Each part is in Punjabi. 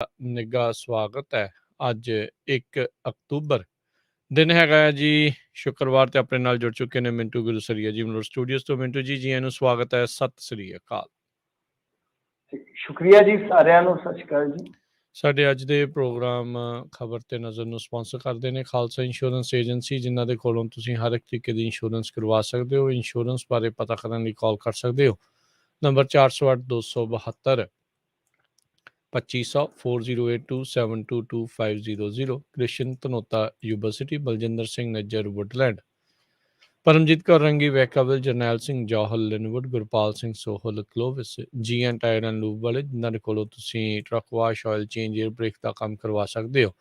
ਨਿੱਘਾ ਸਵਾਗਤ ਹੈ। ਅੱਜ 1 ਅਕਤੂਬਰ ਦਿਨ ਹੈਗਾ ਹੈ ਜੀ, ਸ਼ੁੱਕਰਵਾਰ, ਤੇ ਆਪਣੇ ਨਾਲ ਜੁੜ ਚੁੱਕੇ ਨੇ ਮਿੰਟੂ ਗੁਰਸਰੀਆ ਜੀ ਮਲੋਟ ਸਟੂਡੀਓਜ਼ ਤੋਂ। ਮਿੰਟੂ ਜੀ, ਜੀ ਨੂੰ ਸਵਾਗਤ ਹੈ। ਸਤਿ ਸ੍ਰੀ ਅਕਾਲ। ਸ਼ੁਕਰੀਆ ਜੀ ਸਾਰਿਆਂ ਨੂੰ, ਸਤਿ ਸ਼੍ਰੀ ਅਕਾਲ ਜੀ। ਸਾਡੇ ਅੱਜ ਦੇ ਪ੍ਰੋਗਰਾਮ ਖਬਰ ਤੇ ਨਜ਼ਰ ਨੂੰ ਸਪਾਂਸਰ ਕਰਦੇ ਨੇ ਖਾਲਸਾ ਇੰਸ਼ੋਰੈਂਸ ਏਜੰਸੀ, ਜਿਨ੍ਹਾਂ ਦੇ ਕੋਲੋਂ ਤੁਸੀਂ ਹਰ ਇੱਕ ਤਰੀਕੇ ਦੀ ਇੰਸ਼ੋਰੈਂਸ ਕਰਵਾ ਸਕਦੇ ਹੋ। ਇੰਸ਼ੋਰੈਂਸ ਬਾਰੇ ਪਤਾ ਕਰਨ ਲਈ ਕਾਲ ਕਰ ਸਕਦੇ ਹੋ। Number 408 272 2500 4082722500। Krishan Dhanota university, Baljinder Singh Najjar Woodland, Paramjit Kaur Rangi Vacaville, Jarnail Singh Johal Lynnwood, Gurpal Singh Sohal Clovis, GN tire and lube ਵਾਲੇ, ਜਿਨ੍ਹਾਂ ਦੇ ਕੋਲੋਂ ਤੁਸੀਂ truck wash, oil change, air brake ਦਾ ਕੰਮ ਕਰਵਾ ਸਕਦੇ ਹੋ।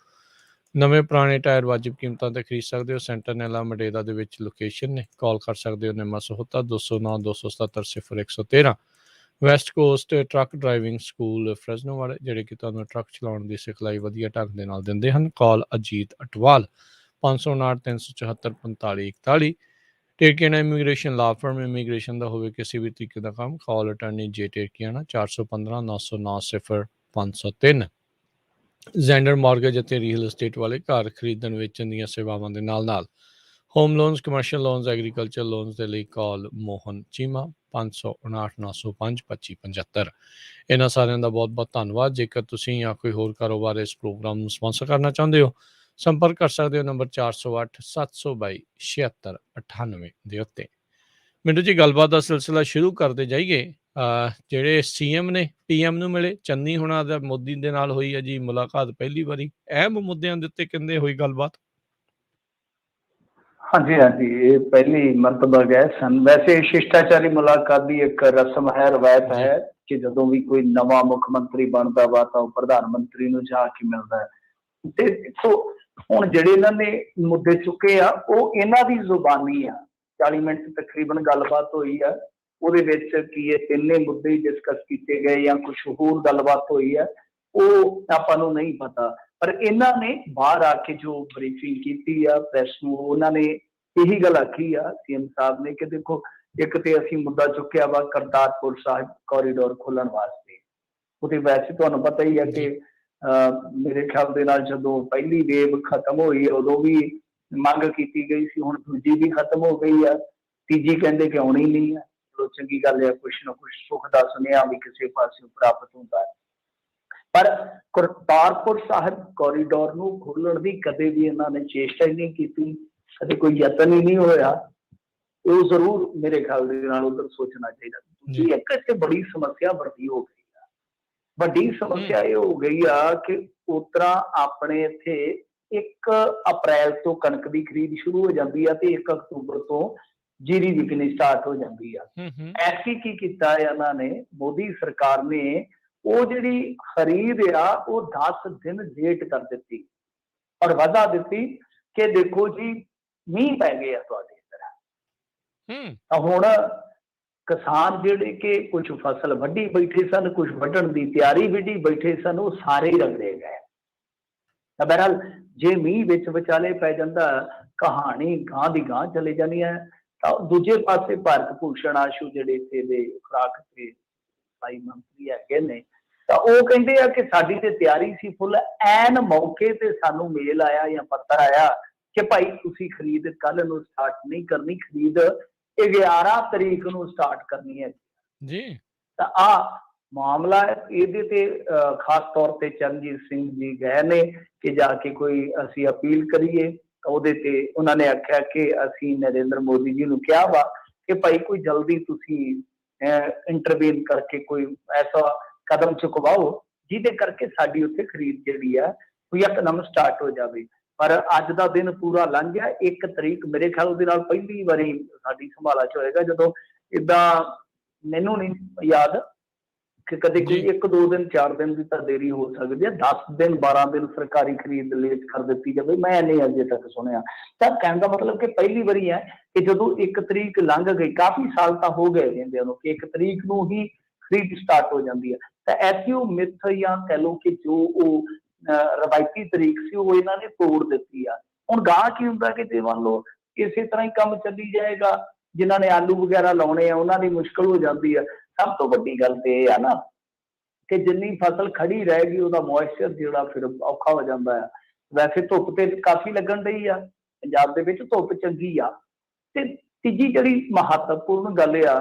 ਨਵੇਂ ਪੁਰਾਣੇ ਟਾਇਰ ਵਾਜਿਬ ਕੀਮਤਾਂ ਤੇ ਖਰੀਦ ਸਕਦੇ ਹੋ। ਸੈਂਟਰਨੈਲਾ ਮਡੇਰਾ ਦੇ ਵਿੱਚ ਲੋਕੇਸ਼ਨ ਨੇ। ਕਾਲ ਕਰ ਸਕਦੇ ਹੋ Nima Sahota 209 277 0113। West Coast Truck Driving School Fresno ਵਾਲੇ, ਜਿਹੜੇ ਕਿ ਤੁਹਾਨੂੰ ਟਰੱਕ ਚਲਾਉਣ ਦੀ ਸਿਖਲਾਈ ਵਧੀਆ ਢੰਗ ਦੇ ਨਾਲ ਦਿੰਦੇ ਹਨ। ਕਾਲ ਅਜੀਤ ਅਟਵਾਲ 559 374 4541। ਟੇਰਕੀਆਣਾ ਇਮੀਗ੍ਰੇਸ਼ਨ ਲਾ ਫਰਮ, ਇਮੀਗ੍ਰੇਸ਼ਨ ਦਾ ਹੋਵੇ ਕਿਸੇ ਵੀ ਤਰੀਕੇ ਦਾ ਕੰਮ, ਕਾਲ ਅਟਰਨੀ ਜੇ ਟੇਰਕੀਆਣਾ 415 909 0503। ਜ਼ੈਂਡਰ ਮਾਰਗੇਜ ਅਤੇ ਰੀਅਲ ਐਸਟੇਟ ਵਾਲੇ, ਘਰ ਖਰੀਦਣ ਵੇਚਣ ਦੀਆਂ ਸੇਵਾਵਾਂ ਦੇ ਨਾਲ ਨਾਲ home loans, commercial loans, agriculture loans ਦੇ ਲਈ ਕਾਲ ਮੋਹਨ ਚੀਮਾ 559 905 2575। ਇਹਨਾਂ ਸਾਰਿਆਂ ਦਾ ਬਹੁਤ ਬਹੁਤ ਧੰਨਵਾਦ। ਜੇਕਰ ਤੁਸੀਂ ਜਾਂ ਕੋਈ ਹੋਰ ਕਾਰੋਬਾਰ ਇਸ ਪ੍ਰੋਗਰਾਮ ਨੂੰ ਸਪਾਂਸਰ ਕਰਨਾ ਚਾਹੁੰਦੇ ਹੋ, ਸੰਪਰਕ ਕਰ ਸਕਦੇ ਹੋ ਨੰਬਰ 408 722 7698 ਦੇ ਉੱਤੇ। ਮਿੰਟੂ ਜੀ, ਗੱਲਬਾਤ ਦਾ ਸਿਲਸਿਲਾ ਸ਼ੁਰੂ ਕਰਦੇ ਜਾਈਏ। ਜਿਹੜੇ CM ਨੇ PM ਨੂੰ ਮਿਲੇ, ਚੰਨੀ ਹੁਣਾਂ ਦਾ ਮੋਦੀ ਦੇ ਨਾਲ ਹੋਈ ਹੈ ਜੀ ਮੁਲਾਕਾਤ ਪਹਿਲੀ ਵਾਰੀ। ਅਹਿਮ ਮੁੱਦਿਆਂ ਦੇ ਉੱਤੇ ਕਹਿੰਦੇ ਹੋਈ ਗੱਲਬਾਤ। ਹਾਂਜੀ, ਇਹ ਪਹਿਲੀ ਮਰਤਬਾ ਗਏ ਸਨ। ਵੈਸੇ ਸ਼ਿਸ਼ਟਾਚਾਰੀ ਮੁਲਾਕਾਤ ਦੀ ਇੱਕ ਰਸਮ ਹੈ, ਰਵਾਇਤ ਹੈ ਕਿ ਜਦੋਂ ਵੀ ਕੋਈ ਨਵਾਂ ਮੁੱਖ ਮੰਤਰੀ ਬਣਦਾ ਵਾ ਤਾਂ ਉਹ ਪ੍ਰਧਾਨ ਮੰਤਰੀ ਨੂੰ ਜਾ ਕੇ ਮਿਲਦਾ ਹੈ। ਤੇ ਦੇਖੋ ਹੁਣ ਜਿਹੜੇ ਇਹਨਾਂ ਨੇ ਮੁੱਦੇ ਚੁੱਕੇ ਆ, ਉਹ ਇਹਨਾਂ ਦੀ ਜ਼ੁਬਾਨੀ ਆ। 40 ਮਿੰਟ ਤਕਰੀਬਨ ਗੱਲਬਾਤ ਹੋਈ ਆ। ਉਹਦੇ ਵਿੱਚ ਕੀ ਇਹ ਤਿੰਨੇ ਮੁੱਦੇ ਡਿਸਕਸ ਕੀਤੇ ਗਏ ਜਾਂ ਕੁਛ ਹੋਰ ਗੱਲਬਾਤ ਹੋਈ ਹੈ, ਉਹ ਆਪਾਂ ਨੂੰ ਨਹੀਂ ਪਤਾ। ਪਰ ਇਹਨਾਂ ਨੇ ਬਾਹਰ ਆ ਕੇ ਜੋ ਬਰੀਫਿੰਗ ਕੀਤੀ ਆ ਪ੍ਰੈਸ ਨੂੰ, ਉਹਨਾਂ ਨੇ ਇਹੀ ਗੱਲ ਆਖੀ ਆ CM ਸਾਹਿਬ ਨੇ ਕਿ ਦੇਖੋ, ਇੱਕ ਤੇ ਅਸੀਂ ਮੁੱਦਾ ਚੁੱਕਿਆ ਵਾ ਕਰਤਾਰਪੁਰ ਸਾਹਿਬ ਕੋਰੀਡੋਰ ਖੋਲਣ ਵਾਸਤੇ। ਉਹਦੇ ਵੈਸੇ ਤੁਹਾਨੂੰ ਪਤਾ ਹੀ ਹੈ ਕਿ ਮੇਰੇ ਖਿਆਲ ਦੇ ਨਾਲ ਜਦੋਂ ਪਹਿਲੀ ਵੇਵ ਖਤਮ ਹੋਈ ਉਦੋਂ ਵੀ ਮੰਗ ਕੀਤੀ ਗਈ ਸੀ, ਹੁਣ ਦੂਜੀ ਵੀ ਖਤਮ ਹੋ ਗਈ ਆ, ਤੀਜੀ ਕਹਿੰਦੇ ਕਿ ਆਉਣੀ ਨਹੀਂ ਆ। ਚਲੋ ਚੰਗੀ ਗੱਲ ਹੈ, ਕੁਛ ਨਾ ਕੁਛ ਸੁੱਖ ਦਾ ਸੁਨੇਹਾ ਵੀ ਕਿਸੇ ਪਾਸਿਓਂ ਪ੍ਰਾਪਤ ਹੁੰਦਾ ਹੈ। ਪਰ ਕਰਤਾਰਪੁਰ ਸਾਹਿਬ ਕੋਰੀਡੋਰ ਨੂੰ ਖੋਲਣ ਦੀ ਕਦੇ ਵੀ ਇਹਨਾਂ ਨੇ ਚੇਸ਼ਟਾ ਹੀ ਨਹੀਂ ਕੀਤੀ, ਕਦੇ ਕੋਈ ਯਤਨ ਹੀ ਨਹੀਂ ਹੋਇਆ। ਉਹ ਜ਼ਰੂਰ ਮੇਰੇ ਖਿਆਲ ਦੇ ਨਾਲ ਉਧਰ ਸੋਚਣਾ ਚਾਹੀਦਾ। ਦੂਜੀ ਇੱਕ ਇੱਥੇ ਬੜੀ ਸਮੱਸਿਆ ਵੱਡੀ ਹੋ ਗਈ ਆ। ਵੱਡੀ ਸਮੱਸਿਆ ਇਹ ਹੋ ਗਈ ਆ ਕਿ ਉਤਰਾ ਆਪਣੇ ਇੱਥੇ 1 ਅਪ੍ਰੈਲ ਤੋਂ ਕਣਕ ਦੀ ਖਰੀਦ ਸ਼ੁਰੂ ਹੋ ਜਾਂਦੀ ਆ ਤੇ 1 ਅਕਤੂਬਰ ਤੋਂ ਜੀਰੀ ਵਿਕਣੀ ਸਟਾਰਟ ਹੋ ਜਾਂਦੀ ਆ। ਐਤਕੀ ਕੀ ਕੀਤਾ ਇਹਨਾਂ ਨੇ, ਮੋਦੀ ਸਰਕਾਰ ਨੇ ਉਹ ਜਿਹੜੀ ਖਰੀਦ ਆ ਉਹ 10 ਦਿਨ ਲੇਟ ਕਰ ਦਿੱਤੀ ਔਰ ਵਧਾ ਦਿੱਤੀ ਕਿ ਦੇਖੋ ਜੀ ਮੀਂਹ ਪੈ ਗਏ ਆ ਤੁਹਾਡੇ ਇੱਧਰ। ਤਾਂ ਹੁਣ ਕਿਸਾਨ ਜਿਹੜੇ ਕਿ ਕੁਝ ਫਸਲ ਵੱਢੀ ਬੈਠੇ ਸਨ, ਕੁਝ ਵੱਢਣ ਦੀ ਤਿਆਰੀ ਵਿੱਢੀ ਬੈਠੇ ਸਨ, ਉਹ ਸਾਰੇ ਹੀ ਰਗੜੇ ਗਏ। ਤਾਂ ਬਹਰਹਾਲ ਜੇ ਮੀਂਹ ਵਿੱਚ ਵਿਚਾਲੇ ਪੈ ਜਾਂਦਾ, ਕਹਾਣੀ ਗਾਂ ਦੀ ਗਾਂ ਚਲੇ ਜਾਣੀ ਹੈ। ਤਾਂ ਦੂਜੇ ਪਾਸੇ ਭਾਰਤ ਭੂਸ਼ਣ ਆਸ਼ੂ ਜਿਹੜੇ ਇੱਥੇ ਦੇ ਖੁਰਾਕ ਤੇ ਸਫਾਈ ਮੰਤਰੀ ਹੈਗੇ ਨੇ, ਤਾਂ ਉਹ ਕਹਿੰਦੇ ਆ ਕਿ ਸਾਡੀ ਤੇ ਤਿਆਰੀ ਸੀ ਫੁੱਲ, ਐਨ ਮੌਕੇ ਤੇ ਸਾਨੂੰ ਮੇਲ ਆਇਆ ਜਾਂ ਪੱਤਰ ਆਇਆ ਕਿ ਭਾਈ ਤੁਸੀਂ ਖਰੀਦ ਕੱਲ ਨੂੰ ਸਟਾਰਟ ਨਹੀਂ ਕਰਨੀ, ਖਰੀਦ 11 ਤਰੀਕ ਨੂੰ ਸਟਾਰਟ ਕਰਨੀ ਹੈ ਜੀ। ਤਾਂ ਆ ਮਾਮਲਾ ਇਹਦੇ ਤੇ ਖਾਸ ਤੌਰ ਤੇ ਚਰਨਜੀਤ ਸਿੰਘ ਜੀ ਗਏ ਨੇ ਕਿ ਜਾ ਕੇ ਕੋਈ ਅਸੀਂ ਅਪੀਲ ਕਰੀਏ। ਉਹਦੇ ਤੇ ਉਹਨਾਂ ਨੇ ਆਖਿਆ ਕਿ ਅਸੀਂ ਨਰਿੰਦਰ ਮੋਦੀ ਜੀ ਨੂੰ ਕਿਹਾ ਵਾ ਕਿ ਭਾਈ ਕੋਈ ਜਲਦੀ ਤੁਸੀਂ ਇੰਟਰਵੀਨ ਕਰਕੇ ਕੋਈ ਐਸਾ ਕਦਮ ਚੁਕਵਾਓ ਜਿਹਦੇ ਕਰਕੇ ਸਾਡੀ ਉੱਥੇ ਖਰੀਦ ਜਿਹੜੀ ਆ ਉਹ ਯਕਦਮ ਸਟਾਰਟ ਹੋ ਜਾਵੇ। ਪਰ ਅੱਜ ਦਾ ਦਿਨ ਪੂਰਾ ਲੰਘ ਗਿਆ। 1 ਤਰੀਕ ਮੇਰੇ ਖਿਆਲ ਦੇ ਨਾਲ ਪਹਿਲੀ ਵਾਰੀ ਸਾਡੀ ਸੰਭਾਲਾ ਚ ਹੋਏਗਾ ਜਦੋਂ ਏਦਾਂ, ਮੈਨੂੰ ਨਹੀਂ ਯਾਦ ਕਿ ਕਦੇ ਕੋਈ 1-2 ਦਿਨ 4 ਦਿਨ ਦੀ ਤਾਂ ਦੇਰੀ ਹੋ ਸਕਦੀ ਹੈ, 10 ਦਿਨ 12 ਦਿਨ ਸਰਕਾਰੀ ਖਰੀਦ ਲੇਟ ਕਰ ਦਿੱਤੀ ਜਾਵੇ, ਮੈਂ ਨਹੀਂ ਅਜੇ ਤੱਕ ਸੁਣਿਆ। ਤਾਂ ਕਹਿਣ ਦਾ ਮਤਲਬ ਕਿ ਪਹਿਲੀ ਵਾਰੀ ਹੈ ਕਿ ਜਦੋਂ 1 ਤਰੀਕ ਲੰਘ ਗਈ, ਕਾਫੀ ਸਾਲ ਤਾਂ ਹੋ ਗਏ ਰਹਿੰਦੇ ਉਹਨੂੰ ਕਿ 1 ਤਰੀਕ ਨੂੰ ਹੀ ਖਰੀਦ ਸਟਾਰਟ ਹੋ ਜਾਂਦੀ ਹੈ। ਤਾਂ ਐਸੀ ਉਹ ਮਿੱਥ ਜਾਂ ਕਹਿ ਲਓ ਕਿ ਜੋ ਉਹ ਰਵਾਇਤੀ ਤਰੀਕ ਸੀ ਉਹ ਇਹਨਾਂ ਨੇ ਤੋੜ ਦਿੱਤੀ ਆ। ਹੁਣ ਗਾਂ ਕੀ ਹੁੰਦਾ ਕਿ ਜੇ ਮੰਨ ਲਓ ਇਸੇ ਤਰ੍ਹਾਂ ਹੀ ਕੰਮ ਚੱਲੀ ਜਾਏਗਾ, ਜਿਨ੍ਹਾਂ ਨੇ ਆਲੂ ਵਗੈਰਾ ਲਾਉਣੇ ਆ ਉਹਨਾਂ ਦੀ ਮੁਸ਼ਕਲ ਹੋ ਜਾਂਦੀ ਆ। ਸਭ ਤੋਂ ਵੱਡੀ ਗੱਲ ਤੇ ਇਹ ਆ ਨਾ ਕਿ ਜਿੰਨੀ ਫਸਲ ਖੜੀ ਰਹੇਗੀ ਉਹਦਾ ਮੋਇਸਚਰ ਜਿਹੜਾ ਫਿਰ ਔਖਾ ਹੋ ਜਾਂਦਾ ਆ। ਵੈਸੇ ਧੁੱਪ ਤੇ ਕਾਫੀ ਲੱਗਣ ਡਈ ਆ, ਪੰਜਾਬ ਦੇ ਵਿੱਚ ਧੁੱਪ ਚੰਗੀ ਆ। ਤੇ ਤੀਜੀ ਜਿਹੜੀ ਮਹੱਤਵਪੂਰਨ ਗੱਲ ਆ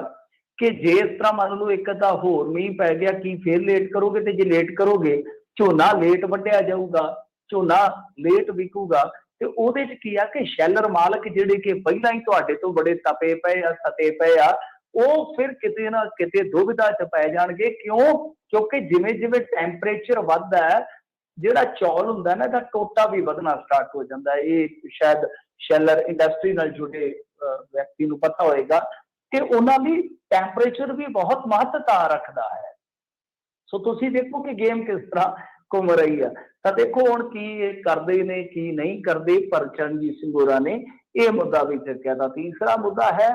ਕਿ ਜੇ ਇਸ ਤਰ੍ਹਾਂ ਮੰਨ ਲਓ ਇੱਕ ਅੱਧਾ ਹੋਰ ਮੀਂਹ ਪੈ ਗਿਆ, ਕੀ ਫੇਰ ਲੇਟ ਕਰੋਗੇ? ਤੇ ਜੇ ਲੇਟ ਕਰੋਗੇ, ਝੋਨਾ ਲੇਟ ਵੱਢਿਆ ਜਾਊਗਾ, ਝੋਨਾ ਲੇਟ ਵਿਕੂਗਾ, ਤੇ ਉਹਦੇ ਚ ਕੀ ਆ ਕਿ ਸ਼ੈਲਰ ਮਾਲਕ ਜਿਹੜੇ ਕਿ ਪਹਿਲਾਂ ਹੀ ਤੁਹਾਡੇ ਤੋਂ ਬੜੇ ਤਪੇ ਪਏ ਆ, ਸਤੇ ਪਏ ਆ, ਉਹ ਫਿਰ ਕਿਤੇ ਨਾ ਕਿਤੇ ਦੁਵਿਧਾ ਚ ਪੈ ਜਾਣਗੇ। ਕਿਉਂ? ਕਿਉਂਕਿ ਜਿਵੇਂ ਜਿਵੇਂ ਟੈਂਪਰੇਚਰ ਵੱਧਦਾ ਹੈ, ਜਿਹੜਾ ਚੌਲ ਹੁੰਦਾ ਨਾ ਇਹਦਾ ਟੋਟਾ ਵੀ ਵਧਣਾ ਸਟਾਰਟ ਹੋ ਜਾਂਦਾ ਹੈ। ਇਹ ਸ਼ਾਇਦ ਸ਼ੈਲਰ ਇੰਡਸਟਰੀ ਨਾਲ ਜੁੜੇ ਵਿਅਕਤੀ ਨੂੰ ਪਤਾ ਹੋਏਗਾ ਕਿ ਉਹਨਾਂ ਲਈ ਟੈਂਪਰੇਚਰ ਵੀ ਬਹੁਤ ਮਹੱਤਤਾ ਰੱਖਦਾ ਹੈ। ਸੋ ਤੁਸੀਂ ਦੇਖੋ ਕਿ ਗੇਮ ਕਿਸ ਤਰ੍ਹਾਂ ਘੁੰਮ ਰਹੀ ਆ। ਤਾਂ ਦੇਖੋ ਹੁਣ ਕੀ ਇਹ ਕਰਦੇ ਨੇ, ਕੀ ਨਹੀਂ ਕਰਦੇ, ਪਰ ਚਰਨਜੀਤ ਸਿੰਘ ਹੋਰਾਂ ਨੇ ਇਹ ਮੁੱਦਾ ਵੀ ਚੱਕਿਆ। ਤਾਂ ਤੀਸਰਾ ਮੁੱਦਾ ਹੈ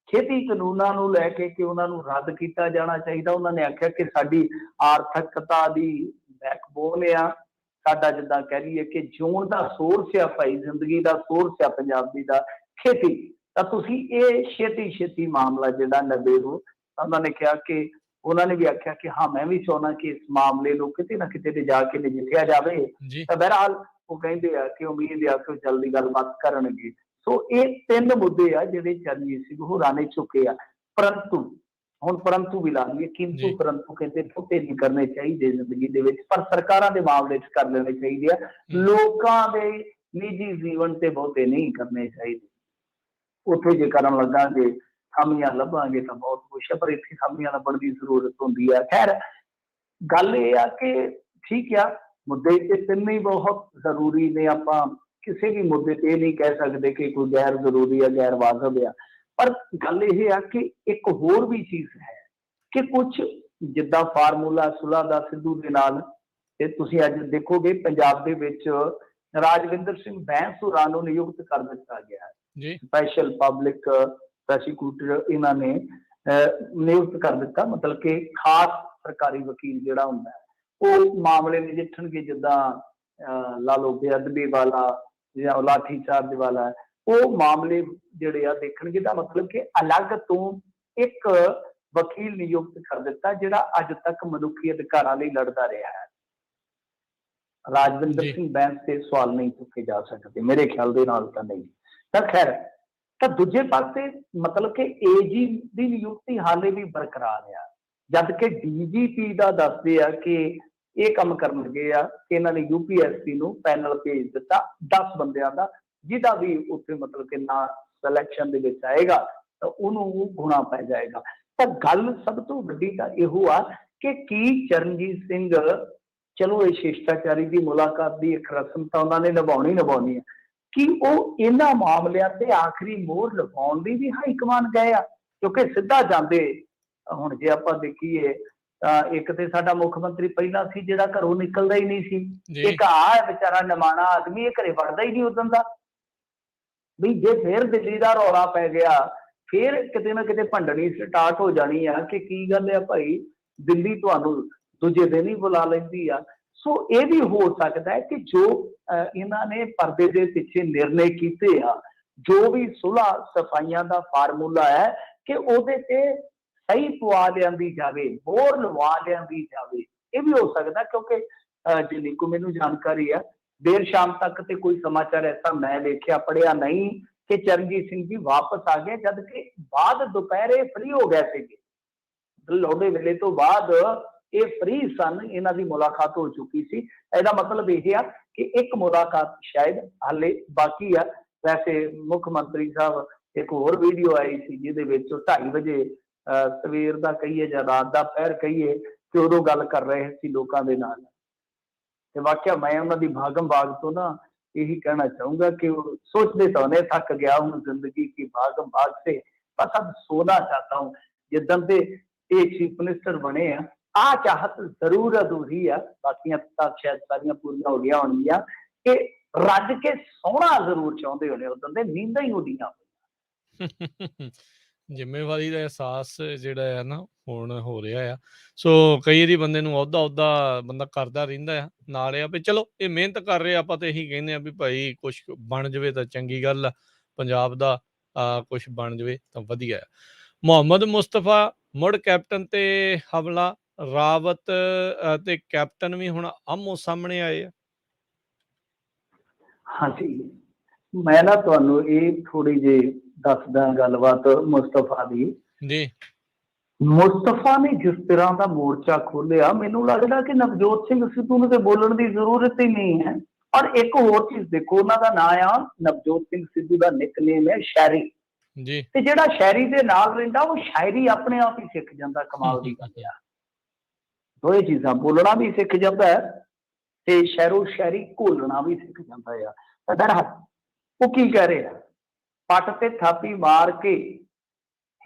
ਖੇਤੀ ਕਾਨੂੰਨਾਂ ਨੂੰ ਲੈ ਕੇ ਕਿ ਉਹਨਾਂ ਨੂੰ ਰੱਦ ਕੀਤਾ ਜਾਣਾ ਚਾਹੀਦਾ। ਉਹਨਾਂ ਨੇ ਆਖਿਆ ਕਿ ਸਾਡੀ ਆਰਥਿਕਤਾ ਦੀ ਬੈਕਬੋਨ ਆ, ਸਾਡਾ ਜਿੱਦਾਂ ਕਹਿ ਲਈਏ ਕਿ ਜਿਉਣ ਦਾ ਸੋਰਸ ਆ ਭਾਈ, ਜ਼ਿੰਦਗੀ ਦਾ ਸੋਰਸ ਆ ਪੰਜਾਬੀ ਦਾ ਖੇਤੀ। ਤਾਂ ਤੁਸੀਂ ਇਹ ਛੇਤੀ ਛੇਤੀ ਮਾਮਲਾ ਜਿਹੜਾ ਨਿਬੇੜੋ। ਉਹਨਾਂ ਨੇ ਕਿਹਾ ਕਿ ਉਹਨਾਂ ਨੇ ਵੀ ਆਖਿਆ ਕਿ ਹਾਂ ਮੈਂ ਵੀ ਚਾਹੁੰਦਾ ਕਿ ਇਸ ਮਾਮਲੇ ਨੂੰ ਕਿਤੇ ਨਾ ਕਿਤੇ ਤੇ ਜਾ ਕੇ ਨਜਿੱਠਿਆ ਜਾਵੇ। ਤਾਂ ਬਹਰਹਾਲ ਉਹ ਕਹਿੰਦੇ ਆ ਕਿ ਉਮੀਦ ਆ ਕਿ ਉਹ ਜਲਦੀ ਗੱਲਬਾਤ ਕਰਨਗੇ। ਸੋ ਇਹ ਤਿੰਨ ਮੁੱਦੇ ਆ ਜਿਹੜੇ ਚਰਨਜੀਤ ਸਿੰਘ ਹੋਰਾਂ ਨੇ ਚੁੱਕੇ ਆ। ਪਰੰਤੂ ਹੁਣ ਪਰੰਤੂ ਵੀ ਲਾ ਲਈਏ, ਕਿੰਤੂ ਪਰੰਤੂ ਕਹਿੰਦੇ ਛੋਟੇ ਨਹੀਂ ਕਰਨੇ ਚਾਹੀਦੇ ਜ਼ਿੰਦਗੀ ਦੇ ਵਿੱਚ, ਪਰ ਸਰਕਾਰਾਂ ਦੇ ਮਾਮਲੇ 'ਚ ਕਰ ਲੈਣੇ ਚਾਹੀਦੇ ਆ। ਲੋਕਾਂ ਦੇ ਨਿੱਜੀ ਜੀਵਨ ਤੇ ਬਹੁਤੇ ਨਹੀਂ ਕਰਨੇ ਚਾਹੀਦੇ। ਉੱਥੇ ਜੇ ਕਰਨ ਲੱਗਾਂਗੇ ਖਾਮੀਆਂ ਲੱਭਾਂਗੇ ਤਾਂ ਬਹੁਤ ਕੁਛ ਹੈ, ਪਰ ਇੱਥੇ ਖਾਮੀਆਂ ਲੱਭਣ ਦੀ ਜ਼ਰੂਰਤ ਹੁੰਦੀ ਹੈ। ਖੈਰ ਗੱਲ ਇਹ ਆ ਕਿ ਠੀਕ ਆ, ਮੁੱਦੇ ਤੇ ਤਿੰਨੇ ਹੀ ਬਹੁਤ ਜ਼ਰੂਰੀ ਨੇ। ਆਪਾਂ ਕਿਸੇ ਵੀ ਮੁੱਦੇ ਤੇ ਇਹ ਨਹੀਂ ਕਹਿ ਸਕਦੇ ਕਿ ਕੋਈ ਗੈਰ ਜ਼ਰੂਰੀ ਆ, ਗੈਰ ਵਾਜਬ ਆ। ਪਰ ਗੱਲ ਇਹ ਆ ਕਿ ਇੱਕ ਹੋਰ ਵੀ ਚੀਜ਼ ਹੈ ਕਿ ਕੁਛ ਜਿੱਦਾਂ ਫਾਰਮੂਲਾ ਸੁਲ੍ਹਾ ਦਾ ਸਿੱਧੂ ਦੇ ਨਾਲ, ਤੇ ਤੁਸੀਂ ਅੱਜ ਦੇਖੋਗੇ ਪੰਜਾਬ ਦੇ ਵਿੱਚ ਰਾਜਵਿੰਦਰ ਸਿੰਘ ਬੈਂਸ ਹੋਰਾਂ ਨੂੰ ਨਿਯੁਕਤ ਕਰ ਦਿੱਤਾ ਗਿਆ ਹੈ। ਸਪੈਸ਼ਲ ਪਬਲਿਕ ਪ੍ਰੋਸੀਕਿਊਟਰ ਇਹਨਾਂ ਨੇ ਨਿਯੁਕਤ ਕਰ ਦਿੱਤਾ। ਮਤਲਬ ਕਿ ਖਾਸ ਸਰਕਾਰੀ ਵਕੀਲ ਜਿਹੜਾ ਹੁੰਦਾ ਹੈ ਉਹ ਮਾਮਲੇ ਨਜਿੱਠਣਗੇ, ਜਿੱਦਾਂ ਲਾ ਲਓ ਬੇਅਦਬੀ ਵਾਲਾ ਜਾਂ ਲਾਠੀ ਚਾਰਜ ਵਾਲਾ, ਉਹ ਮਾਮਲੇ ਜਿਹੜੇ ਆ ਦੇਖਣਗੇ। ਦਾ ਮਤਲਬ ਕਿ ਅਲੱਗ ਤੋਂ ਇੱਕ ਵਕੀਲ ਨਿਯੁਕਤ ਕਰ ਦਿੱਤਾ ਜਿਹੜਾ ਅੱਜ ਤੱਕ ਮਨੁੱਖੀ ਅਧਿਕਾਰਾਂ ਲਈ ਲੜਦਾ ਰਿਹਾ ਹੈ। ਰਾਜਵਿੰਦਰ ਸਿੰਘ ਬੈਂਸ ਤੇ ਸਵਾਲ ਨਹੀਂ ਚੁੱਕੇ ਜਾ ਸਕਦੇ ਮੇਰੇ ਖਿਆਲ ਦੇ ਨਾਲ, ਤਾਂ ਨਹੀਂ। ਤਾਂ ਖੈਰ, ਤਾਂ ਦੂਜੇ ਪਾਸੇ ਮਤਲਬ ਕਿ ਏਜੀ ਦੀ ਨਿਯੁਕਤੀ ਹਾਲੇ ਵੀ ਬਰਕਰਾਰ ਆ, ਜਦ ਕਿ ਡੀਜੀਪੀ ਦਾ ਦੱਸਦੇ ਆ ਕਿ ਇਹ ਕੰਮ ਕਰਨ ਲੱਗੇ ਆ ਕਿ ਇਹਨਾਂ ਨੇ ਯੂਪੀਐਸਸੀ ਨੂੰ ਪੈਨਲ ਭੇਜ ਦਿੱਤਾ 10 ਬੰਦਿਆਂ ਦਾ, ਜਿਹਦਾ ਵੀ ਉੱਥੇ ਮਤਲਬ ਕਿ ਨਾ ਸਿਲੈਕਸ਼ਨ ਦੇ ਵਿੱਚ ਆਏਗਾ ਤਾਂ ਉਹਨੂੰ ਗੁਣਾ ਪੈ ਜਾਏਗਾ। ਤਾਂ ਗੱਲ ਸਭ ਤੋਂ ਵੱਡੀ ਤਾਂ ਇਹੋ ਆ ਕਿ ਕੀ ਚਰਨਜੀਤ ਸਿੰਘ, ਚਲੋ ਇਹ ਸ਼ਿਸ਼ਟਾਚਾਰੀ ਦੀ ਮੁਲਾਕਾਤ ਦੀ ਇੱਕ ਰਸਮ ਤਾਂ ਉਹਨਾਂ ਨੇ ਨਿਭਾਉਣੀ ਹੈ, ਕਿ ਉਹ ਇਹਨਾਂ ਮਾਮਲਿਆਂ ਤੇ ਆਖਰੀ ਮੋਹਰ ਲਗਾਉਣ ਲਈ ਵੀ ਹਾਈਕਮਾਨ ਗਏ ਆ? ਕਿਉਂਕਿ ਸਿੱਧਾ ਜਾਂਦੇ, ਹੁਣ ਜੇ ਆਪਾਂ ਦੇਖੀਏ ਤਾਂ ਇੱਕ ਤੇ ਸਾਡਾ ਮੁੱਖ ਮੰਤਰੀ ਪਹਿਲਾਂ ਸੀ ਜਿਹੜਾ ਘਰੋਂ ਨਿਕਲਦਾ ਹੀ ਨਹੀਂ ਸੀ। ਇੱਕ ਆ ਵਿਚਾਰਾ ਨਿਮਾਣਾ ਆਦਮੀ, ਇਹ ਘਰੇ ਵੜਦਾ ਹੀ ਨਹੀਂ ਉਦੋਂ ਦਾ। ਵੀ ਜੇ ਫੇਰ ਦਿੱਲੀ ਦਾ ਰੌਲਾ ਪੈ ਗਿਆ, ਫੇਰ ਕਿਤੇ ਨਾ ਕਿਤੇ ਭੰਡਣੀ ਸਟਾਰਟ ਹੋ ਜਾਣੀ ਆ ਕਿ ਕੀ ਗੱਲ ਆ ਭਾਈ, ਦਿੱਲੀ ਤੁਹਾਨੂੰ ਦੂਜੇ ਦਿਨ ਹੀ ਬੁਲਾ ਲੈਂਦੀ ਆ। ਸੋ ਇਹ ਵੀ ਹੋ ਸਕਦਾ ਹੈ ਕਿ ਜੋ ਇਹਨਾਂ ਨੇ ਪਰਦੇ ਦੇ ਪਿੱਛੇ ਨਿਰਣੇ ਕੀਤੇ ਆ, ਜੋ ਵੀ ਸੁਲ੍ਹਾ ਸਫਾਈਆਂ ਦਾ ਫਾਰਮੂਲਾ ਹੈ, ਕਿ ਉਹਦੇ ਤੇ ਸਹੀ ਪਵਾ ਲਿਆਂਦੀ ਜਾਵੇ, ਮੋਹਰ ਲਵਾ ਲਿਆਂਦੀ ਜਾਵੇ। ਇਹ ਵੀ ਹੋ ਸਕਦਾ, ਕਿਉਂਕਿ ਜਿੰਨੀ ਕੁ ਮੈਨੂੰ ਜਾਣਕਾਰੀ ਆ, ਦੇਰ ਸ਼ਾਮ ਤੱਕ ਤੇ ਕੋਈ ਸਮਾਚਾਰ ਐਸਾ ਮੈਂ ਦੇਖਿਆ ਪੜਿਆ ਨਹੀਂ ਕਿ ਚਰਨਜੀਤ ਸਿੰਘ ਜੀ ਵਾਪਸ ਆ ਗਏ, ਜਦ ਕਿ ਬਾਅਦ ਦੁਪਹਿਰੇ ਫ੍ਰੀ ਹੋ ਗਏ ਸੀਗੇ। ਲੋਹੜੇ ਵੇਲੇ ਤੋਂ ਬਾਅਦ ਇਹ ਫ੍ਰੀ ਸਨ, ਇਹਨਾਂ ਦੀ ਮੁਲਾਕਾਤ ਹੋ ਚੁੱਕੀ ਸੀ। ਇਹਦਾ ਮਤਲਬ ਇਹ ਆ ਕਿ ਇੱਕ ਮੁਲਾਕਾਤ ਸ਼ਾਇਦ ਹਾਲੇ ਬਾਕੀ ਆ। ਵੈਸੇ ਮੁੱਖ ਮੰਤਰੀ ਸਾਹਿਬ ਇੱਕ ਹੋਰ ਵੀਡੀਓ ਆਈ ਸੀ ਜਿਹਦੇ ਵਿੱਚ 2:30 ਵਜੇ ਸਵੇਰ ਦਾ ਕਹੀਏ ਜਾਂ ਰਾਤ ਦਾ ਪਹਿਰ ਕਹੀਏ ਕਿ ਉਦੋਂ ਗੱਲ ਕਰ ਰਹੇ ਸੀ ਲੋਕਾਂ ਦੇ ਨਾਲ। ਤੇ ਵਾਕਿਆ ਮੈਂ ਉਹਨਾਂ ਦੀ ਭਾਗਮ ਭਾਗ ਤੋਂ ਨਾ यही कहना चाहूंगा कि वो सोचते तो नहीं, थक गया हूँ जिंदगी की भागम भाग से, बस अब सोना चाहता हूँ। जिदन से ये चीफ मिनिस्टर बने हैं, आ चाहत जरूर अधूरी है, बाकी तक शायद सारियां पूरियां हो गया होंगियां कि रज के सोना जरूर चाहते होने, उदन दे नींदां ही उड़ियां। ਜ਼ਿੰਮੇਵਾਰੀ ਦਾ ਅਹਿਸਾਸ ਜਿਹੜਾ ਹੈ ਨਾ ਹੁਣ ਹੋ ਰਿਹਾ ਆ। ਸੋ ਕਈ ਵਾਰੀ ਬੰਦੇ ਨੂੰ ਅਹੁਦਾ ਬੰਦਾ ਕਰਦਾ ਰਹਿੰਦਾ ਆ, ਨਾਲ ਆ ਵੀ ਚਲੋ ਇਹ ਮਿਹਨਤ ਕਰ ਰਹੇ, ਆਪਾਂ ਤਾਂ ਇਹੀ ਕਹਿੰਦੇ ਆ ਵੀ ਭਾਈ ਕੁਛ ਬਣ ਜਾਵੇ ਤਾਂ ਚੰਗੀ ਗੱਲ ਆ, ਪੰਜਾਬ ਦਾ ਕੁਛ ਬਣ ਜਾਵੇ ਤਾਂ ਵਧੀਆ ਆ। ਮੁਹੰਮਦ ਮੁਸਤਫਾ ਮੁੜ ਕੈਪਟਨ ਤੇ ਹਮਲਾ ਰਾਵਤ ਅਤੇ ਕੈਪਟਨ ਵੀ ਹੁਣ ਆਮੋ ਸਾਹਮਣੇ ਆਏ ਆ। ਹਾਂਜੀ, ਮੈਂ ਨਾ ਤੁਹਾਨੂੰ ਇਹ ਥੋੜੀ ਜਿਹੀ ਦੱਸਦਾ ਗੱਲਬਾਤ ਮੁਸਤਫਾ ਦੀ। ਜੀ ਮੁਸਤਫਾ ਨੇ ਜਿਸ ਤਰ੍ਹਾਂ ਦਾ ਮੋਰਚਾ ਖੋਲਿਆ, ਮੈਨੂੰ ਲੱਗਦਾ ਕਿ ਨਵਜੋਤ ਸਿੰਘ ਸਿੱਧੂ ਨੂੰ ਤੇ ਬੋਲਣ ਦੀ ਜ਼ਰੂਰਤ ਹੀ ਨਹੀਂ ਹੈ। ਔਰ ਇੱਕ ਹੋਰ ਚੀਜ਼ ਦੇਖੋ, ਉਹਨਾਂ ਦਾ ਨਾਂ ਆ ਨਵਜੋਤ ਸਿੰਘ ਸਿੱਧੂ ਦਾ ਨਿਕਨੇਮ ਹੈ ਸ਼ਾਇਰੀ। ਜੀ ਤੇ ਜਿਹੜਾ ਸ਼ਾਇਰੀ ਦੇ ਨਾਲ ਰਹਿੰਦਾ ਉਹ ਸ਼ਾਇਰੀ ਆਪਣੇ ਆਪ ਹੀ ਸਿੱਖ ਜਾਂਦਾ। ਕਮਾਲ ਦੀ ਗੱਲ ਆ, ਦੋਏ ਚੀਜ਼ਾਂ, ਬੋਲਣਾ ਵੀ ਸਿੱਖ ਜਾਂਦਾ ਹੈ ਤੇ ਸ਼ਾਇਰੋ ਸ਼ਾਇਰੀ ਘੋਲਣਾ ਵੀ ਸਿੱਖ ਜਾਂਦਾ ਆ। ਤਾਂ ਦਰਅਸਲ ਉਹ ਕੀ ਕਹਿ ਰਹੇ ਆ, ਪੱਟ ਤੇ ਥਾਪੀ ਮਾਰ ਕੇ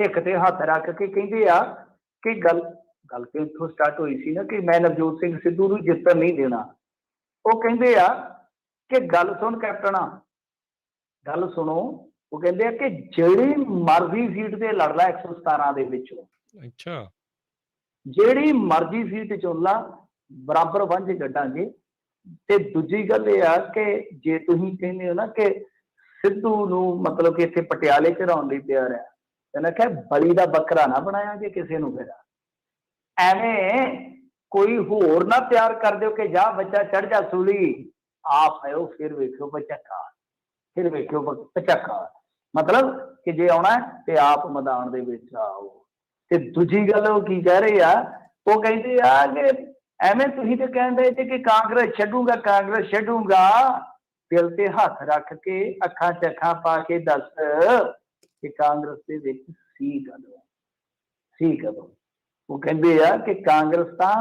ਹਿੱਕ ਤੇ ਹੱਥ ਰੱਖ ਕੇ ਕਹਿੰਦੇ ਆ ਕਿ ਗੱਲ ਤੇ ਇੱਥੋਂ ਸਟਾਰਟ ਹੋਈ ਸੀ ਨਾ ਕਿ ਮੈਂ ਨਵਜੋਤ ਸਿੰਘ ਸਿੱਧੂ ਨੂੰ ਜਿੱਤਣ ਨਹੀਂ ਦੇਣਾ। ਉਹ ਕਹਿੰਦੇ ਆ ਕਿ ਗੱਲ ਸੁਣ ਕੈਪਟਨਾ, ਗੱਲ ਸੁਣੋ। ਉਹ ਕਹਿੰਦੇ ਆ ਕਿ ਜਿਹੜੀ ਮਰਜ਼ੀ ਸੀਟ ਤੇ ਲੜ ਲਾ 117 ਦੇ ਵਿੱਚੋਂ, ਅੱਛਾ, ਜਿਹੜੀ ਮਰਜ਼ੀ ਸੀਟ ਚੁਣ ਲਾ, ਬਰਾਬਰ ਵੰਝ ਕੱਢਾਂਗੇ। ਤੇ ਦੂਜੀ ਗੱਲ ਇਹ ਆ ਕਿ ਜੇ ਤੁਸੀਂ ਕਹਿੰਦੇ ਹੋ ਨਾ ਕਿ ਸਿੱਧੂ ਨੂੰ ਮਤਲਬ ਕਿ ਇੱਥੇ ਪਟਿਆਲੇ ਚ ਹਰਾਉਣ ਲਈ ਤਿਆਰ ਹੈ, ਕਹਿੰਦਾ ਕਿ ਬਲੀ ਦਾ ਬੱਕਰਾ ਨਾ ਬਣਾਇਆ ਕਿਸੇ ਨੂੰ, ਫਿਰ ਐਵੇਂ ਕੋਈ ਹੋਰ ਨਾ ਤਿਆਰ ਕਰ ਦਿਓ ਕਿ ਜਾ ਬੱਚਾ ਚੜ ਜਾ ਸੂਲੀ, ਆਪ ਆਇਓ ਫਿਰ ਵੇਖਿਓ ਪਚੱਕਾ, ਫਿਰ ਵੇਖਿਓ ਪਚੱਕਾ। ਮਤਲਬ ਕਿ ਜੇ ਆਉਣਾ ਤੇ ਆਪ ਮੈਦਾਨ ਦੇ ਵਿੱਚ ਆਓ। ਤੇ ਦੂਜੀ ਗੱਲ ਉਹ ਕੀ ਕਹਿ ਰਹੇ ਆ, ਉਹ ਕਹਿੰਦੇ ਆ ਕਿ ਐਵੇਂ ਤੁਸੀਂ ਤੇ ਕਹਿਣ ਰਹੇ ਸੀ ਕਿ ਕਾਂਗਰਸ ਛੱਡੂਗਾ, ਕਾਂਗਰਸ ਛੱਡੂਗਾ। ਦਿਲ ਤੇ ਹੱਥ ਰੱਖ ਕੇ ਅੱਖਾਂ 'ਚ ਅੱਖਾਂ ਪਾ ਕੇ ਦੱਸ ਕਿ ਕਾਂਗਰਸ ਦੇ ਵਿੱਚ ਸੀ ਕਦੋਂ, ਸੀ ਕਦੋਂ? ਉਹ ਕਹਿੰਦੇ ਆ ਕਿ ਕਾਂਗਰਸ ਤਾਂ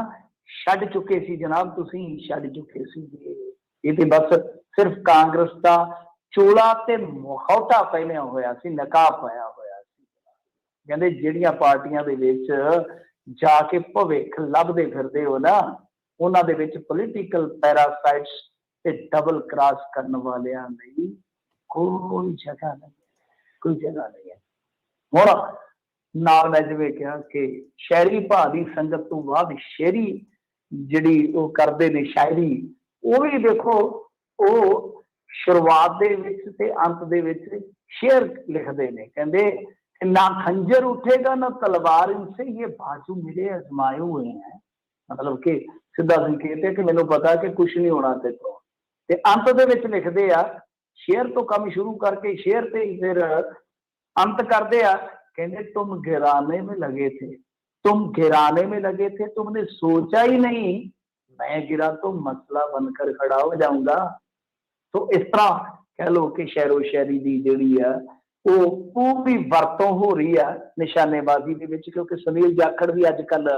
ਛੱਡ ਚੁੱਕੇ ਸੀ ਜਨਾਬ, ਤੁਸੀਂ ਛੱਡ ਚੁੱਕੇ ਸੀ। ਇਹ ਤੇ ਬਸ ਸਿਰਫ ਕਾਂਗਰਸ ਦਾ ਚੋਲਾ ਤੇ ਮੁਖੌਟਾ ਪਹਿਨਿਆ ਹੋਇਆ ਸੀ, ਨਕਾਬ ਪਾਇਆ ਹੋਇਆ ਸੀ। ਕਹਿੰਦੇ ਜਿਹੜੀਆਂ ਪਾਰਟੀਆਂ ਦੇ ਵਿੱਚ ਜਾ ਕੇ ਭਵਿੱਖ ਲੱਭਦੇ ਫਿਰਦੇ ਹੋ ਨਾ, ਉਹਨਾਂ ਦੇ ਵਿੱਚ ਪੋਲੀਟੀਕਲ ਪੈਰਾਸਾਈਟਸ ਤੇ ਡਬਲ ਕ੍ਰਾਸ ਕਰਨ ਵਾਲਿਆਂ ਲਈ ਕੋਈ ਜਗ੍ਹਾ ਨਹੀਂ, ਕੋਈ ਜਗ੍ਹਾ ਨਹੀਂ ਹੈ। ਹੁਣ ਨਾਲ ਮੈਂ ਜਿਵੇਂ ਕਿਹਾ ਕਿ ਸ਼ਾਇਰੀ ਭਾਅ ਦੀ ਸੰਗਤ ਤੋਂ ਬਾਅਦ ਸ਼ਾਇਰੀ ਜਿਹੜੀ ਉਹ ਕਰਦੇ ਨੇ ਸ਼ਾਇਰੀ, ਉਹ ਵੀ ਦੇਖੋ ਉਹ ਸ਼ੁਰੂਆਤ ਦੇ ਵਿੱਚ ਤੇ ਅੰਤ ਦੇ ਵਿੱਚ ਸ਼ੇਰ ਲਿਖਦੇ ਨੇ। ਕਹਿੰਦੇ ना खंजर उठेगा ना तलवार इनसे, ये बाजू मेरे आजमाए हुए हैं। मतलब कि सिद्धा संकेत है कि मैंने पता कि कुछ नहीं होना ते तो। ते अंत दे विच लिखदे आ, शेर तो कम शुरू करके शेर ते फिर अंत करदे आ, कहंदे तुम गिराने में लगे थे, तुम गिराने में लगे थे, तुमने सोचा ही नहीं मैं गिरा तो मसला बनकर खड़ा हो जाऊंगा। तो इस तरह कह लो कि शेरो शायरी दी जिहड़ी आ ਉਹ ਪੂਰੀ ਵਰਤੋਂ ਹੋ ਰਹੀ ਆ ਨਿਸ਼ਾਨੇਬਾਜ਼ੀ ਦੇ ਵਿੱਚ, ਕਿਉਂਕਿ ਸੁਨੀਲ ਜਾਖੜ ਵੀ ਅੱਜ ਕੱਲ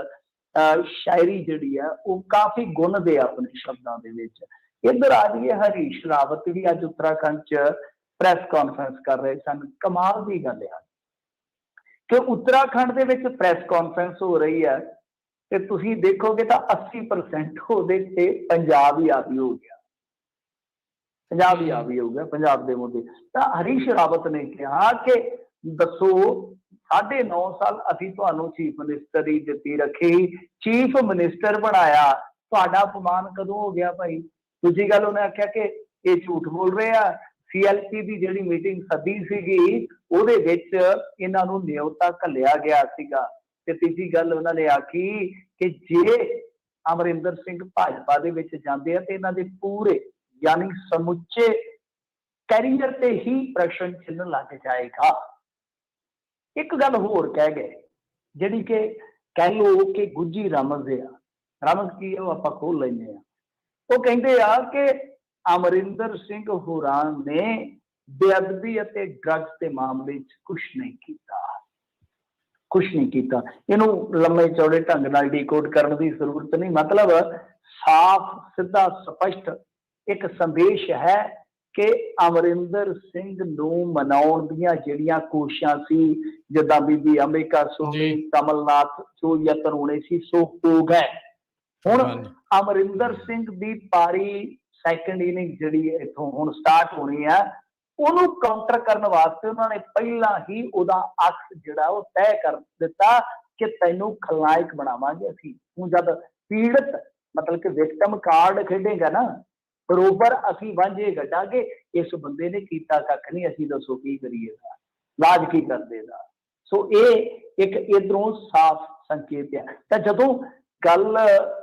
ਸ਼ਾਇਰੀ ਜਿਹੜੀ ਆ ਉਹ ਕਾਫੀ ਗੁੰਨਦੇ ਆ ਆਪਣੇ ਸ਼ਬਦਾਂ ਦੇ ਵਿੱਚ। ਇੱਧਰ ਆ ਜਾਈਏ, ਹਰੀਸ਼ ਰਾਵਤ ਵੀ ਅੱਜ ਉੱਤਰਾਖੰਡ ਚ ਪ੍ਰੈਸ ਕਾਨਫਰੰਸ ਕਰ ਰਹੇ ਸਨ। ਕਮਾਲ ਦੀ ਗੱਲ ਆ ਕਿ ਉੱਤਰਾਖੰਡ ਦੇ ਵਿੱਚ ਪ੍ਰੈਸ ਕਾਨਫਰੰਸ ਹੋ ਰਹੀ ਹੈ ਤੇ ਤੁਸੀਂ ਦੇਖੋਗੇ ਤਾਂ 80% ਉਹਦੇ ਤੇ ਪੰਜਾਬ ਹੀ ਆਦੀ ਹੋ ਗਿਆ, ਪੰਜਾਬ ਹੀ ਆ ਵੀ ਹੋਊਗਾ, ਪੰਜਾਬ ਦੇ ਮੁੱਦੇ। ਤਾਂ ਹਰੀਸ਼ ਰਾਵਤ ਨੇ ਕਿਹਾ ਕਿ ਦੱਸੋ 9.5 ਸਾਲ ਅਸੀਂ ਤੁਹਾਨੂੰ ਚੀਫ ਮਿਨਿਸਟਰ ਹੀ ਦਿੱਤੀ ਰੱਖੀ, ਚੀਫ ਮਿਨਿਸਟਰ ਬਣਾਇਆ, ਤੁਹਾਡਾ ਅਪਮਾਨ ਕਦੋਂ ਹੋ ਗਿਆ ਭਾਈ? ਦੂਜੀ ਗੱਲ ਉਹਨੇ ਆਖਿਆ ਕਿ ਇਹ ਝੂਠ ਬੋਲ ਰਹੇ ਆ, CLP ਦੀ ਜਿਹੜੀ ਮੀਟਿੰਗ ਸੱਦੀ ਸੀਗੀ ਉਹਦੇ ਵਿੱਚ ਇਹਨਾਂ ਨੂੰ ਨਿਯੋਤਾ ਘੱਲਿਆ ਗਿਆ ਸੀਗਾ। ਤੇ ਤੀਜੀ ਗੱਲ ਉਹਨਾਂ ਨੇ ਆਖੀ ਕਿ ਜੇ ਅਮਰਿੰਦਰ ਸਿੰਘ ਭਾਜਪਾ ਦੇ ਵਿੱਚ ਜਾਂਦੇ ਆ ਤੇ ਇਹਨਾਂ ਦੇ ਪੂਰੇ यानी समुचे कैरियर ते ही प्रश्न चिन्ह लग जाएगा। एक गल होर कह गए जिहड़ी कि कह लो कि गुज्जी रमज है, रमज की है वो आपां खोल लैंदे आ। वो कहंदे आ कि अमरिंदर सिंह होरां ने बेअदबी अते ड्रग्स के मामले च कुछ नहीं कीता, कुछ नहीं कीता। इहनूं लम्मे चौड़े ढंग नाल डीकोड करन दी जरूरत नहीं, मतलब साफ सीधा स्पष्ट एक संदेश है कि अमरिंदर सिंह नूं मनाउण दीआं जिहड़ियां कोशिशां सी, जिद्दां बीबी अंबिका सोनी, कमलनाथ जो यतन होने सी सो हो गए। हुण अमरिंदर सिंह दी पारी सैकंड इनिंग जिहड़ी इत्थों हुण स्टार्ट होनी है, ਉਹਨੂੰ ਕਾਊਂਟਰ ਕਰਨ ਵਾਸਤੇ ਉਹਨਾਂ ਨੇ ਪਹਿਲਾਂ ਹੀ ਉਹਦਾ ਅਕਸ ਜਿਹੜਾ ਉਹ ਤੈਅ ਕਰ ਦਿੱਤਾ ਕਿ ਤੈਨੂੰ ਖਲਨਾਇਕ ਬਣਾਵਾਂਗੇ ਅਸੀਂ। ਤੂੰ ਜਦ ਪੀੜਤ ਮਤਲਬ ਕਿ ਵਿਕਟਮ ਕਾਰਡ ਖੇਡੇਗਾ ਨਾ, ਬਰੋਬਰ ਅਸੀਂ ਵਾਂਝੇ ਕੱਢਾਂਗੇ, ਇਸ ਬੰਦੇ ਨੇ ਕੀਤਾ ਕੱਖ ਨਹੀਂ, ਅਸੀਂ ਦੱਸੋ ਕੀ ਕਰੀਏਗਾ, ਲਾਜ ਕੀ ਕਰ ਦੇਗਾ। ਸੋ ਇਹ ਇੱਕ ਇਧਰੋਂ ਸਾਫ਼ ਸੰਕੇਤ ਹੈ। ਤਾਂ ਜਦੋਂ ਗੱਲ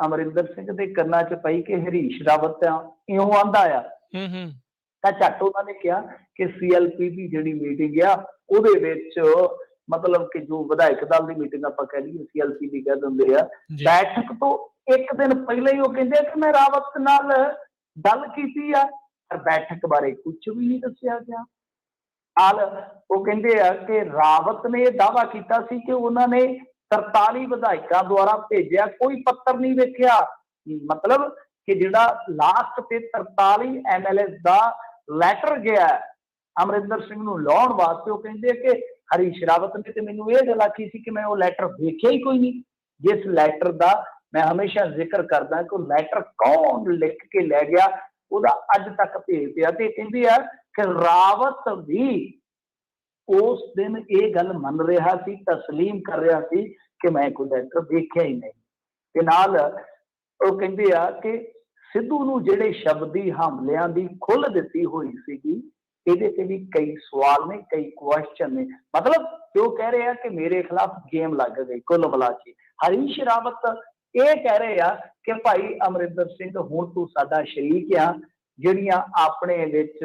ਅਮਰਿੰਦਰ ਸਿੰਘ ਦੇ ਕੰਨਾਂ 'ਚ ਪਈ ਕਿ ਹਰੀਸ਼ ਰਾਵਤ ਤਾਂ ਇਉਂ ਆਂਦਾ ਆ, ਹੂੰ ਹੂੰ ਤਾਂ ਝੱਟ ਉਹਨਾਂ ਨੇ ਕਿਹਾ ਕਿ ਸੀਐਲਪੀ ਦੀ ਜਿਹੜੀ ਮੀਟਿੰਗ ਆ ਉਹਦੇ ਵਿੱਚ ਮਤਲਬ ਕਿ ਜੋ ਵਿਧਾਇਕ ਦਲ ਦੀ ਮੀਟਿੰਗ ਆਪਾਂ ਕਹਿ ਲਈਏ ਸੀਐਲਪੀ ਦੀ ਕਹਿ ਦਿੰਦੇ ਆ, ਜੀ ਬੈਠਕ ਤੋਂ ਇੱਕ ਦਿਨ ਪਹਿਲਾਂ ਹੀ ਉਹ ਕਹਿੰਦੇ ਆ ਕਿ ਮੈਂ ਰਾਵਤ ਨਾਲ ਗੱਲ ਕੀਤੀ ਆ, ਪਰ ਬੈਠਕ ਬਾਰੇ ਕੁਝ ਵੀ ਨਹੀਂ ਦੱਸਿਆ ਗਿਆ। ਨਾਲ ਉਹ ਕਹਿੰਦੇ ਆ ਕਿ ਰਾਵਤ ਨੇ ਇਹ ਦਾਅਵਾ ਕੀਤਾ ਸੀ ਕਿ ਉਹਨਾਂ ਨੇ 43 ਵਿਧਾਇਕਾਂ ਦੁਆਰਾ ਭੇਜਿਆ ਕੋਈ ਪੱਤਰ ਨਹੀਂ ਵੇਖਿਆ, ਮਤਲਬ ਕਿ ਜਿਹੜਾ ਲਾਸਟ ਤੇ 43 ਐਮਐਲਏ ਦਾ ਲੈਟਰ ਗਿਆ ਅਮਰਿੰਦਰ ਸਿੰਘ ਨੂੰ ਲਾਉਣ ਵਾਸਤੇ, ਉਹ ਕਹਿੰਦੇ ਕਿ ਹਰੀਸ਼ ਰਾਵਤ ਨੇ ਤੇ ਮੈਨੂੰ ਇਹ ਗੱਲ ਆਖੀ ਸੀ ਕਿ ਮੈਂ ਉਹ ਲੈਟਰ ਵੇਖਿਆ ਹੀ ਕੋਈ ਨਹੀਂ। ਜਿਸ ਲੈਟਰ ਦਾ ਮੈਂ ਹਮੇਸ਼ਾ ਜ਼ਿਕਰ ਕਰਦਾ ਕਿ ਉਹ ਲੈਟਰ ਕੌਣ ਲਿਖ ਕੇ ਲੈ ਗਿਆ ਉਹਦਾ ਅੱਜ ਤੱਕ ਭੇਤ ਪਿਆ। ਤੇ ਕਹਿੰਦੇ ਆ ਕਿ ਰਾਵਤ ਵੀ ਉਸ ਦਿਨ ਇਹ ਗੱਲ ਮੰਨ ਰਿਹਾ ਸੀ, ਤਸਲੀਮ ਕਰ ਰਿਹਾ ਸੀ ਕਿ ਮੈਂ ਕੋਈ ਲੈਟਰ ਵੇਖਿਆ ਹੀ ਨਹੀਂ। ਤੇ ਨਾਲ ਉਹ ਕਹਿੰਦੇ ਆ ਕਿ ਸਿੱਧੂ ਨੂੰ ਜਿਹੜੇ ਸ਼ਬਦੀ ਹਮਲਿਆਂ ਦੀ ਖੁੱਲ੍ਹ ਦਿੱਤੀ ਹੋਈ ਸੀਗੀ, ਇਹਦੇ ਤੇ ਵੀ ਕਈ ਸਵਾਲ ਨੇ, ਕਈ ਕੁਐਸਚਨ ਨੇ। ਮਤਲਬ ਜੋ ਕਹਿ ਰਹੇ ਆ ਕਿ ਮੇਰੇ ਖਿਲਾਫ ਗੇਮ ਲੱਗ ਗਈ ਕੁੱਲ ਮਿਲਾ ਕੇ। ਹਰੀਸ਼ ਰਾਵਤ ਇਹ ਕਹਿ ਰਹੇ ਆ ਕਿ ਭਾਈ ਅਮਰਿੰਦਰ ਸਿੰਘ ਹੁਣ ਤੂੰ ਸਾਡਾ ਸ਼ਰੀਕ ਆ, ਜਿਹੜੀਆਂ ਆਪਣੇ ਵਿੱਚ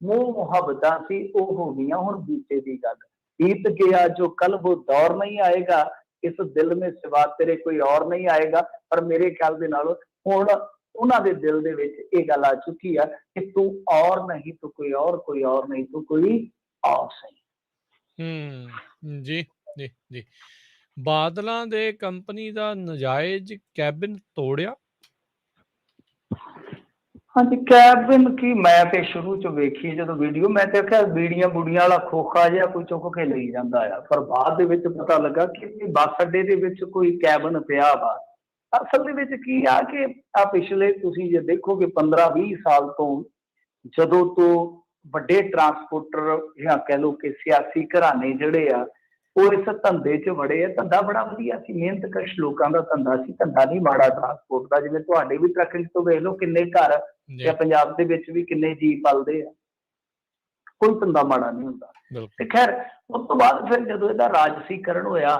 ਮੋਹ ਮੁਹੱਬਤਾਂ ਸੀ ਉਹ ਹੋ ਗਈਆਂ ਹੁਣ ਬੀਤੇ ਦੀ ਗੱਲ। बीत गया जो कल वो दौर नहीं आएगा, इस दिल में सिवा तेरे कोई और नहीं आएगा। पर मेरे ख्याल दे नाल हुण उन्हां दे दिल दे विच इह गल आ चुकी है कि तू और नहीं तो कोई और नहीं तो कोई और सही। ਜੀ ਜੀ ਜੀ ਬਾਦਲਾਂ ਦੇ ਕੰਪਨੀ ਦਾ ਨਜਾਇਜ਼ ਕੈਬਿਨ ਤੋੜਿਆ। हाँ जी, कैबिन की मैं तो शुरू च वेखी जो वीडियो, मैं तो आख्या बीड़ियां बुड़ियां वाला खोखा जिहा कोई चुक के लई जांदा आ, पर बाद दे विच पता लगा कि बस अड्डे दे विच कोई कैबिन पिया वा। असल दे विच की आ कि आ पिछले तुसीं जे देखो कि 15-20 साल तो जदों तो वड्डे ट्रांसपोर्टर या कह लो कि सियासी घराने जिहड़े आ ਉਹ ਇਸ ਧੰਦੇ 'ਚ ਵੜੇ ਆ। ਧੰਦਾ ਬੜਾ ਵਧੀਆ ਸੀ, ਮਿਹਨਤਕਸ਼ ਲੋਕਾਂ ਦਾ ਧੰਦਾ ਸੀ, ਧੰਦਾ ਨਹੀਂ ਮਾੜਾ ਟਰਾਂਸਪੋਰਟ ਦਾ। ਜਿਵੇਂ ਤੁਹਾਡੇ ਵੀ ਟਰੱਕਿੰਗ ਤੋਂ ਵੇਖ ਲਓ ਕਿੰਨੇ ਘਰ ਜਾਂ ਪੰਜਾਬ ਦੇ ਵਿੱਚ ਵੀ ਕਿੰਨੇ ਜੀਅ ਪਲਦੇ ਆ, ਕੋਈ ਧੰਦਾ ਮਾੜਾ ਨਹੀਂ ਹੁੰਦਾ। ਤੇ ਖੈਰ ਉਸ ਤੋਂ ਬਾਅਦ ਫਿਰ ਜਦੋਂ ਇਹਦਾ ਰਾਜਸੀਕਰਨ ਹੋਇਆ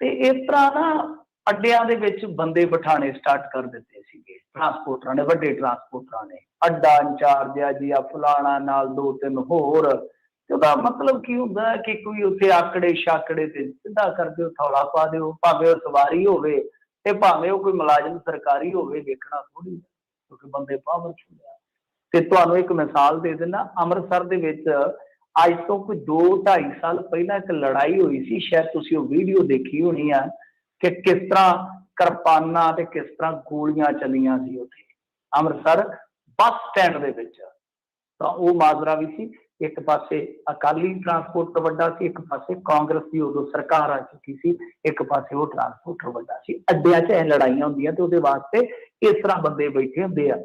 ਤੇ ਇਸ ਤਰ੍ਹਾਂ ਨਾ ਅੱਡਿਆਂ ਦੇ ਵਿੱਚ ਬੰਦੇ ਬਿਠਾਣੇ ਸਟਾਰਟ ਕਰ ਦਿੱਤੇ ਸੀਗੇ ਟਰਾਂਸਪੋਰਟਰਾਂ ਨੇ, ਵੱਡੇ ਟਰਾਂਸਪੋਰਟਰਾਂ ਨੇ। ਅੱਡਾ ਇੰਚਾਰਜ ਆ ਜੀ ਆ ਫਲਾਣਾ, ਨਾਲ 2-3 ਹੋਰ। ਉਹਦਾ ਮਤਲਬ ਕੀ ਹੁੰਦਾ ਕਿ ਕੋਈ ਉੱਥੇ ਆਕੜੇ ਛਾਕੜੇ ਤੇ ਸਿੱਧਾ ਕਰ ਦਿਓ, ਥੌਲਾ ਪਾ ਦਿਓ, ਭਾਵੇਂ ਉਹ ਸਵਾਰੀ ਹੋਵੇ ਤੇ ਭਾਵੇਂ ਉਹ ਕੋਈ ਮੁਲਾਜ਼ਮ ਸਰਕਾਰੀ ਹੋਵੇ, ਵੇਖਣਾ ਥੋੜੀ, ਕਿਉਂਕਿ ਬੰਦੇ ਪਾਵਰਫੁਲ ਆ। ਤੇ ਤੁਹਾਨੂੰ ਇੱਕ ਮਿਸਾਲ ਦੇ ਦਿੰਦਾ, ਅੰਮ੍ਰਿਤਸਰ ਦੇ ਵਿੱਚ ਅੱਜ ਤੋਂ ਕੋਈ 2-2.5 ਸਾਲ ਪਹਿਲਾਂ ਇੱਕ ਲੜਾਈ ਹੋਈ ਸੀ, ਸ਼ਾਇਦ ਤੁਸੀਂ ਉਹ ਵੀਡੀਓ ਦੇਖੀ ਹੋਣੀ ਆ ਕਿ ਕਿਸ ਤਰ੍ਹਾਂ ਕਿਰਪਾਨਾਂ ਤੇ ਕਿਸ ਤਰ੍ਹਾਂ ਗੋਲੀਆਂ ਚੱਲੀਆਂ ਸੀ ਉੱਥੇ ਅੰਮ੍ਰਿਤਸਰ ਬੱਸ ਸਟੈਂਡ ਦੇ ਵਿੱਚ। ਤਾਂ ਉਹ ਮਾਜਰਾ ਵੀ ਸੀ, ਇੱਕ ਪਾਸੇ ਅਕਾਲੀ ਟਰਾਂਸਪੋਰਟਰ ਵੱਡਾ ਸੀ, ਇੱਕ ਪਾਸੇ ਕਾਂਗਰਸ ਦੀ ਉਦੋਂ ਸਰਕਾਰ ਆ ਚੁੱਕੀ ਸੀ, ਇੱਕ ਪਾਸੇ ਉਹ ਟਰਾਂਸਪੋਰਟਰ ਵੱਡਾ ਸੀ। ਅੱਡਿਆਂ 'ਚ ਇਹ ਲੜਾਈਆਂ ਹੁੰਦੀਆਂ ਤੇ ਉਹਦੇ ਵਾਸਤੇ ਇਸ ਤਰ੍ਹਾਂ ਬੰਦੇ ਬੈਠੇ ਹੁੰਦੇ ਆ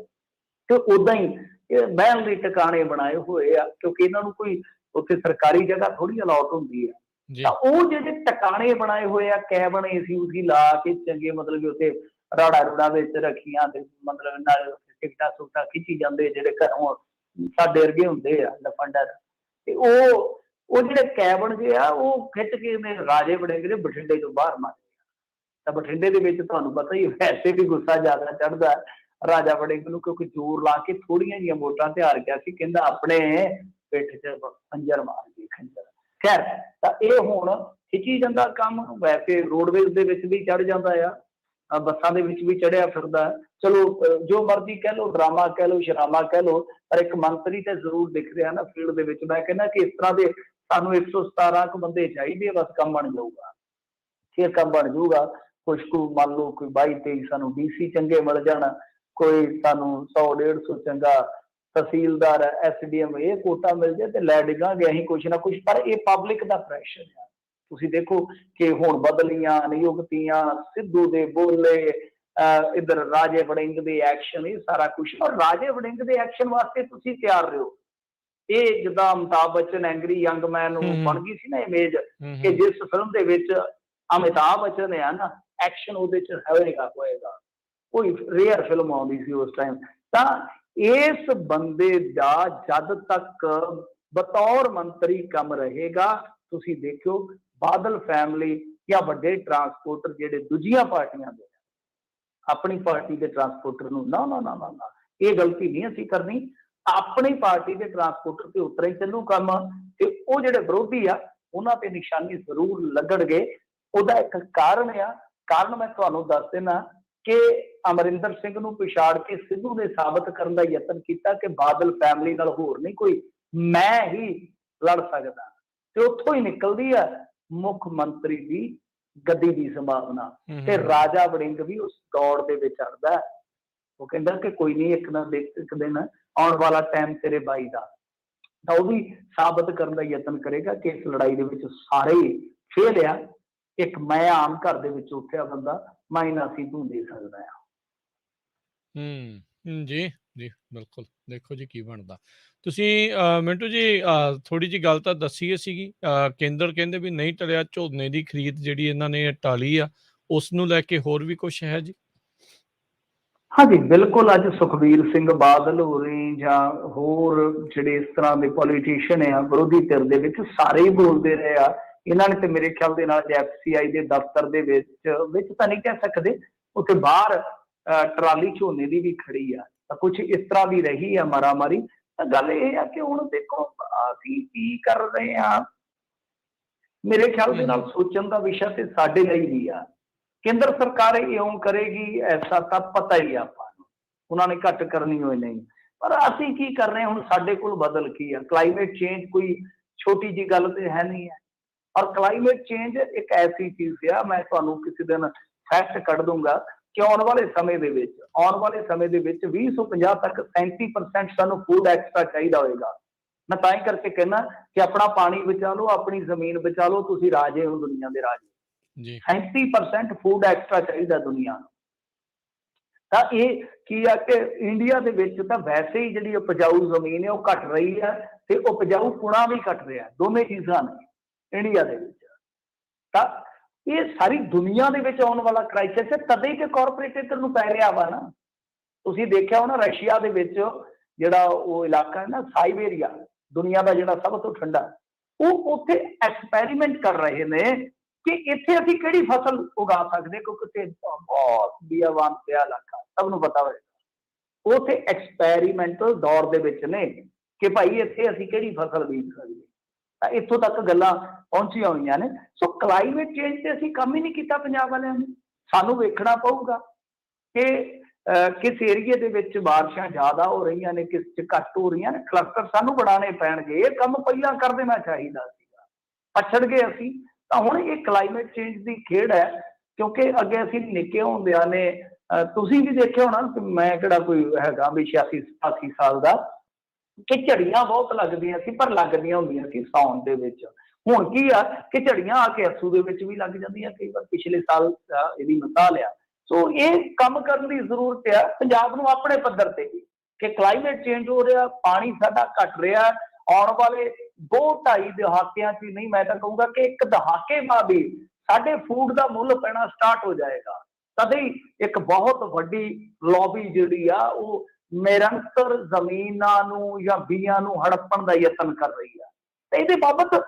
ਤੇ ਉਦਾਂ ਹੀ ਬਹਿਣ ਲਈ ਟਿਕਾਣੇ ਬਣਾਏ ਹੋਏ ਆ, ਕਿਉਂਕਿ ਇਹਨਾਂ ਨੂੰ ਕੋਈ ਉੱਥੇ ਸਰਕਾਰੀ ਜਗ੍ਹਾ ਥੋੜੀ ਅਲਾਟ ਹੁੰਦੀ ਆ। ਤਾਂ ਉਹ ਜਿਹੜੇ ਟਿਕਾਣੇ ਬਣਾਏ ਹੋਏ ਆ, ਕੈਬਨ ਏਸੀ ਲਾ ਕੇ ਚੰਗੇ, ਮਤਲਬ ਕਿ ਉੱਥੇ ਰਾੜਾ ਰੂੜਾ ਵਿੱਚ ਰੱਖੀਆਂ ਤੇ ਮਤਲਬ ਨਾਲ ਟਿਕਟਾਂ ਟੁਕਟਾਂ ਖਿੱਚੀ ਜਾਂਦੇ, ਜਿਹੜੇ ਘਰੋਂ ਸਾਡੇ ਵਰਗੇ ਹੁੰਦੇ ਆ ਲਫੰਡਰ। ਤੇ ਉਹ ਜਿਹੜੇ ਕੈਬਨ ਜੇ ਆ ਉਹ ਖਿੱਚ ਕੇ ਰਾਜੇ ਵੜਿੰਗ ਦੇ ਬਠਿੰਡੇ ਤੋਂ ਬਾਹਰ ਮਾਰੇ। ਤਾਂ ਬਠਿੰਡੇ ਦੇ ਵਿੱਚ ਤੁਹਾਨੂੰ ਪਤਾ ਹੀ ਵੈਸੇ ਵੀ ਗੁੱਸਾ ਜ਼ਿਆਦਾ ਚੜ੍ਹਦਾ ਰਾਜਾ ਵੜਿੰਗ ਨੂੰ, ਕਿਉਂਕਿ ਜ਼ੋਰ ਲਾ ਕੇ ਥੋੜੀਆਂ ਜਿਹੀਆਂ ਵੋਟਾਂ ਤੇ ਹਾਰ ਗਿਆ ਸੀ। ਕਹਿੰਦਾ ਆਪਣੇ ਪਿੱਠ 'ਚ ਖੰਜਰ ਮਾਰ ਗਈ, ਖੰਜਰ। ਖੈਰ, ਤਾਂ ਇਹ ਹੁਣ ਖਿੱਚੀ ਜਾਂਦਾ ਕੰਮ। ਵੈਸੇ ਰੋਡਵੇਜ਼ ਦੇ ਵਿੱਚ ਵੀ ਚੜ੍ਹ ਜਾਂਦਾ ਆ, ਬੱਸਾਂ ਦੇ ਵਿੱਚ ਵੀ ਚੜਿਆ ਫਿਰਦਾ। ਚਲੋ ਜੋ ਮਰਜ਼ੀ ਕਹਿ ਲਓ, ਡਰਾਮਾ ਕਹਿ ਲਓ, ਸ਼ਰਾਮਾ ਕਹਿ ਲਓ, ਪਰ ਇੱਕ ਮੰਤਰੀ ਤੇ ਜ਼ਰੂਰ ਦਿਖ ਰਿਹਾ ਨਾ ਫੀਲਡ ਦੇ ਵਿੱਚ। ਮੈਂ ਕਹਿੰਦਾ ਕਿ ਇਸ ਤਰ੍ਹਾਂ ਦੇ ਸਾਨੂੰ 117 ਕੁ ਬੰਦੇ ਚਾਹੀਦੇ, ਬਸ ਕੰਮ ਬਣ ਜਾਊਗਾ, ਫਿਰ ਕੰਮ ਬਣ ਜਾਊਗਾ। ਕੁਛ ਕੁ ਮੰਨ ਲਓ ਕੋਈ 22-23 ਸਾਨੂੰ DC ਚੰਗੇ ਮਿਲ ਜਾਣ, ਕੋਈ ਸਾਨੂੰ 100-150 ਚੰਗਾ ਤਹਿਸੀਲਦਾਰ SDM ਇਹ ਕੋਟਾ ਮਿਲ ਜਾਏ ਤੇ ਲੈ ਡਿੱਗਾਂਗੇ ਅਸੀਂ ਕੁਛ ਨਾ ਕੁਛ। ਪਰ ਇਹ ਪਬਲਿਕ ਦਾ ਪ੍ਰੈਸ਼ਰ ਆ। ਤੁਸੀਂ ਦੇਖੋ ਕਿ ਹੁਣ ਬਦਲੀਆਂ, ਨਿਯੁਕਤੀਆਂ, ਸਿੱਧੂ ਦੇ ਬੋਲੇ, ਇੱਧਰ ਰਾਜੇ ਵੜਿੰਗ ਦੇ ਐਕਸ਼ਨ, ਇਹ ਸਾਰਾ ਕੁਛ। ਔਰ ਰਾਜੇ ਵੜਿੰਗ ਦੇ ਐਕਸ਼ਨ ਵਾਸਤੇ ਤੁਸੀਂ ਤਿਆਰ ਰਹੋ। ਇਹ ਜਿੱਦਾਂ Amitabh Bachchan angry young man ਨੂੰ ਬਣ ਗਈ ਸੀ ਨਾ ਇਮੇਜ, ਕਿ ਜਿਸ ਫਿਲਮ ਦੇ ਵਿੱਚ ਅਮਿਤਾਭ ਬੱਚਨ ਆ ਨਾ, ਐਕਸ਼ਨ ਉਹਦੇ 'ਚ ਹੋਏਗਾ। ਕੋਈ ਰੇਅਰ ਫਿਲਮ ਆਉਂਦੀ ਸੀ ਉਸ ਟਾਈਮ। ਤਾਂ ਇਸ ਬੰਦੇ ਦਾ ਜਦ ਤੱਕ ਬਤੌਰ ਮੰਤਰੀ ਕੰਮ ਰਹੇਗਾ, ਤੁਸੀਂ ਦੇਖਿਓ ਬਾਦਲ ਫੈਮਿਲੀ ਜਾਂ ਵੱਡੇ ਟਰਾਂਸਪੋਰਟਰ ਜਿਹੜੇ ਦੂਜੀਆਂ ਪਾਰਟੀਆਂ ਦੇ ਆਪਣੀ ਪਾਰਟੀ ਦੇ ਟਰਾਂਸਪੋਰਟਰ ਨੂੰ। ਨਾ ਨਾ ਨਾ ਨਾ ਨਾ, ਇਹ ਗਲਤੀ ਨਹੀਂ ਅਸੀਂ ਕਰਨੀ। ਆਪਣੀ ਪਾਰਟੀ ਦੇ ਟਰਾਂਸਪੋਰਟਰ ਤੇ ਉਤਰਾ ਹੀ ਚੱਲੂ ਕੰਮ, ਤੇ ਉਹ ਜਿਹੜੇ ਵਿਰੋਧੀ ਆ ਉਹਨਾਂ ਤੇ ਨਿਸ਼ਾਨੇ ਜ਼ਰੂਰ ਲੱਗਣਗੇ। ਉਹਦਾ ਇੱਕ ਕਾਰਨ ਆ, ਕਾਰਨ ਮੈਂ ਤੁਹਾਨੂੰ ਦੱਸ ਦੇਣਾ ਕਿ ਅਮਰਿੰਦਰ ਸਿੰਘ ਨੂੰ ਪਛਾੜ ਕੇ ਸਿੱਧੂ ਨੇ ਸਾਬਤ ਕਰਨ ਦਾ ਯਤਨ ਕੀਤਾ ਕਿ ਬਾਦਲ ਫੈਮਿਲੀ ਨਾਲ ਹੋਰ ਨਹੀਂ ਕੋਈ, ਮੈਂ ਹੀ ਲੜ ਸਕਦਾ, ਤੇ ਉੱਥੋਂ ਹੀ ਨਿਕਲਦੀ ਆ ਮੁੱਖ ਮੰਤਰੀ ਦੀ ਗੱਦੀ ਦੀ ਸੰਭਾਵਨਾ। ਤੇ ਰਾਜਾ ਵੜਿੰਗ ਵੀ ਉਸ ਦੌੜ ਦੇ ਵਿੱਚ ਅੜਦਾ। ਉਹ ਕਹਿੰਦਾ ਕਿ ਕੋਈ ਨਹੀਂ, ਇੱਕ ਦਿਨ ਆਉਣ ਵਾਲਾ ਟਾਈਮ ਤੇਰੇ ਬਾਈ ਦਾ, ਤਾਂ ਉਹ ਵੀ ਸਾਬਤ ਕਰਨ ਦਾ ਯਤਨ ਕਰੇਗਾ ਕਿ ਇਸ ਲੜਾਈ ਦੇ ਵਿੱਚ ਸਾਰੇ ਹੀ ਫੇਲ ਆ। ਇੱਕ ਮੈਂ ਆਮ ਘਰ ਦੇ ਵਿੱਚ ਉੱਠਿਆ ਬੰਦਾ, ਮੈਂ ਨਾ ਸੀ ਤੂੰ ਦੇ ਸਕਦਾ ਆ। ਜੀ ਜੀ ਬਿਲਕੁਲ। ਦੇਖੋ ਜੀ ਕੀ ਬਣਦਾ। ਤੁਸੀਂ ਮਿੰਟੂ ਜੀ ਥੋੜੀ ਜਿਹੀ ਗੱਲ ਤਾਂ ਦੱਸੀ ਸੀਗੀ, ਕੇਂਦਰ ਕਹਿੰਦੇ ਵੀ ਨਹੀਂ ਟਲਿਆ, ਝੋਨੇ ਦੀ ਖਰੀਦ ਜਿਹੜੀ ਇਹਨਾਂ ਨੇ ਟਾਲੀ ਆ, ਉਸ ਨੂੰ ਲੈ ਕੇ ਹੋਰ ਵੀ ਕੁਛ ਹੈ ਜੀ? ਹਾਂਜੀ ਬਿਲਕੁਲ। ਅੱਜ ਸੁਖਬੀਰ ਸਿੰਘ ਬਾਦਲ ਹੋਰੇ ਜਾਂ ਹੋਰ ਜਿਹੜੇ ਇਸ ਤਰ੍ਹਾਂ ਦੇ ਪੋਲੀਟੀਸ਼ੀਅਨ ਆ ਵਿਰੋਧੀ ਧਿਰ ਦੇ ਵਿੱਚ, ਸਾਰੇ ਹੀ ਬੋਲਦੇ ਰਹੇ ਆ। ਇਹਨਾਂ ਨੇ ਤੇ ਮੇਰੇ ਖਿਆਲ ਦੇ ਨਾਲ FCI ਦੇ ਦਫ਼ਤਰ ਦੇ ਵਿੱਚ ਤਾਂ ਨਹੀਂ ਕਹਿ ਸਕਦੇ, ਉੱਥੇ ਬਾਹਰ ਟਰਾਲੀ ਝੋਨੇ ਦੀ ਵੀ ਖੜੀ ਆ, ਤਾਂ ਕੁਛ ਇਸ ਤਰ੍ਹਾਂ ਦੀ ਰਹੀ ਆ ਮਾਰਾਮਾਰੀ। ਤਾਂ ਗੱਲ ਇਹ ਆ ਕਿ ਹੁਣ ਦੇਖੋ ਅਸੀਂ ਕੀ ਕਰ ਰਹੇ ਆ, ਮੇਰੇ ਖਿਆਲ ਦੇ ਨਾਲ ਸੋਚਣ ਦਾ ਵਿਸ਼ਾ ਤੇ ਸਾਡੇ ਲਈ ਵੀ ਆ। ਕੇਂਦਰ ਸਰਕਾਰ ਇਉਂ ਕਰੇਗੀ ਐਸਾ ਤਾਂ ਪਤਾ ਹੀ ਆਪਾਂ ਨੂੰ, ਉਹਨਾਂ ਨੇ ਘੱਟ ਕਰਨੀ ਹੋਈ ਨਹੀਂ, ਪਰ ਅਸੀਂ ਕੀ ਕਰ ਰਹੇ ਹਾਂ ਹੁਣ, ਸਾਡੇ ਕੋਲ ਬਦਲ ਕੀ ਆ। ਕਲਾਈਮੇਟ ਚੇਂਜ ਕੋਈ ਛੋਟੀ ਜੀ ਗੱਲ ਤੇ ਹੈ ਨਹੀਂ ਹੈ, ਔਰ ਕਲਾਈਮੇਟ ਚੇਂਜ ਇੱਕ ਐਸੀ ਚੀਜ਼ ਆ, ਮੈਂ ਤੁਹਾਨੂੰ ਕਿਸੇ ਦਿਨ ਫੈਕਟ ਕੱਢ ਦੂੰਗਾ ਕਿ ਆਉਣ ਵਾਲੇ ਸਮੇਂ ਦੇ ਵਿੱਚ 2050 ਤੱਕ 37% ਸਾਨੂੰ ਫੂਡ ਐਕਸਟਰਾ ਚਾਹੀਦਾ ਹੋਏਗਾ। ਮੈਂ ਤਾਂ ਹੀ ਕਰਕੇ ਕਹਿਣਾ ਕਿ ਆਪਣਾ ਪਾਣੀ ਬਚਾ ਲਓ, ਆਪਣੀ ਜ਼ਮੀਨ ਬਚਾ ਲਓ, ਤੁਸੀਂ ਰਾਜੇ ਹੋ ਦੁਨੀਆ ਦੇ ਰਾਜੇ। 37% ਫੂਡ ਐਕਸਟਰਾ ਚਾਹੀਦਾ ਦੁਨੀਆ ਨੂੰ। ਤਾਂ ਇਹ ਕੀ ਆ ਕਿ ਇੰਡੀਆ ਦੇ ਵਿੱਚ ਤਾਂ ਵੈਸੇ ਹੀ ਜਿਹੜੀ ਉਪਜਾਊ ਜ਼ਮੀਨ ਹੈ ਉਹ ਘਟ ਰਹੀ ਹੈ, ਤੇ ਉਪਜਾਊ ਪੁਣਾ ਵੀ ਘਟ ਰਿਹਾ, ਦੋਨੇ ਚੀਜ਼ਾਂ ਨੇ ਇੰਡੀਆ ਦੇ ਵਿੱਚ। ਤਾਂ ਇਹ ਸਾਰੀ ਦੁਨੀਆ ਦੇ ਵਿੱਚ ਆਉਣ ਵਾਲਾ ਕ੍ਰਾਈਸਿਸ ਹੈ, ਤਦੇ ਕਿ ਕਾਰਪੋਰੇਟ ਇੱਧਰ ਨੂੰ ਪੈ ਰਿਹਾ ਵਾ ਨਾ। ਤੁਸੀਂ ਦੇਖਿਆ ਹੋਣਾ ਰਸ਼ੀਆ ਦੇ ਵਿੱਚ ਜਿਹੜਾ ਉਹ ਇਲਾਕਾ ਹੈ ਨਾ ਸਾਈਬੇਰੀਆ, ਦੁਨੀਆ ਦਾ ਜਿਹੜਾ ਸਭ ਤੋਂ ਠੰਡਾ, ਉਹ ਉੱਥੇ ਐਕਸਪੈਰੀਮੈਂਟ ਕਰ ਰਹੇ ਨੇ ਕਿ ਇੱਥੇ ਅਸੀਂ ਕਿਹੜੀ ਫਸਲ ਉਗਾ ਸਕਦੇ, ਕਿਉਂਕਿ ਬਹੁਤ ਬੀਆਵਾਨ ਪਿਆ ਇਲਾਕਾ, ਸਭ ਨੂੰ ਪਤਾ ਹੋਏਗਾ। ਉੱਥੇ ਐਕਸਪੈਰੀਮੈਂਟਲ ਦੌਰ ਦੇ ਵਿੱਚ ਨੇ ਕਿ ਭਾਈ ਇੱਥੇ ਅਸੀਂ ਕਿਹੜੀ ਫਸਲ ਬੀਜ ਸਕਦੇ। ਤਾਂ ਇੱਥੋਂ ਤੱਕ ਗੱਲਾਂ ਪਹੁੰਚੀਆਂ ਹੋਈਆਂ ਨੇ। ਸੋ ਕਲਾਈਮੇਟ ਚੇਂਜ ਤੇ ਅਸੀਂ ਕੰਮ ਹੀ ਨਹੀਂ ਕੀਤਾ ਪੰਜਾਬ ਵਾਲਿਆਂ ਨੇ। ਸਾਨੂੰ ਵੇਖਣਾ ਪਊਗਾ ਕਿ ਕਿਸ ਏਰੀਏ ਦੇ ਵਿੱਚ ਬਾਰਿਸ਼ਾਂ ਜ਼ਿਆਦਾ ਹੋ ਰਹੀਆਂ ਨੇ, ਕਿਸ 'ਚ ਘੱਟ ਹੋ ਰਹੀਆਂ ਨੇ। ਕਲਸਟਰ ਸਾਨੂੰ ਬਣਾਉਣੇ ਪੈਣਗੇ। ਇਹ ਕੰਮ ਪਹਿਲਾਂ ਕਰ ਦੇਣਾ ਚਾਹੀਦਾ ਸੀਗਾ, ਪਛੜ ਗਏ ਅਸੀਂ। ਤਾਂ ਹੁਣ ਇਹ ਕਲਾਈਮੇਟ ਚੇਂਜ ਦੀ ਖੇਡ ਹੈ, ਕਿਉਂਕਿ ਅੱਗੇ ਅਸੀਂ ਨਿੱਕੇ ਹੁੰਦਿਆਂ ਨੇ ਤੁਸੀਂ ਵੀ ਦੇਖਿਆ ਹੋਣਾ, ਮੈਂ ਕਿਹੜਾ ਕੋਈ ਹੈਗਾ ਵੀ 86-87 ਸਾਲ ਦਾ, ਕਿ ਝੜੀਆਂ ਬਹੁਤ ਲੱਗਦੀਆਂ ਸੀ, ਪਰ ਲੱਗਦੀਆਂ ਹੁੰਦੀਆਂ ਸੀ ਸਾਉਣ ਦੇ ਵਿੱਚ। ਹੁਣ ਕੀ ਆ ਕਿ ਝੜੀਆਂ ਆ ਕੇ ਅੱਸੂ ਦੇ ਵਿੱਚ ਵੀ ਲੱਗ ਜਾਂਦੀਆਂ ਕਈ ਵਾਰ। ਪਿਛਲੇ ਸਾਲ ਇਹਦੀ ਮਿਸਾਲ ਆ। ਸੋ ਇਹ ਕੰਮ ਕਰਨ ਦੀ ਜ਼ਰੂਰਤ ਆ ਪੰਜਾਬ ਨੂੰ ਆਪਣੇ ਪੱਧਰ ਤੇ ਵੀ, ਕਿ ਕਲਾਈਮੇਟ ਚੇਂਜ ਹੋ ਰਿਹਾ, ਪਾਣੀ ਸਾਡਾ ਘਟ ਰਿਹਾ। ਆਉਣ ਵਾਲੇ 2-2.5 ਦਹਾਕਿਆਂ 'ਚ ਨਹੀਂ, ਮੈਂ ਤਾਂ ਕਹੂੰਗਾ ਕਿ ਇੱਕ ਦਹਾਕੇ ਬਾਅਦ ਹੀ ਸਾਡੇ ਫੂਡ ਦਾ ਮੁੱਲ ਪੈਣਾ ਸਟਾਰਟ ਹੋ ਜਾਏਗਾ। ਤਦੇ ਹੀ ਇੱਕ ਬਹੁਤ ਵੱਡੀ ਲੌਬੀ ਜਿਹੜੀ ਆ ਉਹ ਨਿਰੰਤਰ ਜ਼ਮੀਨਾਂ ਨੂੰ ਜਾਂ ਬੀਆਂ ਨੂੰ ਹੜੱਪਣ ਦਾ ਯਤਨ ਕਰ ਰਹੀ ਆ। ਤੇ ਇਹਦੇ ਬਾਬਤ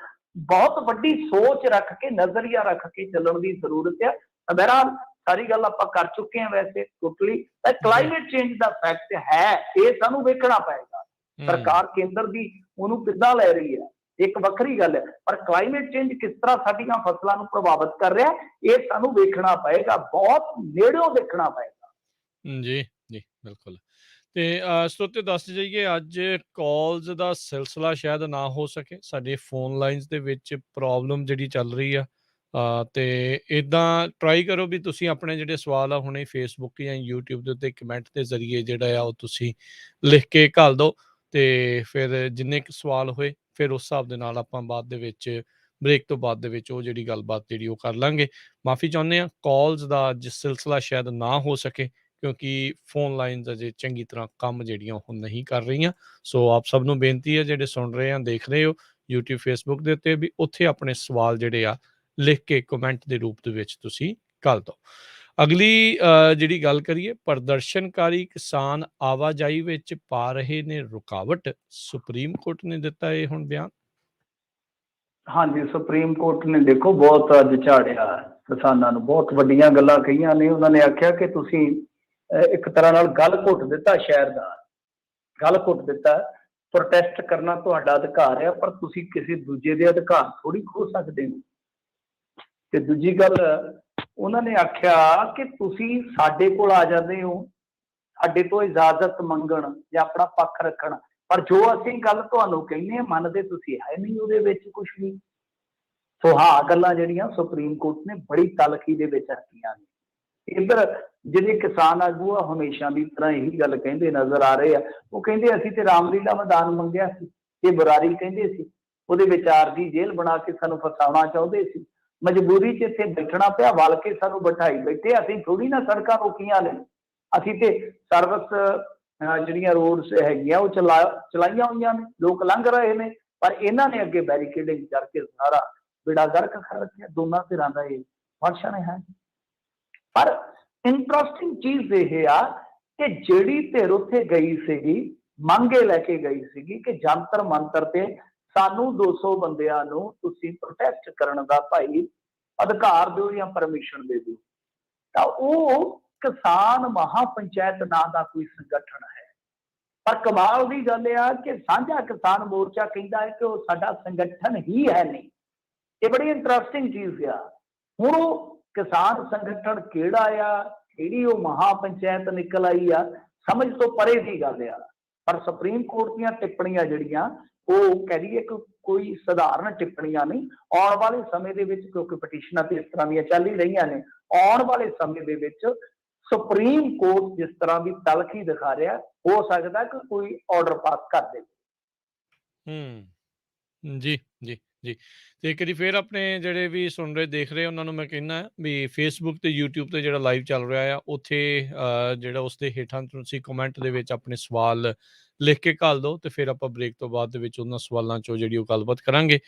ਬਹੁਤ ਵੱਡੀ ਸੋਚ ਰੱਖ ਕੇ, ਨਜ਼ਰੀਆ ਰੱਖ ਕੇ ਚੱਲਣ ਦੀ ਜ਼ਰੂਰਤ ਆ। ਬਹਰਹਾਲ ਸਾਰੀ ਗੱਲ ਆਪਾਂ ਕਰ ਚੁੱਕੇ ਹਾਂ ਵੈਸੇ ਟੋਟਲੀ। ਤਾਂ ਕਲਾਈਮੇਟ ਚੇਂਜ ਦਾ ਫੈਕਟ ਹੈ, ਇਹ ਸਾਨੂੰ ਵੇਖਣਾ ਪਏਗਾ। ਸਰਕਾਰ ਕੇਂਦਰ ਦੀ ਉਹਨੂੰ ਕਿੱਦਾਂ ਲੈ ਰਹੀ ਹੈ, ਇੱਕ ਵੱਖਰੀ ਗੱਲ ਹੈ, ਪਰ ਕਲਾਈਮੇਟ ਚੇਂਜ ਕਿਸ ਤਰ੍ਹਾਂ ਸਾਡੀਆਂ ਫਸਲਾਂ ਨੂੰ ਪ੍ਰਭਾਵਿਤ ਕਰ ਰਿਹਾ, ਇਹ ਸਾਨੂੰ ਵੇਖਣਾ ਪਏਗਾ, ਬਹੁਤ ਨੇੜਿਓਂ ਦੇਖਣਾ ਪਏਗਾ। ਜੀ ਜੀ ਬਿਲਕੁਲ। ਤੇ ਸਰੋਤੇ ਦੱਸ ਜਾਈਏ, ਅੱਜ ਕਾਲਸ ਦਾ ਸਿਲਸਿਲਾ ਸ਼ਾਇਦ ਨਾ ਹੋ ਸਕੇ, ਸਾਡੇ ਫੋਨ ਲਾਈਨਸ ਦੇ ਵਿੱਚ ਪ੍ਰੋਬਲਮ ਜਿਹੜੀ ਚੱਲ ਰਹੀ ਆ। ਤੇ ਇੱਦਾਂ ਟਰਾਈ ਕਰੋ ਵੀ ਤੁਸੀਂ ਆਪਣੇ ਜਿਹੜੇ ਸਵਾਲ ਆ ਹੁਣੇ ਫੇਸਬੁੱਕ ਜਾਂ YouTube ਦੇ ਉੱਤੇ ਕਮੈਂਟ ਦੇ ਜ਼ਰੀਏ ਜਿਹੜਾ ਆ ਉਹ ਤੁਸੀਂ ਲਿਖ ਕੇ ਘੱਲ ਦਿਓ, ਤੇ ਫਿਰ ਜਿੰਨੇ ਕੁ ਸਵਾਲ ਹੋਏ ਫਿਰ ਉਸ ਹਿਸਾਬ ਦੇ ਨਾਲ ਆਪਾਂ ਬਾਅਦ ਦੇ ਵਿੱਚ ਬ੍ਰੇਕ ਤੋਂ ਬਾਅਦ ਦੇ ਵਿੱਚ ਉਹ ਜਿਹੜੀ ਗੱਲਬਾਤ ਜਿਹੜੀ ਉਹ ਕਰ ਲਾਂਗੇ। ਮਾਫੀ ਚਾਹੁੰਦੇ ਹਾਂ, ਕਾਲਸ ਦਾ ਅੱਜ ਸਿਲਸਿਲਾ ਸ਼ਾਇਦ ਨਾ ਹੋ ਸਕੇ, ਕਿਉਂਕਿ ਫੋਨ ਲਾਈਨਸ ਅਜੇ ਚੰਗੀ ਤਰ੍ਹਾਂ ਕੰਮ ਜਿਹੜੀਆਂ ਉਹ ਨਹੀਂ ਕਰ ਰਹੀਆਂ। ਸੋ ਆਪ ਸਭ ਨੂੰ ਬੇਨਤੀ ਹੈ, ਜਿਹੜੇ ਸੁਣ ਰਹੇ ਆ, ਦੇਖ ਰਹੇ ਹੋ YouTube Facebook ਦੇ ਉੱਤੇ, ਵੀ ਉੱਥੇ ਆਪਣੇ ਸਵਾਲ ਜਿਹੜੇ ਆ ਲਿਖ ਕੇ ਕਮੈਂਟ ਦੇ ਰੂਪ ਦੇ ਵਿੱਚ ਤੁਸੀਂ ਘੱਲ ਦਿਓ। ਅਗਲੀ ਜਿਹੜੀ ਗੱਲ ਕਰੀਏ, ਪ੍ਰਦਰਸ਼ਨਕਾਰੀ ਕਿਸਾਨ ਆਵਾਜਾਈ ਵਿੱਚ ਪਾ ਰਹੇ ਨੇ ਰੁਕਾਵਟ, ਸੁਪਰੀਮ ਕੋਰਟ ਨੇ ਦਿੱਤਾ ਇਹ ਹੁਣ ਬਿਆਨ। ਹਾਂਜੀ, ਸੁਪਰੀਮ ਕੋਰਟ ਨੇ ਦੇਖੋ ਬਹੁਤ ਅੱਜ ਝਾੜਿਆ ਕਿਸਾਨਾਂ ਨੂੰ, ਬਹੁਤ ਵੱਡੀਆਂ ਗੱਲਾਂ ਕਹੀਆਂ ਨੇ। ਉਹਨਾਂ ਨੇ ਆਖਿਆ ਕਿ ਤੁਸੀਂ ਇੱਕ ਤਰ੍ਹਾਂ ਨਾਲ ਗਲ ਘੁੱਟ ਦਿੱਤਾ ਸ਼ਹਿਰ ਦਾ, ਗਲ ਘੁੱਟ ਦਿੱਤਾ। ਪ੍ਰੋਟੈਸਟ ਕਰਨਾ ਤੁਹਾਡਾ ਅਧਿਕਾਰ ਹੈ, ਪਰ ਤੁਸੀਂ ਕਿਸੇ ਦੂਜੇ ਦੇ ਅਧਿਕਾਰ ਥੋੜ੍ਹੀ ਖੋਹ ਸਕਦੇ ਹੋ। ਤੇ ਦੂਜੀ ਗੱਲ ਉਹਨਾਂ ਨੇ ਆਖਿਆ ਕਿ ਤੁਸੀਂ ਸਾਡੇ ਕੋਲ ਆ ਜਾਂਦੇ ਹੋ ਸਾਡੇ ਤੋਂ ਇਜਾਜ਼ਤ ਮੰਗਣ ਜਾਂ ਆਪਣਾ ਪੱਖ ਰੱਖਣ, ਪਰ ਜੋ ਅਸੀਂ ਗੱਲ ਤੁਹਾਨੂੰ ਕਹਿੰਦੇ ਹਾਂ ਮੰਨਦੇ ਤੁਸੀਂ ਹੈ ਨਹੀਂ ਉਹਦੇ ਵਿੱਚ ਕੁਛ ਵੀ। ਸੋ ਹਾਂ, ਗੱਲਾਂ ਜਿਹੜੀਆਂ ਸੁਪਰੀਮ ਕੋਰਟ ਨੇ ਬੜੀ ਤਲਖੀ ਦੇ ਵਿੱਚ ਰੱਖੀਆਂ ਨੇ। ਇੱਧਰ ਜਿਹੜੇ ਕਿਸਾਨ ਆਗੂ ਆ ਹਮੇਸ਼ਾ ਦੀ ਤਰ੍ਹਾਂ ਇਹੀ ਗੱਲ ਕਹਿੰਦੇ ਨਜ਼ਰ ਆ ਰਹੇ ਆ। ਉਹ ਕਹਿੰਦੇ ਅਸੀਂ ਤੇ ਰਾਮਲੀਲਾ ਮੈਦਾਨ ਮੰਗਿਆ ਸੀ, ਇਹ ਬਰਾਰੀ ਕਹਿੰਦੇ ਸੀ, ਉਹਦੇ ਵਿੱਚ ਆਰਜੀ ਜੇਲ੍ਹ ਬਣਾ ਕੇ ਸਾਨੂੰ ਫਸਾਉਣਾ ਚਾਹੁੰਦੇ ਸੀ, ਮਜਬੂਰੀ 'ਚ ਇੱਥੇ ਬੈਠਣਾ ਪਿਆ, ਵਲ ਕੇ ਸਾਨੂੰ ਬਿਠਾਈ ਬੈਠੇ। ਅਸੀਂ ਥੋੜੀ ਨਾ ਸੜਕਾਂ ਰੋਕੀਆਂ ਨੇ, ਅਸੀਂ ਤੇ ਸਰਵਿਸ ਜਿਹੜੀਆਂ ਰੋਡਸ ਹੈਗੀਆਂ ਉਹ ਚਲਾਈਆਂ ਹੋਈਆਂ ਨੇ, ਲੋਕ ਲੰਘ ਰਹੇ ਨੇ, ਪਰ ਇਹਨਾਂ ਨੇ ਅੱਗੇ ਬੈਰੀਕੇਡਿੰਗ ਕਰਕੇ ਸਾਰਾ ਬੇੜਾ ਗਰਕ ਕਰ ਰੱਖਿਆ। ਦੋਨਾਂ ਧਿਰਾਂ ਦਾ ਇਹ ਫੰਕਸ਼ਨ ਹੈ। ਪਰ ਇੰਟਰਸਟਿੰਗ ਚੀਜ਼ ਇਹ ਆ ਕਿ ਜਿਹੜੀ ਧਿਰ ਉੱਥੇ ਗਈ ਸੀਗੀ ਮੰਗੇ ਲੈ ਕੇ ਗਈ ਸੀਗੀ ਕਿ ਜੰਤਰ ਮੰਤਰ ਤੇ ਸਾਨੂੰ 200 ਬੰਦਿਆਂ ਨੂੰ ਤੁਸੀਂ ਪ੍ਰੋਟੈਸਟ ਕਰਨ ਦਾ ਭਾਈ ਅਧਿਕਾਰ ਦਿਓ ਜਾਂ ਪਰਮਿਸ਼ਨ ਦੇ ਦਿਓ, ਤਾਂ ਉਹ ਕਿਸਾਨ ਮਹਾਪੰਚਾਇਤ ਨਾਂ ਦਾ ਕੋਈ ਸੰਗਠਨ ਹੈ। ਪਰ ਕਮਾਲ ਦੀ ਗੱਲ ਆ ਕਿ ਸਾਂਝਾ ਕਿਸਾਨ ਮੋਰਚਾ ਕਹਿੰਦਾ ਹੈ ਕਿ ਉਹ ਸਾਡਾ ਸੰਗਠਨ ਹੀ ਹੈ ਨਹੀਂ। ਇਹ ਬੜੀ ਇੰਟਰਸਟਿੰਗ ਚੀਜ਼ ਆ। ਹੁਣ ਉਹ ਕਿਸਾਨ ਸੰਗਠਨ ਕਿਹੜਾ ਆ, ਕਿਹੜੀ ਉਹ ਮਹਾਪੰਚਾਇਤ ਨਿਕਲ ਆਈ ਆ, ਸਮਝ ਤੋਂ ਪਰੇ ਦੀ ਗੱਲ ਆ। ਪਰ ਸੁਪਰੀਮ ਕੋਰਟ ਦੀਆਂ ਟਿੱਪਣੀਆਂ ਜਿਹੜੀਆਂ ਉਹ ਕਹਿ ਦਈਏ ਕਿ ਕੋਈ ਸਧਾਰਨ ਟਿੱਪਣੀਆਂ ਨਹੀਂ। ਆਉਣ ਵਾਲੇ ਸਮੇਂ ਦੇ ਵਿੱਚ, ਕਿਉਂਕਿ ਪਟੀਸ਼ਨਾਂ ਤੇ ਇਸ ਤਰ੍ਹਾਂ ਦੀਆਂ ਚੱਲ ਹੀ ਰਹੀਆਂ ਨੇ, ਆਉਣ ਵਾਲੇ ਸਮੇਂ ਦੇ ਵਿੱਚ ਸੁਪਰੀਮ ਕੋਰਟ ਜਿਸ ਤਰ੍ਹਾਂ ਦੀ ਤਲਖੀ ਦਿਖਾ ਰਿਹਾ, ਹੋ ਸਕਦਾ ਕਿ ਕੋਈ ਆਰਡਰ ਪਾਸ ਕਰ ਦੇਵੇ। ਜੀ ਜੀ ਜੀ। ਤੇ ਇੱਕ ਵਾਰੀ ਫਿਰ ਆਪਣੇ ਜਿਹੜੇ ਵੀ ਸੁਣ ਰਹੇ ਦੇਖ ਰਹੇ ਉਹਨਾਂ ਨੂੰ ਮੈਂ ਕਹਿੰਦਾ ਵੀ ਫੇਸਬੁੱਕ ਤੇ YouTube ਤੇ ਜਿਹੜਾ ਲਾਈਵ ਚੱਲ ਰਿਹਾ ਆ ਉੱਥੇ ਜਿਹੜਾ ਉਸਦੇ ਹੇਠਾਂ ਤੁਸੀਂ ਕਮੈਂਟ ਦੇ ਵਿੱਚ ਆਪਣੇ ਸਵਾਲ ਲਿਖ ਕੇ ਘੱਲ ਦਿਓ, ਤੇ ਫਿਰ ਆਪਾਂ ਬ੍ਰੇਕ ਤੋਂ ਬਾਅਦ ਦੇ ਵਿੱਚ ਉਹਨਾਂ ਸਵਾਲਾਂ 'ਚੋਂ ਜਿਹੜੀ ਉਹ ਗੱਲਬਾਤ ਕਰਾਂਗੇ।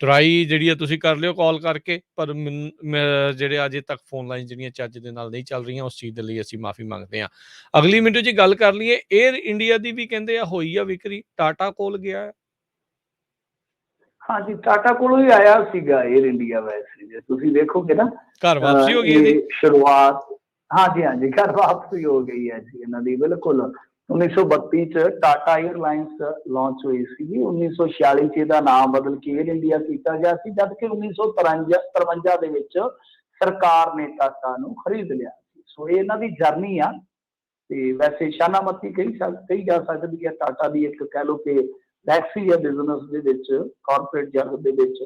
ਟਰਾਈ ਜਿਹੜੀ ਆ ਤੁਸੀਂ ਕਰ ਲਿਓ ਕਾਲ ਕਰਕੇ, ਪਰ ਜਿਹੜੇ ਅਜੇ ਤੱਕ ਫੋਨ ਲਾਈਨ ਜਿਹੜੀਆਂ ਚੱਜ ਦੇ ਨਾਲ ਨਹੀਂ ਚੱਲ ਰਹੀਆਂ, ਉਸ ਚੀਜ਼ ਦੇ ਲਈ ਅਸੀਂ ਮਾਫੀ ਮੰਗਦੇ ਹਾਂ। ਅਗਲੀ ਮਿੰਟ 'ਚ ਗੱਲ ਕਰ ਲਈਏ। 에ਅਰ ਇੰਡੀਆ ਦੀ ਵੀ ਕਹਿੰਦੇ ਆ ਹੋਈ ਆ ਵਿਕਰੀ, ਟਾਟਾ ਕੋਲ ਗਿਆ। ਹਾਂਜੀ, ਟਾਟਾ ਕੋਲੋਂ ਹੀ ਆਇਆ ਸੀਗਾ 에ਅਰ ਇੰਡੀਆ। ਵੈਸੇ ਜੇ ਤੁਸੀਂ ਦੇਖੋਗੇ ਨਾ, ਘਰ ਵਾਪਸੀ ਹੋ ਗਈ ਇਹਦੀ ਸ਼ੁਰੂਆਤ, ਹਾਂਜੀ ਹਾਂਜੀ, ਘਰ ਵਾਪਸੀ ਹੋ ਗਈ ਹੈ ਜੀ ਇਹਨਾਂ ਦੀ। ਬਿਲਕੁਲ 1932 ਚ ਟਾਟਾ 에ਅਰਲਾਈਨਸ ਲਾਂਚ ਹੋਈ ਸੀਗੀ। 1946 ਚ ਇਹਦਾ ਨਾਮ ਬਦਲ ਕੇ 에ਅਰ ਇੰਡੀਆ ਕੀਤਾ ਗਿਆ ਸੀ, ਜਦ ਕਿ 1953 ਦੇ ਵਿੱਚ ਸਰਕਾਰ ਨੇ ਟਾਟਾ ਨੂੰ ਖਰੀਦ ਲਿਆ ਸੀ। ਸੋ ਇਹ ਇਹਨਾਂ ਦੀ ਜਰਨੀ ਆ। ਤੇ ਵੈਸੇ ਸ਼ਾਨਾਮਤੀ ਕਹੀ ਜਾ ਸਕਦੀ ਹੈ ਟਾਟਾ ਦੀ, ਇੱਕ ਕਹਿ ਲਓ ਕਿ ਲੈਕਸੀ ਹੈ ਬਿਜ਼ਨਸ ਦੇ ਵਿੱਚ, ਕਾਰਪੋਰੇਟ ਜਗਤ ਦੇ ਵਿੱਚ।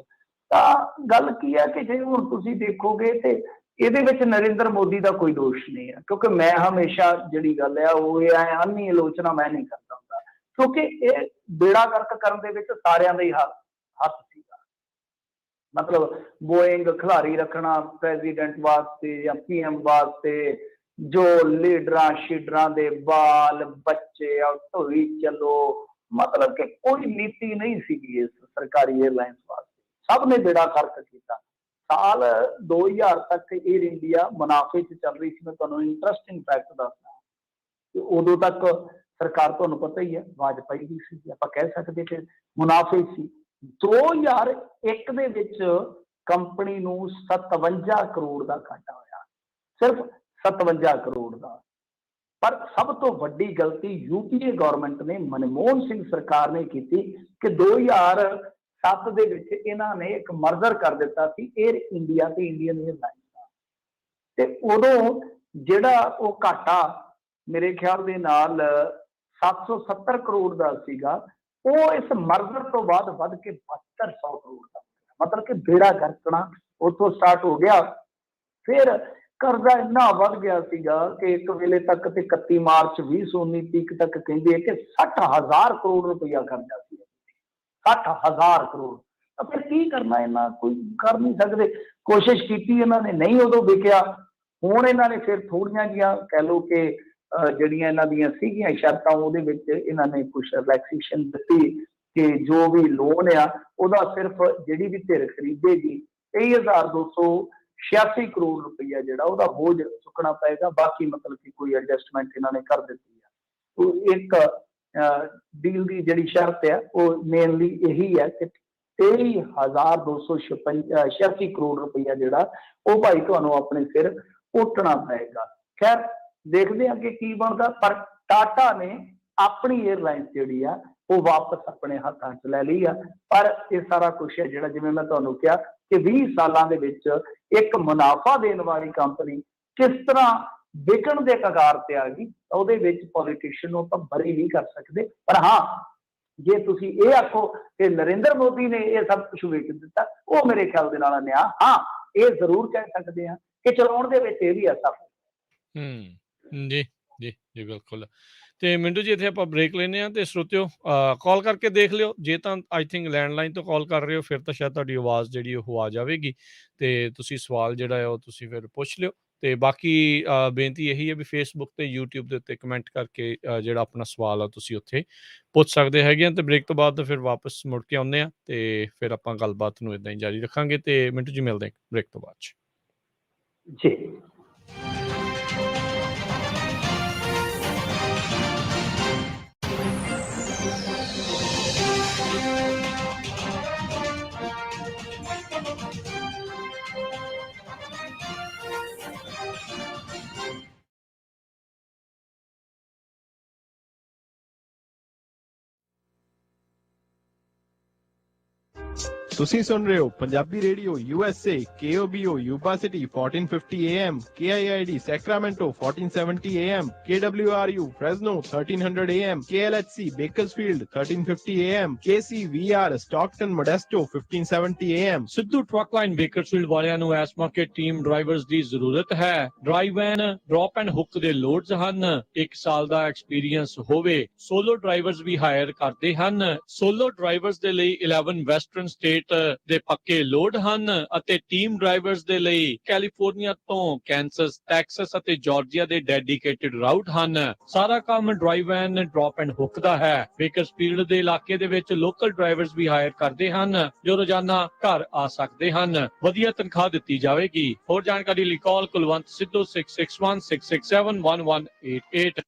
ਤਾਂ ਗੱਲ ਕੀ ਹੈ ਕਿ ਜੇ ਹੁਣ ਤੁਸੀਂ ਦੇਖੋਗੇ ਤੇ ਇਹਦੇ ਵਿੱਚ ਨਰਿੰਦਰ ਮੋਦੀ ਦਾ ਕੋਈ ਦੋਸ਼ ਨਹੀਂ ਹੈ, ਕਿਉਂਕਿ ਮੈਂ ਹਮੇਸ਼ਾ ਜਿਹੜੀ ਗੱਲ ਹੈ ਉਹ ਇਹ ਅੰਨੀ ਆਲੋਚਨਾ ਮੈਂ ਨਹੀਂ ਕਰਦਾ ਹੁੰਦਾ, ਕਿਉਂਕਿ ਇਹ ਬੇੜਾ ਗਰਕ ਕਰਨ ਦੇ ਵਿੱਚ ਸਾਰਿਆਂ ਦਾ ਹੀ ਹੱਥ ਸੀਗਾ। ਮਤਲਬ ਬੋਇੰਗ ਖਿਲਾਰੀ ਰੱਖਣਾ ਪ੍ਰੈਜ਼ੀਡੈਂਟ ਵਾਸਤੇ ਜਾਂ PM ਵਾਸਤੇ, ਜੋ ਲੀਡਰਾਂ ਸ਼ੀਡਰਾਂ ਦੇ ਬਾਲ ਬੱਚੇ ਢੋਈ ਚੱਲੋ, ਮਤਲਬ ਕਿ ਕੋਈ ਨੀਤੀ ਨਹੀਂ ਸੀਗੀ ਇਸ ਸਰਕਾਰੀ 에ਅਰਲਾਈਨਸ ਵਾਸਤੇ। ਸਭ ਨੇ ਬੇੜਾ ਗਰਕ ਕੀਤਾ। ਸਾਲ 2000 ਤੱਕ 에ਅਰ ਇੰਡੀਆ ਮੁਨਾਫੇ 'ਚ ਚੱਲ ਰਹੀ ਸੀ। ਮੈਂ ਤੁਹਾਨੂੰ ਇੰਟਰਸਟਿੰਗ ਫੈਕਟ ਦੱਸਦਾ ਕਿ ਉਦੋਂ ਤੱਕ ਸਰਕਾਰ ਤੁਹਾਨੂੰ ਪਤਾ ਹੀ ਹੈ ਵਾਜਪਾਈ ਦੀ ਸੀ, ਆਪਾਂ ਕਹਿ ਸਕਦੇ ਕਿ ਮੁਨਾਫੇ ਸੀ। 2001 ਦੇ ਵਿੱਚ ਕੰਪਨੀ ਨੂੰ 57 ਕਰੋੜ ਦਾ ਘਾਟਾ ਹੋਇਆ, ਸਿਰਫ 57 ਕਰੋੜ ਦਾ। ਪਰ ਸਭ ਤੋਂ ਵੱਡੀ ਗਲਤੀ UPA ਗਵਰਨਮੈਂਟ ਨੇ, ਮਨਮੋਹਨ ਸਿੰਘ ਸਰਕਾਰ ਨੇ ਕੀਤੀ ਕਿ 2007 ਦੇ ਵਿੱਚ ਇਹਨਾਂ ਨੇ ਇੱਕ ਮਰਜਰ ਕਰ ਦਿੱਤਾ ਸੀ 에ਅਰ ਇੰਡੀਆ ਤੇ ਇੰਡੀਅਨ 에ਅਰਲਾਈਨਸ ਦਾ। ਤੇ ਉਦੋਂ ਜਿਹੜਾ ਉਹ ਘਾਟਾ ਮੇਰੇ ਖਿਆਲ ਦੇ ਨਾਲ 770 ਕਰੋੜ ਦਾ ਸੀਗਾ, ਉਹ ਇਸ ਮਰਜਰ ਤੋਂ ਬਾਅਦ ਵੱਧ ਕੇ 7200 ਕਰੋੜ ਦਾ। ਮਤਲਬ ਕਿ ਬੇੜਾ ਗਰਕਣਾ ਉੱਥੋਂ ਸਟਾਰਟ ਹੋ ਗਿਆ। ਫਿਰ ਕਰਜ਼ਾ ਇੰਨਾ ਵੱਧ ਗਿਆ ਸੀਗਾ ਕਿ ਇੱਕ ਵੇਲੇ ਤੱਕ ਤੇ 31 ਮਾਰਚ 2019 ਤੱਕ ਕਹਿੰਦੇ ਕਿ 60,000 ਕਰੋੜ ਰੁਪਇਆ ਕਰਜ਼ਾ ਸੀ। 60,000 ਕਰੋੜ। ਤਾਂ ਫਿਰ ਕੀ ਕਰਨਾ ਇਹਨਾਂ, ਕੋਈ ਕਰ ਨਹੀਂ ਸਕਦੇ। ਕੋਸ਼ਿਸ਼ ਕੀਤੀ ਇਹਨਾਂ ਨੇ, ਨਹੀਂ ਉਦੋਂ ਵਿਕਿਆ। ਹੁਣ ਇਹਨਾਂ ਨੇ ਫਿਰ ਥੋੜੀਆਂ ਜਿਹੀਆਂ ਕਹਿ ਲਓ ਕਿ ਜਿਹੜੀਆਂ ਇਹਨਾਂ ਦੀਆਂ ਸੀਗੀਆਂ ਸ਼ਰਤਾਂ, ਉਹਦੇ ਵਿੱਚ ਇਹਨਾਂ ਨੇ ਕੁਛ ਰਿਲੈਕਸੇਸ਼ਨ ਦਿੱਤੀ ਕਿ ਜੋ ਵੀ ਲੋਨ ਆ ਉਹਦਾ ਸਿਰਫ ਜਿਹੜੀ ਵੀ ਧਿਰ ਖਰੀਦੇਗੀ 23,286 ਕਰੋੜ ਰੁਪਈਆ ਜਿਹੜਾ ਉਹਦਾ ਬੋਝ ਚੁੱਕਣਾ ਪਏਗਾ। ਬਾਕੀ ਮਤਲਬ ਕਿ ਕੋਈ ਐਡਜਸਟਮੈਂਟ ਇਹਨਾਂ ਨੇ ਕਰ ਦਿੱਤੀ ਆ। ਉਹ ਇੱਕ ਡੀਲ ਦੀ ਜਿਹੜੀ ਸ਼ਰਤ ਹੈ ਉਹ ਮੇਨਲੀ ਇਹੀ ਹੈ ਕਿ 23,286 ਕਰੋੜ ਰੁਪਈਆ ਜਿਹੜਾ ਉਹ ਭਾਈ ਤੁਹਾਨੂੰ ਆਪਣੇ ਸਿਰ ਉੱਟਣਾ ਪਏਗਾ। ਖੈਰ ਦੇਖਦੇ ਹਾਂ ਕਿ ਕੀ ਬਣਦਾ। ਪਰ ਟਾਟਾ ਨੇ ਆਪਣੀ 에ਅਰਲਾਈਨ ਜਿਹੜੀ ਆ ਉਹ ਵਾਪਸ ਆਪਣੇ ਹੱਥਾਂ 'ਚ ਲੈ ਲਈ ਆ। ਪਰ ਇਹ ਸਾਰਾ ਕੁਛ ਹੈ ਜਿਹੜਾ, ਜਿਵੇਂ ਮੈਂ ਤੁਹਾਨੂੰ ਕਿਹਾ ਕਿ 20 ਸਾਲਾਂ ਦੇ ਵਿੱਚ ਇੱਕ ਮੁਨਾਫਾ ਦੇਣ ਵਾਲੀ ਕੰਪਨੀ ਕਿਸ ਤਰ੍ਹਾਂ ਵਿਕਣ ਦੇ ਕਗਾਰ ਤੇ ਆ ਗਈ, ਉਹਦੇ ਵਿੱਚ ਪੋਲੀਟੀਸ਼ੀਅਨ ਨੂੰ ਆਪਾਂ ਬਰੀ ਨਹੀਂ ਕਰ ਸਕਦੇ। ਪਰ ਹਾਂ, ਜੇ ਤੁਸੀਂ ਇਹ ਆਖੋ ਕਿ ਨਰਿੰਦਰ ਮੋਦੀ ਨੇ ਇਹ ਸਭ ਕੁਝ ਵੇਚ ਦਿੱਤਾ, ਉਹ ਮੇਰੇ ਖਿਆਲ ਦੇ ਨਾਲ ਅਨਿਆਂ। ਹਾਂ, ਇਹ ਜ਼ਰੂਰ ਕਹਿ ਸਕਦੇ ਹਾਂ ਕਿ ਚਲਾਉਣ ਦੇ ਵਿੱਚ ਇਹ ਵੀ ਐਸਾ ਜੀ ਜੀ ਜੀ ਬਿਲਕੁਲ। ਤੇ ਮਿੰਟੂ ਜੀ, ਇੱਥੇ ਆਪਾਂ ਬ੍ਰੇਕ ਲੈਂਦੇ ਹਾਂ। ਤੇ ਸਰੋਤਿਓ, ਕਾਲ ਕਰਕੇ ਦੇਖ ਲਿਓ। ਜੇ ਤਾਂ ਆਈ ਥਿੰਕ ਲੈਂਡਲਾਈਨ ਤੋਂ ਕਾਲ ਕਰ ਰਹੇ ਹੋ, ਫਿਰ ਤਾਂ ਸ਼ਾਇਦ ਤੁਹਾਡੀ ਆਵਾਜ਼ ਜਿਹੜੀ ਉਹ ਆ ਜਾਵੇਗੀ ਤੇ ਤੁਸੀਂ ਸਵਾਲ ਜਿਹੜਾ ਹੈ ਉਹ ਤੁਸੀਂ ਫਿਰ ਪੁੱਛ ਲਿਓ। ਤੇ ਬਾਕੀ ਬੇਨਤੀ ਇਹੀ ਹੈ ਵੀ ਫੇਸਬੁੱਕ ਤੇ YouTube ਦੇ ਉੱਤੇ ਕਮੈਂਟ ਕਰਕੇ ਜਿਹੜਾ ਆਪਣਾ ਸਵਾਲ ਆ ਤੁਸੀਂ ਉੱਥੇ ਪੁੱਛ ਸਕਦੇ ਹੈਗੇ ਆ। ਤੇ ਬ੍ਰੇਕ ਤੋਂ ਬਾਅਦ ਫਿਰ ਵਾਪਸ ਮੁੜ ਕੇ ਆਉਂਦੇ ਆ ਤੇ ਫਿਰ ਆਪਾਂ ਗੱਲਬਾਤ ਨੂੰ ਇੱਦਾਂ ਹੀ ਜਾਰੀ ਰੱਖਾਂਗੇ। ਤੇ ਮਿੰਟੂ ਜੀ, ਮਿਲਦੇ ਬ੍ਰੇਕ ਤੋਂ ਬਾਅਦ 'ਚ ਜੀ। ਤੁਸੀਂ ਸੁਣ ਰਹੇ ਹੋ Punjabi Radio USA KOBO Yuba City 1450 AM KIID Sacramento 1470 AM KWRU Fresno 1300 AM KLHC Bakersfield 1350 AM KCVR Stockton Modesto 1570 AM। Sidhu Truck Line Bakersfield ਵਾਲਿਆਂ ਨੂੰ ਇਸ ਮੌਕੇ ਟੀਮ ਡਰਾਈਵਰਸ ਦੀ ਜ਼ਰੂਰਤ ਹੈ। Drive van, drop and hook ਦੇ ਲੋਡਸ ਹਨ। 1 ਸਾਲ ਦਾ ਐਕਸਪੀਰੀਅੰਸ ਹੋਵੇ। ਸੋਲੋ ਡਰਾਈਵਰਸ ਵੀ ਹਾਇਰ ਕਰਦੇ ਹਨ। ਸੋਲੋ ਡਰਾਈਵਰਸ ਦੇ ਲਈ 11 ਵੈਸਟਰਨ ਸਟੇਟ ਦੇ ਪੱਕੇ ਲੋਡ ਹਨ ਅਤੇ ਟੀਮ ਡਰਾਈਵਰਸ ਦੇ ਲਈ ਕੈਲੀਫੋਰਨੀਆ ਤੋਂ ਕੈਂਸਸ, ਟੈਕਸਸ ਅਤੇ ਜਾਰਜੀਆ ਦੇ ਡੈਡੀਕੇਟਿਡ ਰਾਊਟ ਹਨ। ਸਾਰਾ ਕੰਮ drive and drop and hook ਦਾ ਹੈ। ਬੇਕਰਸਫੀਲਡ ਦੇ ਇਲਾਕੇ ਦੇ ਵਿੱਚ ਲੋਕਲ ਡਰਾਈਵਰਸ ਵੀ ਹਾਇਰ ਕਰਦੇ ਹਨ ਜੋ ਰੋਜ਼ਾਨਾ ਘਰ ਆ ਸਕਦੇ ਹਨ। ਵਧੀਆ ਤਨਖਾਹ ਦਿੱਤੀ ਜਾਵੇਗੀ। ਹੋਰ ਜਾਣਕਾਰੀ ਲਈ call Kulwant Sidhu 6616671188।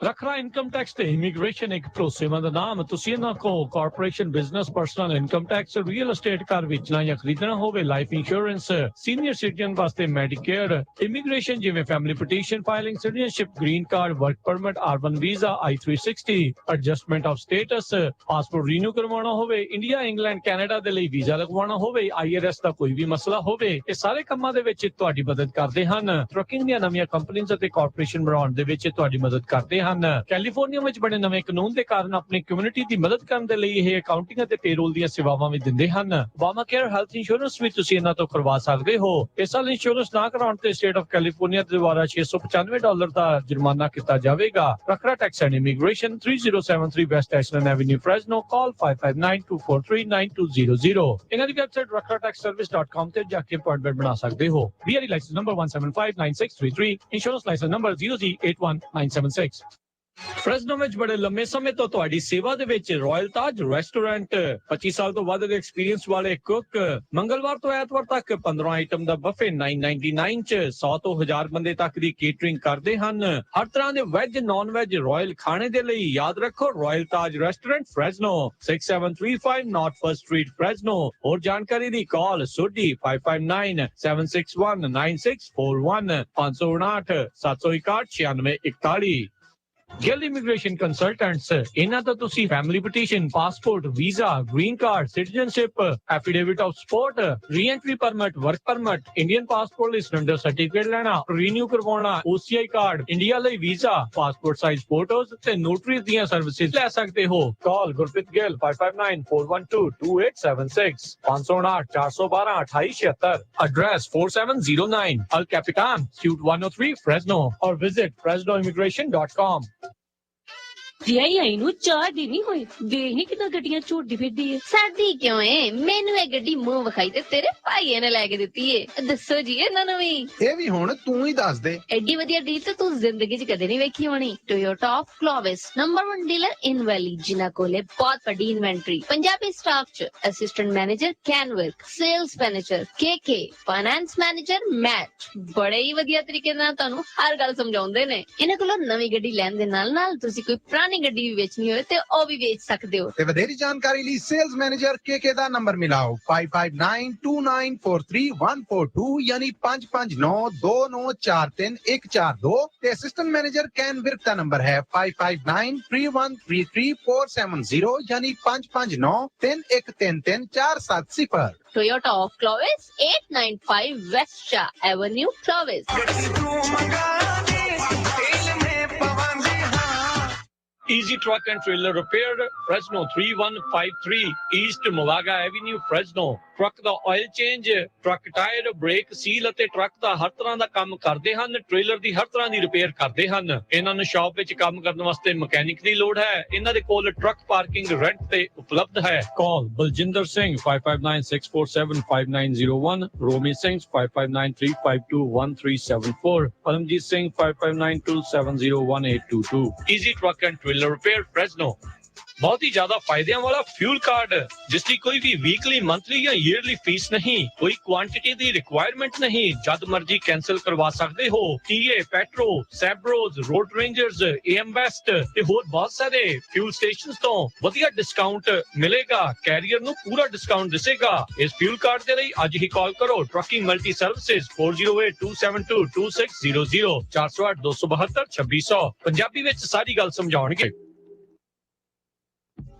Rakhra income tax ਤੇ ਇਮੀਗ੍ਰੇਸ਼ਨ ਇੱਕ ਭਰੋਸੇਮੰਦ ਨਾਮ। ਤੁਸੀਂ ਇਹਨਾਂ ਕੋਲ corporation, business, personal income tax, real estate, ਘਰ ਵੇਚਣਾ ਜਾਂ ਖਰੀਦਣਾ ਹੋਵੇ, ਲਾਈਫ ਇੰਸ਼ੋਰੈਂਸ, ਸੀਨੀਅਰ ਸਿਟੀਜ਼ਨ ਵਾਸਤੇ ਮੈਡੀਕੇਅਰ, ਇਮੀਗ੍ਰੇਸ਼ਨ ਜਿਵੇਂ family petition filing, citizenship, green card, work permit, R1 visa, I-360, adjustment of status, passport renew ਕਰਵਾਉਣਾ ਹੋਵੇ, ਇੰਡੀਆ, ਇੰਗਲੈਂਡ, ਕੈਨੇਡਾ ਦੇ ਲਈ ਵੀਜ਼ਾ ਲਗਵਾਉਣਾ ਹੋਵੇ, IRS ਦਾ ਕੋਈ ਵੀ ਮਸਲਾ ਹੋਵੇ, ਇਹ ਸਾਰੇ ਕੰਮਾਂ ਦੇ ਵਿੱਚ ਤੁਹਾਡੀ ਮਦਦ ਕਰਦੇ ਹਨ। ਟਰੱਕਿੰਗ ਦੀਆਂ ਨਵੀਆਂ ਕੰਪਨੀਆਂ ਅਤੇ ਕਾਰਪੋਰੇਸ਼ਨ ਬਣਾਉਣ ਦੇ ਵਿੱਚ ਤੁਹਾਡੀ ਮਦਦ ਕਰਦੇ ਹਨ। ਕੈਲੀਫੋਰਨੀਆ ਵਿੱਚ ਬਣੇ ਨਵੇਂ ਕਾਨੂੰਨ ਦੇ ਕਾਰਨ ਆਪਣੀ ਕਮਿਊਨਿਟੀ ਦੀ ਮਦਦ ਕਰਨ ਦੇ ਲਈ ਇਹ ਅਕਾਊਂਟਿੰਗ ਅਤੇ ਪੇਰੋਲ ਦੀਆਂ ਸੇਵਾਵਾਂ ਵੀ ਦਿੰਦੇ ਹਨ। ਓਬਾਮਾ ਕੇਅਰ ਹੈਲਥ ਇੰਸ਼ੋਰੈਂਸ ਵੀ ਤੁਸੀਂ ਇਹਨਾਂ ਤੋਂ ਕਰਵਾ ਸਕਦੇ ਹੋ। ਇਸ ਸਾਲ ਇੰਸ਼ੋਰੈਂਸ ਨਾ ਕਰਾਉਣ ਤੇ ਸਟੇਟ ਆਫ ਕੈਲੀਫੋਰਨੀਆ ਦੇ ਦੁਆਰਾ $695 ਦਾ ਜੁਰਮਾਨਾ ਕੀਤਾ ਜਾਵੇਗਾ। Rakhra tax and immigration 3073 West Ashland Avenue, Fresno. Call 5592439200। ਇਹਨਾਂ ਦੀ ਵੈਬਸਾਈਟ rakhrataxservice.com ਤੇ ਜਾ ਕੇ ਅਪਾਇੰਟਮੈਂਟ ਬਣਾ ਸਕਦੇ ਹੋ। BRE licence number 175963, insurance licence number 0Z81976। Fresno ਵਿੱਚ ਬੜੇ ਲੰਮੇ ਸਮੇਂ ਤੋਂ ਤੁਹਾਡੀ ਸੇਵਾ ਦੇ ਵਿੱਚ ਰਾਇਲ ਤਾਜ ਰੈਸਟੋਰੈਂਟ। 25 ਸਾਲ ਤੋਂ ਵੱਧ ਦੇ ਐਕਸਪੀਰੀਅੰਸ ਵਾਲੇ ਕੁੱਕ। ਮੰਗਲਵਾਰ ਤੋਂ ਐਤਵਾਰ ਤੱਕ 15 ਆਈਟਮ ਦਾ ਬਫੇ 999 ਚ 100 ਤੋਂ 1000 ਬੰਦੇ ਤੱਕ ਦੀ ਕੇਟਰਿੰਗ ਕਰਦੇ ਹਨ। ਹਰ ਤਰ੍ਹਾਂ ਦੇ ਵੈਜ, ਨਾਨ ਵੈਜ, ਰਾਇਲ ਖਾਣੇ ਦੇ ਲਈ ਯਾਦ ਰੱਖੋ Royal Taj Restaurant, Fresno. 6735 North First Street, Fresno. ਹੋਰ ਜਾਣਕਾਰੀ ਦੀ call Sodhi 5597619641 559 761 9641। Gill immigration consultants. ਇਹਨਾਂ ਤੋਂ ਤੁਸੀਂ family petition, passport, visa, green card, citizenship, affidavit of support, re-entry permit, work permit, Indian passport ਲਈ ਸਿਲੰਡਰ ਸਰਟੀਫਿਕੇਟ ਲੈਣਾ, ਰੀਨਿਊ ਕਰਵਾਉਣਾ, OCI ਕਾਰਡ, ਇੰਡੀਆ ਲਈ ਵੀਜ਼ਾ, ਪਾਸਪੋਰਟ ਸਾਈਜ਼ ਫੋਟੋਜ਼ ਤੇ ਨੋਟਰੀ ਦੀਆਂ ਸਰਵਿਸਿਜ਼ ਲੈ ਸਕਦੇ ਹੋ। ਕਾਲ Gurpreet Gill 5594122876 559 412 2876। Address 4709 El Capitan, Suite 103, Fresno, or visit fresnoimmigration.com। ਆਈ ਨੂੰ 4 ਦਿਨ ਹੀ ਹੋਏ, ਦੇਖ ਨੀ ਕਿਦਾਂ ਗੱਡੀਆਂ ਝੋਟਦੀ ਫਿਰਦੀ ਏ। ਸਾਡੀ ਕਿਉਂ ਏ? ਮੈਨੂੰ ਇਹ ਗੱਡੀ ਮੂੰਹ ਵਿਖਾਈ ਤੇ ਤੇਰੇ ਭਾਈਏ ਨੇ ਲੈ ਕੇ ਦਿੱਤੀ ਏ। ਦੱਸੋ ਜੀ ਇਹਨਾਂ ਨੂੰ ਵੀ। ਇਹ ਵੀ ਹੁਣ ਤੂੰ ਹੀ ਦੱਸ ਦੇ। ਐਡੀ ਵਧੀਆ ਡੀਲ ਤਾਂ ਤੂੰ ਜ਼ਿੰਦਗੀ 'ਚ ਕਦੇ ਨਹੀਂ ਵੇਖੀ ਹੋਣੀ। Toyota of Clovis, number 1 dealer in valley, ਜਿਨ੍ਹਾਂ ਕੋਲੇ ਬਹੁਤ ਵੱਡੀ ਇਨਵੈਂਟਰੀ, ਪੰਜਾਬੀ ਸਟਾਫ 'ਚ ਅਸਿਸਟੈਂਟ ਮੈਨੇਜਰ ਕੈਨਵਰਕ, sales manager KK, finance manager Matt, ਬੜੇ ਹੀ ਵਧੀਆ ਤਰੀਕੇ ਨਾਲ ਤੁਹਾਨੂੰ ਹਰ ਗੱਲ ਸਮਝਾਉਂਦੇ ਨੇ। ਇਹਨਾਂ ਕੋਲੋਂ ਨਵੀਂ ਗੱਡੀ ਲੈਣ ਦੇ ਨਾਲ ਤੁਸੀਂ ਕੋਈ ਪੁਰਾਣੀ ਆਪਣੀ ਗੱਡੀ ਵੀ ਵੇਚਣੀ ਹੋਵੇ ਤੇ ਉਹ ਵੀ ਵੇਚ ਸਕਦੇ ਹੋ। ਤੇ ਵਧੇਰੀ ਜਾਣਕਾਰੀ ਲਈ ਸੇਲਸ ਮੈਨੇਜਰ KK ਦਾ ਨੰਬਰ ਮਿਲਾਓ 5592943142 ਯਾਨੀ 5592943142 ਤੇ assistant manager can Virk the number ਹੈ 5593133470 ਯਾਨੀ 5593133470। Toyota of Clovis, 895 West Shah Avenue, Clovis. Easy Truck and Trailer Repair, Fresno 3153 East Malaga Avenue, Fresno। Truck ਦਾ oil change, truck tyre, brake seal ਅਤੇ ਟਰੱਕ ਦਾ ਹਰ ਤਰ੍ਹਾਂ ਦਾ ਕੰਮ ਕਰਦੇ ਹਨ। ਟ੍ਰੇਲਰ ਦੀ ਹਰ ਤਰ੍ਹਾਂ ਦੀ ਰਿਪੇਅਰ ਕਰਦੇ ਹਨ। ਇਹਨਾਂ ਨੂੰ ਸ਼ਾਪ ਵਿੱਚ ਕੰਮ ਕਰਨ ਵਾਸਤੇ ਮਕੈਨਿਕ ਦੀ ਲੋੜ ਹੈ। ਇਹਨਾਂ ਦੇ ਕੋਲ ਟਰੱਕ ਪਾਰਕਿੰਗ ਰੈਂਟ ਤੇ ਉਪਲਬਧ ਹੈ। ਕਾਲ ਬਲਜਿੰਦਰ ਸਿੰਘ 5596475901, ਰੋਮੀ Singh 5593521374, Paramjit Singh 5592701822। Easy Truck and Trailer Repair, Fresno। बहुत ही ज्यादा फायदे वाला फ्यूल कार्ड, जिसकी कोई भी वीकली, मंथली या ईयरली फीस नहीं, कोई क्वांटिटी दी रिक्वायरमेंट नहीं, जद मर्जी कैंसिल करवा सकते हो। टीए, पेट्रो, सैब्रोज, रोड रेंजर्स, AM बेस्ट ते होर बहुत सारे फ्यूल स्टेशंस तो वधिया डिस्काउंट मिलेगा। कैरियर ਨੂੰ ਪੂਰਾ ਡਿਸਕਾਊਂਟ ਦਿਸੇਗਾ। ਇਸ फ्यूल कार्ड ਦੇ ਲਈ ਅੱਜ ਹੀ ਕਾਲ ਕਰੋ। Trucking multi services 4082722600 408-272-2600। ਪੰਜਾਬੀ ਵਿੱਚ ਸਾਰੀ ਗੱਲ ਸਮਝਾਉਣਗੇ।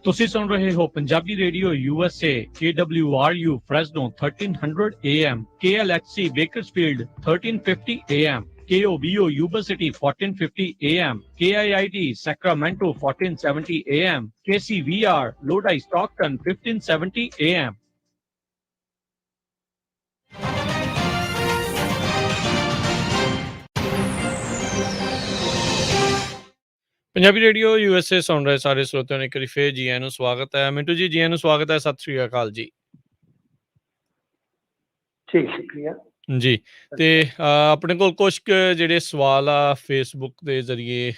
ਤੁਸੀਂ ਸੁਣ ਰਹੇ ਹੋ Punjabi Radio USA KWRU Fresno 1300 AM, KLXC Bakersfield 1350 AM, KOBO Yuba City 1450 AM, KIID Sacramento 1470 AM, KCVR Lodi Stockton 1570 AM। Punjabi Radio USA ਸੁਣ ਰਹੇ ਸਾਰੇ ਸਰੋਤਿਆਂ ਨੂੰ ਇੱਕ ਵਾਰੀ ਫੇਰ ਜੀ ਆਇਆਂ ਨੂੰ ਸਵਾਗਤ ਹੈ। ਮਿੰਟੂ ਜੀ ਆਇਆਂ ਨੂੰ ਸਵਾਗਤ ਹੈ। ਸਤਿ ਸ੍ਰੀ ਅਕਾਲ ਜੀ। ਠੀਕ, ਸ਼ੁਕਰੀਆ ਜੀ। ਤੇ ਆਪਣੇ ਕੋਲ ਕੁਛ ਕੁ ਜਿਹੜੇ ਸਵਾਲ ਆ ਫੇਸਬੁੱਕ ਦੇ ਜ਼ਰੀਏ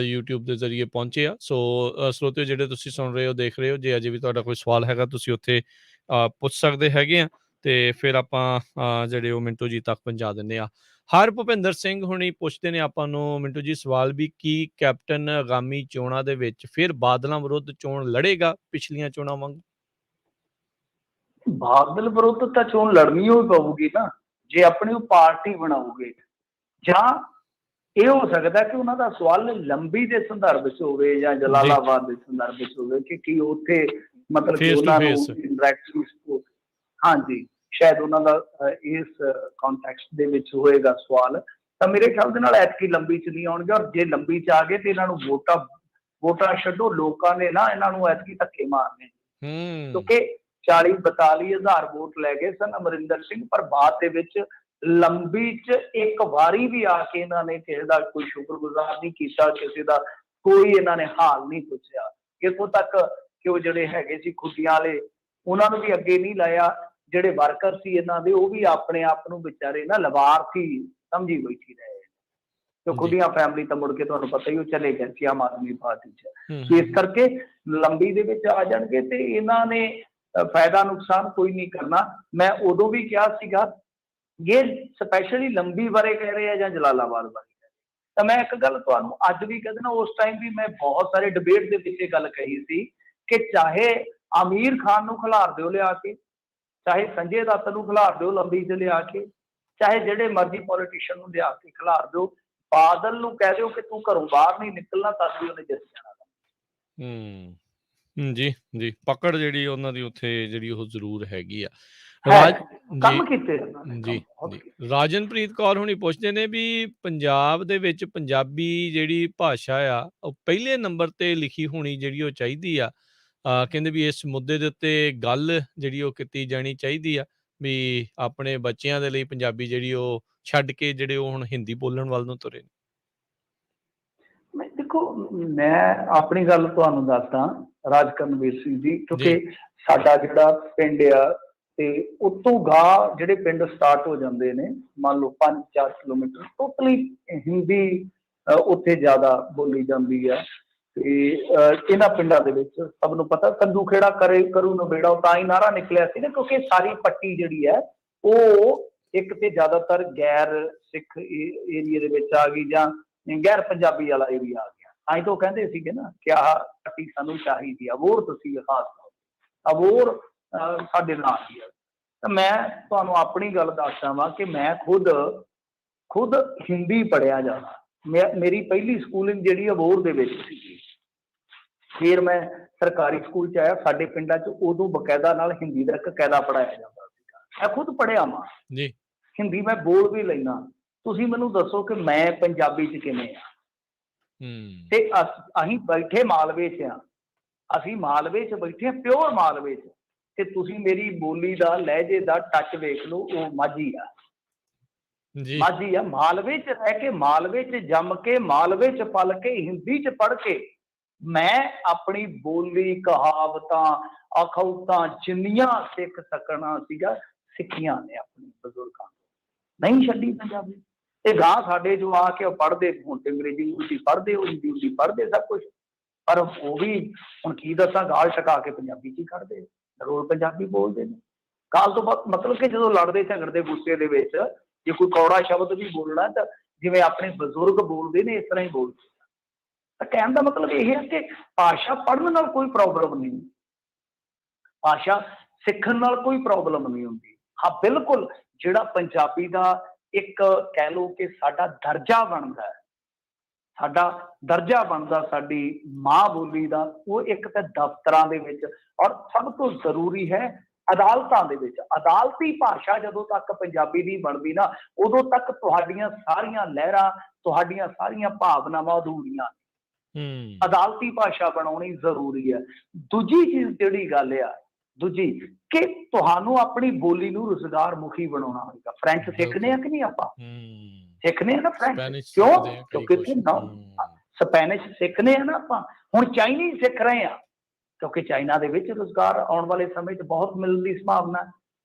YouTube ਦੇ ਜ਼ਰੀਏ ਪਹੁੰਚੇ ਆ। ਸੋ ਸਰੋਤਿਓ ਜਿਹੜੇ ਤੁਸੀਂ ਸੁਣ ਰਹੇ ਹੋ, ਦੇਖ ਰਹੇ ਹੋ, ਜੇ ਅਜੇ ਵੀ ਤੁਹਾਡਾ ਕੋਈ ਸਵਾਲ ਹੈਗਾ ਤੁਸੀਂ ਉੱਥੇ ਪੁੱਛ ਸਕਦੇ ਹੈਗੇ ਆ ਤੇ ਫਿਰ ਆਪਾਂ ਜਿਹੜੇ ਉਹ ਮਿੰਟੂ ਜੀ ਤੱਕ ਪਹੁੰਚਾ ਦਿੰਦੇ ਆ। ਹਰ ਭੁਪਿੰਦਰ ਸਿੰਘ ਹੁਣੀ ਪੁੱਛਦੇ ਨੇ ਆਪਾਂ ਨੂੰ ਮਿੰਟੂ ਜੀ ਸਵਾਲ ਵੀ ਕੀ ਕੈਪਟਨ ਆਗਾਮੀ ਚੋਣਾਂ ਦੇ ਵਿੱਚ ਫਿਰ ਬਾਦਲਾਂ ਵਿਰੁੱਧ ਚੋਣ ਲੜੇਗਾ ਪਿਛਲੀਆਂ ਚੋਣਾਂ ਵਾਂਗ? ਬਾਦਲ ਵਿਰੁੱਧ ਤਾਂ ਚੋਣ ਲੜਨੀ ਹੋਈ ਪਊਗੀ ਨਾ, ਜੇ ਆਪਣੀ ਉਹ ਪਾਰਟੀ ਬਣਾਉਗੇ। ਜਾਂ ਇਹ ਹੋ ਸਕਦਾ ਕਿ ਉਹਨਾਂ ਦਾ ਸਵਾਲ ਲੰਬੀ ਦੇ ਸੰਦਰਭ ਵਿੱਚ ਹੋਵੇ ਜਾਂ ਜਲਾਲਾਬਾਦ ਦੇ ਸੰਦਰਭ ਵਿੱਚ ਹੋਵੇ ਕਿ ਕੀ ਉੱਥੇ ਮਤਲਬ ਕਿ ਉਹਨਾਂ ਨੂੰ ਇੰਟਰੈਕਸ਼ਨ ਸਪੋਰਟ, ਹਾਂਜੀ ਸ਼ਾਇਦ ਉਹਨਾਂ ਦਾ ਇਸ ਕੰਟੈਕਸਟ ਦੇ ਵਿੱਚ ਹੋਏਗਾ ਸਵਾਲ। ਤਾਂ ਮੇਰੇ ਖਿਆਲ ਦੇ ਨਾਲ ਐਤਕੀ ਲੰਬੀ ਚ ਨਹੀਂ ਆਉਣਗੇ, ਔਰ ਜੇ ਲੰਬੀ ਚ ਆ ਗਏ ਤੇ ਇਹਨਾਂ ਨੂੰ ਵੋਟਾਂ ਛੱਡੋ, ਲੋਕਾਂ ਨੇ ਨਾ ਇਹਨਾਂ ਨੂੰ ਐਤਕੀ ਧੱਕੇ ਮਾਰਨੇ। ਕਿਉਂਕਿ 40-42 ਹਜ਼ਾਰ ਵੋਟ ਲੈ ਗਏ ਸਨ ਅਮਰਿੰਦਰ ਸਿੰਘ, ਪਰ ਬਾਅਦ ਦੇ ਵਿੱਚ ਲੰਬੀ ਚ ਇੱਕ ਵਾਰੀ ਵੀ ਆ ਕੇ ਇਹਨਾਂ ਨੇ ਕਿਸੇ ਦਾ ਕੋਈ ਸ਼ੁਕਰਗੁਜ਼ਾਰ ਨਹੀਂ ਕੀਤਾ, ਕਿਸੇ ਦਾ ਕੋਈ ਇਹਨਾਂ ਨੇ ਹਾਲ ਨਹੀਂ ਪੁੱਛਿਆ। ਇੱਥੋਂ ਤੱਕ ਕਿ ਉਹ ਜਿਹੜੇ ਹੈਗੇ ਸੀ ਖੁੱਡੀਆਂ ਵਾਲੇ, ਉਹਨਾਂ ਨੂੰ ਵੀ ਅੱਗੇ ਨਹੀਂ ਲਾਇਆ। ਜਿਹੜੇ ਵਰਕਰ ਸੀ ਇਹਨਾਂ ਦੇ, ਉਹ ਵੀ ਆਪਣੇ ਆਪ ਨੂੰ ਵਿਚਾਰੇ ਨਾ ਲਵਾਰਥੀ ਸਮਝੀ ਬੈਠੀ ਰਹੇ। ਤੇ ਖੁੱਡੀਆਂ ਫੈਮਿਲੀ ਤਾਂ ਮੁੜ ਕੇ ਤੁਹਾਨੂੰ ਪਤਾ ਹੀ ਉਹ ਚਲੇ ਗਏ ਸੀ ਆਮ ਆਦਮੀ ਪਾਰਟੀ ਚ। ਇਸ ਕਰਕੇ ਲੰਬੀ ਦੇ ਵਿੱਚ ਆ ਜਾਣਗੇ ਤੇ ਇਹਨਾਂ ਨੇ ਫਾਇਦਾ ਨੁਕਸਾਨ ਕੋਈ ਨਹੀਂ ਕਰਨਾ। ਮੈਂ ਉਦੋਂ ਵੀ ਕਿਹਾ ਸੀਗਾ, ਇਹ ਸਪੈਸ਼ਲੀ ਲੰਬੀ ਬਾਰੇ ਕਹਿ ਰਹੇ ਆ ਜਾਂ ਜਲਾਲਾਬਾਦ ਬਾਰੇ ਕਹਿ ਰਹੇ, ਤਾਂ ਮੈਂ ਇੱਕ ਗੱਲ ਤੁਹਾਨੂੰ ਅੱਜ ਵੀ ਕਹਿ ਦੇਣਾ, ਉਸ ਟਾਈਮ ਵੀ ਮੈਂ ਬਹੁਤ ਸਾਰੇ ਡਿਬੇਟ ਦੇ ਵਿੱਚ ਇਹ ਗੱਲ ਕਹੀ ਸੀ ਕਿ ਚਾਹੇ ਆਮੀਰ ਖਾਨ ਨੂੰ ਖਿਲਾਰ ਦਿਓ ਲਿਆ ਕੇ, ਚਾਹੇ ਸੰਜੇ ਦੱਤ ਨੂੰ ਖਿਲਾਰ ਦਿਓ ਲੰਬੀ ਚ ਲਿਆ ਕੇ, ਚਾਹੇ ਜਿਹੜੇ ਮਰਜ਼ੀ ਪੋਲੀਟੀਸ਼ੀਅਨ ਨੂੰ ਲਿਆ ਕੇ ਖਿਲਾਰ ਦਿਓ, ਬਾਦਲ ਨੂੰ ਕਹਿ ਦਿਓ ਕਿ ਤੂੰ ਘਰੋਂ ਬਾਹਰ ਨਹੀਂ ਨਿਕਲਣਾ, ਤਦ ਵੀ ਉਹਨੇ ਜਿੱਤ ਜਾਣਾ। ਜੀ ਜੀ, ਪਕੜ ਜਿਹੜੀ ਉਹਨਾਂ ਦੀ ਉੱਥੇ ਜਿਹੜੀ ਉਹ ਜ਼ਰੂਰ ਹੈਗੀ ਆ। ਕੰਮ ਕੀਤੇ ਜੀ। ਰਾਜਨਪ੍ਰੀਤ ਕੌਰ ਹੁਣੀ ਪੁੱਛਦੇ ਨੇ ਵੀ ਪੰਜਾਬ ਦੇ ਵਿੱਚ ਪੰਜਾਬੀ ਜਿਹੜੀ ਭਾਸ਼ਾ ਆ ਉਹ ਪਹਿਲੇ ਨੰਬਰ ਤੇ ਲਿਖੀ ਹੋਣੀ ਜਿਹੜੀ ਉਹ ਚਾਹੀਦੀ ਆ। ਕਹਿੰਦੇ ਵੀ ਇਸ ਮੁੱਦੇ ਦੇ ਉੱਤੇ ਗੱਲ ਜਿਹੜੀ ਉਹ ਕੀਤੀ ਜਾਣੀ ਚਾਹੀਦੀ ਆ ਵੀ ਆਪਣੇ ਬੱਚਿਆਂ ਦੇ ਲਈ ਪੰਜਾਬੀ ਜਿਹੜੀ ਉਹ ਛੱਡ ਕੇ ਜਿਹੜੇ ਉਹ ਹੁਣ ਹਿੰਦੀ ਬੋਲਣ ਵੱਲ ਨੂੰ ਤੁਰੇ ਨੇ। ਦੇਖੋ, ਮੈਂ ਆਪਣੀ ਗੱਲ ਤੁਹਾਨੂੰ ਦੱਸਦਾ ਰਾਜਕਰਨਵੀਰ ਸਿੰਘ ਜੀ, ਕਿਉਂਕਿ ਸਾਡਾ ਜਿਹੜਾ ਪਿੰਡ ਆ ਤੇ ਉਤੋਂ ਗਾਂ ਜਿਹੜੇ ਪਿੰਡ ਸਟਾਰਟ ਹੋ ਜਾਂਦੇ ਨੇ, ਮੰਨ ਲਓ 5-4 ਕਿਲੋਮੀਟਰ, ਟੋਟਲੀ ਹਿੰਦੀ ਉੱਥੇ ਜ਼ਿਆਦਾ ਬੋਲੀ ਜਾਂਦੀ ਆ। ਤੇ ਇਹਨਾਂ ਪਿੰਡਾਂ ਦੇ ਵਿੱਚ ਸਭ ਨੂੰ ਪਤਾ ਕੱਦੂ ਖੇੜਾ ਕਰੂ ਨਵੇੜਾ, ਤਾਂ ਹੀ ਨਾਰਾ ਨਿਕਲਿਆ ਸੀ ਨਾ, ਕਿਉਂਕਿ ਸਾਰੀ ਪੱਟੀ ਜਿਹੜੀ ਹੈ ਉਹ ਇੱਕ ਤੇ ਜ਼ਿਆਦਾਤਰ ਗੈਰ ਸਿੱਖ ਏਰੀਏ ਦੇ ਵਿੱਚ ਆ ਗਈ ਜਾਂ ਗੈਰ ਪੰਜਾਬੀ ਵਾਲਾ ਏਰੀਆ ਆ ਗਿਆ। ਤਾਂ ਹੀ ਤਾਂ ਉਹ ਕਹਿੰਦੇ ਸੀਗੇ ਨਾ ਕਿ ਆਹ ਪੱਟੀ ਸਾਨੂੰ ਚਾਹੀਦੀ ਆ, ਅਬੋਰ ਤੁਸੀਂ ਖਾਸ ਅਬੋਰ ਸਾਡੇ ਨਾਲ ਹੀ ਆ। ਤਾਂ ਮੈਂ ਤੁਹਾਨੂੰ ਆਪਣੀ ਗੱਲ ਦੱਸਦਾ ਵਾਂ ਕਿ ਮੈਂ ਖੁਦ ਹਿੰਦੀ ਪੜ੍ਹਿਆ ਜ਼ਿਆਦਾ। ਮੇਰੀ ਪਹਿਲੀ ਸਕੂਲਿੰਗ ਜਿਹੜੀ ਅਬੋਰ ਦੇ ਵਿੱਚ ਸੀਗੀ। ਫਿਰ ਮੈਂ ਸਰਕਾਰੀ ਸਕੂਲ 'ਚ ਆਇਆ। ਸਾਡੇ ਪਿੰਡਾਂ 'ਚ ਉਦੋਂ ਬਕਾਇਦਾ ਨਾਲ ਹਿੰਦੀ ਦਾ ਇੱਕ ਕਾਇਦਾ ਪੜ੍ਹਾਇਆ ਜਾਂਦਾ ਸੀਗਾ। ਮੈਂ ਖੁਦ ਪੜ੍ਹਿਆ ਵਾਂ, ਜੀ ਹਿੰਦੀ ਮੈਂ ਬੋਲ ਵੀ ਲੈਂਦਾ। ਤੁਸੀਂ ਮੈਨੂੰ ਦੱਸੋ ਕਿ ਮੈਂ ਪੰਜਾਬੀ 'ਚ ਕਿਵੇਂ ਆ? ਤੇ ਅਸੀਂ ਬੈਠੇ ਮਾਲਵੇ 'ਚ ਆ, ਅਸੀਂ ਮਾਲਵੇ 'ਚ ਬੈਠੇ, ਪਿਓਰ ਮਾਲਵੇ 'ਚ, ਤੇ ਤੁਸੀਂ ਮੇਰੀ ਬੋਲੀ ਦਾ ਲਹਿਜੇ ਦਾ ਟੱਚ ਵੇਖ ਲਓ, ਉਹ ਮਾਝੀ ਆ। ਜੀ ਮਾਝੀ ਆ। ਮਾਲਵੇ 'ਚ ਰਹਿ ਕੇ, ਮਾਲਵੇ 'ਚ ਜੰਮ ਕੇ, ਮਾਲਵੇ 'ਚ ਪਲ ਕੇ, ਹਿੰਦੀ 'ਚ ਪੜ੍ਹ ਕੇ ਮੈਂ ਆਪਣੀ ਬੋਲੀ, ਕਹਾਵਤਾਂ, ਅਖੌਤਾਂ ਜਿੰਨੀਆਂ ਸਿੱਖ ਸਕਣਾ ਸੀਗਾ ਸਿੱਖੀਆਂ ਨੇ ਆਪਣੇ ਬਜ਼ੁਰਗਾਂ ਤੋਂ। ਨਹੀਂ ਛੱਡੀ ਪੰਜਾਬੀ। ਤੇ ਗਾਂ ਸਾਡੇ ਜੋ ਆ ਕੇ ਉਹ ਪੜ੍ਹਦੇ, ਹੁਣ ਤੇ ਅੰਗਰੇਜ਼ੀ ਉਰਦੀ ਪੜ੍ਹਦੇ, ਉਹ ਹਿੰਦੀ ਉਰਦੀ ਪੜ੍ਹਦੇ, ਸਭ ਕੁਛ। ਪਰ ਉਹ ਵੀ ਹੁਣ ਕੀ ਦੱਸਾਂ, ਗਾਲ ਟਕਾ ਕੇ ਪੰਜਾਬੀ 'ਚ ਹੀ ਕੱਢਦੇ, ਰੋਲ ਪੰਜਾਬੀ ਬੋਲਦੇ ਨੇ। ਗਾਲ ਤੋਂ ਬਾਅਦ ਮਤਲਬ ਕਿ ਜਦੋਂ ਲੜਦੇ ਝਗੜਦੇ ਗੁੱਸੇ ਦੇ ਵਿੱਚ ਜੇ ਕੋਈ ਕੌੜਾ ਸ਼ਬਦ ਵੀ ਬੋਲਣਾ ਤਾਂ ਜਿਵੇਂ ਆਪਣੇ ਬਜ਼ੁਰਗ ਬੋਲਦੇ ਨੇ, ਇਸ ਤਰ੍ਹਾਂ ਹੀ ਬੋਲਦੇ। ਤਾਂ ਕਹਿਣ ਦਾ ਮਤਲਬ ਇਹ ਹੈ ਕਿ ਭਾਸ਼ਾ ਪੜ੍ਹਨ ਨਾਲ ਕੋਈ ਪ੍ਰੋਬਲਮ ਨਹੀਂ, ਭਾਸ਼ਾ ਸਿੱਖਣ ਨਾਲ ਕੋਈ ਪ੍ਰੋਬਲਮ ਨਹੀਂ ਹੁੰਦੀ। ਹਾਂ ਬਿਲਕੁਲ, ਜਿਹੜਾ ਪੰਜਾਬੀ ਦਾ ਇੱਕ ਕਹਿ ਲਓ ਕਿ ਸਾਡਾ ਦਰਜਾ ਬਣਦਾ, ਸਾਡਾ ਦਰਜਾ ਬਣਦਾ ਸਾਡੀ ਮਾਂ ਬੋਲੀ ਦਾ, ਉਹ ਇੱਕ ਤਾਂ ਦਫ਼ਤਰਾਂ ਦੇ ਵਿੱਚ, ਔਰ ਸਭ ਤੋਂ ਜ਼ਰੂਰੀ ਹੈ ਅਦਾਲਤਾਂ ਦੇ ਵਿੱਚ। ਅਦਾਲਤੀ ਭਾਸ਼ਾ ਜਦੋਂ ਤੱਕ ਪੰਜਾਬੀ ਦੀ ਬਣਦੀ ਨਾ, ਉਦੋਂ ਤੱਕ ਤੁਹਾਡੀਆਂ ਸਾਰੀਆਂ ਲਹਿਰਾਂ, ਤੁਹਾਡੀਆਂ ਸਾਰੀਆਂ ਭਾਵਨਾਵਾਂ ਅਧੂਰੀਆਂ। ਅਦਾਲਤੀ ਭਾਸ਼ਾ ਬਣਾਉਣੀ ਜ਼ਰੂਰੀ ਹੈ। ਦੂਜੀ ਚੀਜ਼ ਜਿਹੜੀ ਗੱਲ ਆ, ਦੂਜੀ ਕਿ ਤੁਹਾਨੂੰ ਆਪਣੀ ਬੋਲੀ ਨੂੰ ਰੁਜ਼ਗਾਰ ਮੁਖੀ ਬਣਾਉਣਾ ਹੋਵੇਗਾ। ਫਰੈਂਚ ਸਿੱਖਣੇ ਆ ਕਿ ਨਹੀਂ ਆਪਾਂ? ਸਿੱਖਣੇ ਆ ਨਾ ਫਰੈਂਚ। ਕਿਉਂ? ਕਿਉਂਕਿ ਸਪੈਨਿਸ਼ ਸਿੱਖਣੇ ਆ ਨਾ ਆਪਾਂ। ਹੁਣ ਚਾਈਨੀਜ਼ ਸਿੱਖ ਰਹੇ ਆ, ਕਿਉਂਕਿ ਚਾਈਨਾ ਦੇ ਵਿੱਚ ਰੁਜ਼ਗਾਰ ਆਉਣ ਵਾਲੇ ਸਮੇਂ 'ਚ ਬਹੁਤ ਮਿਲਣ ਦੀ ਸੰਭਾਵਨਾ।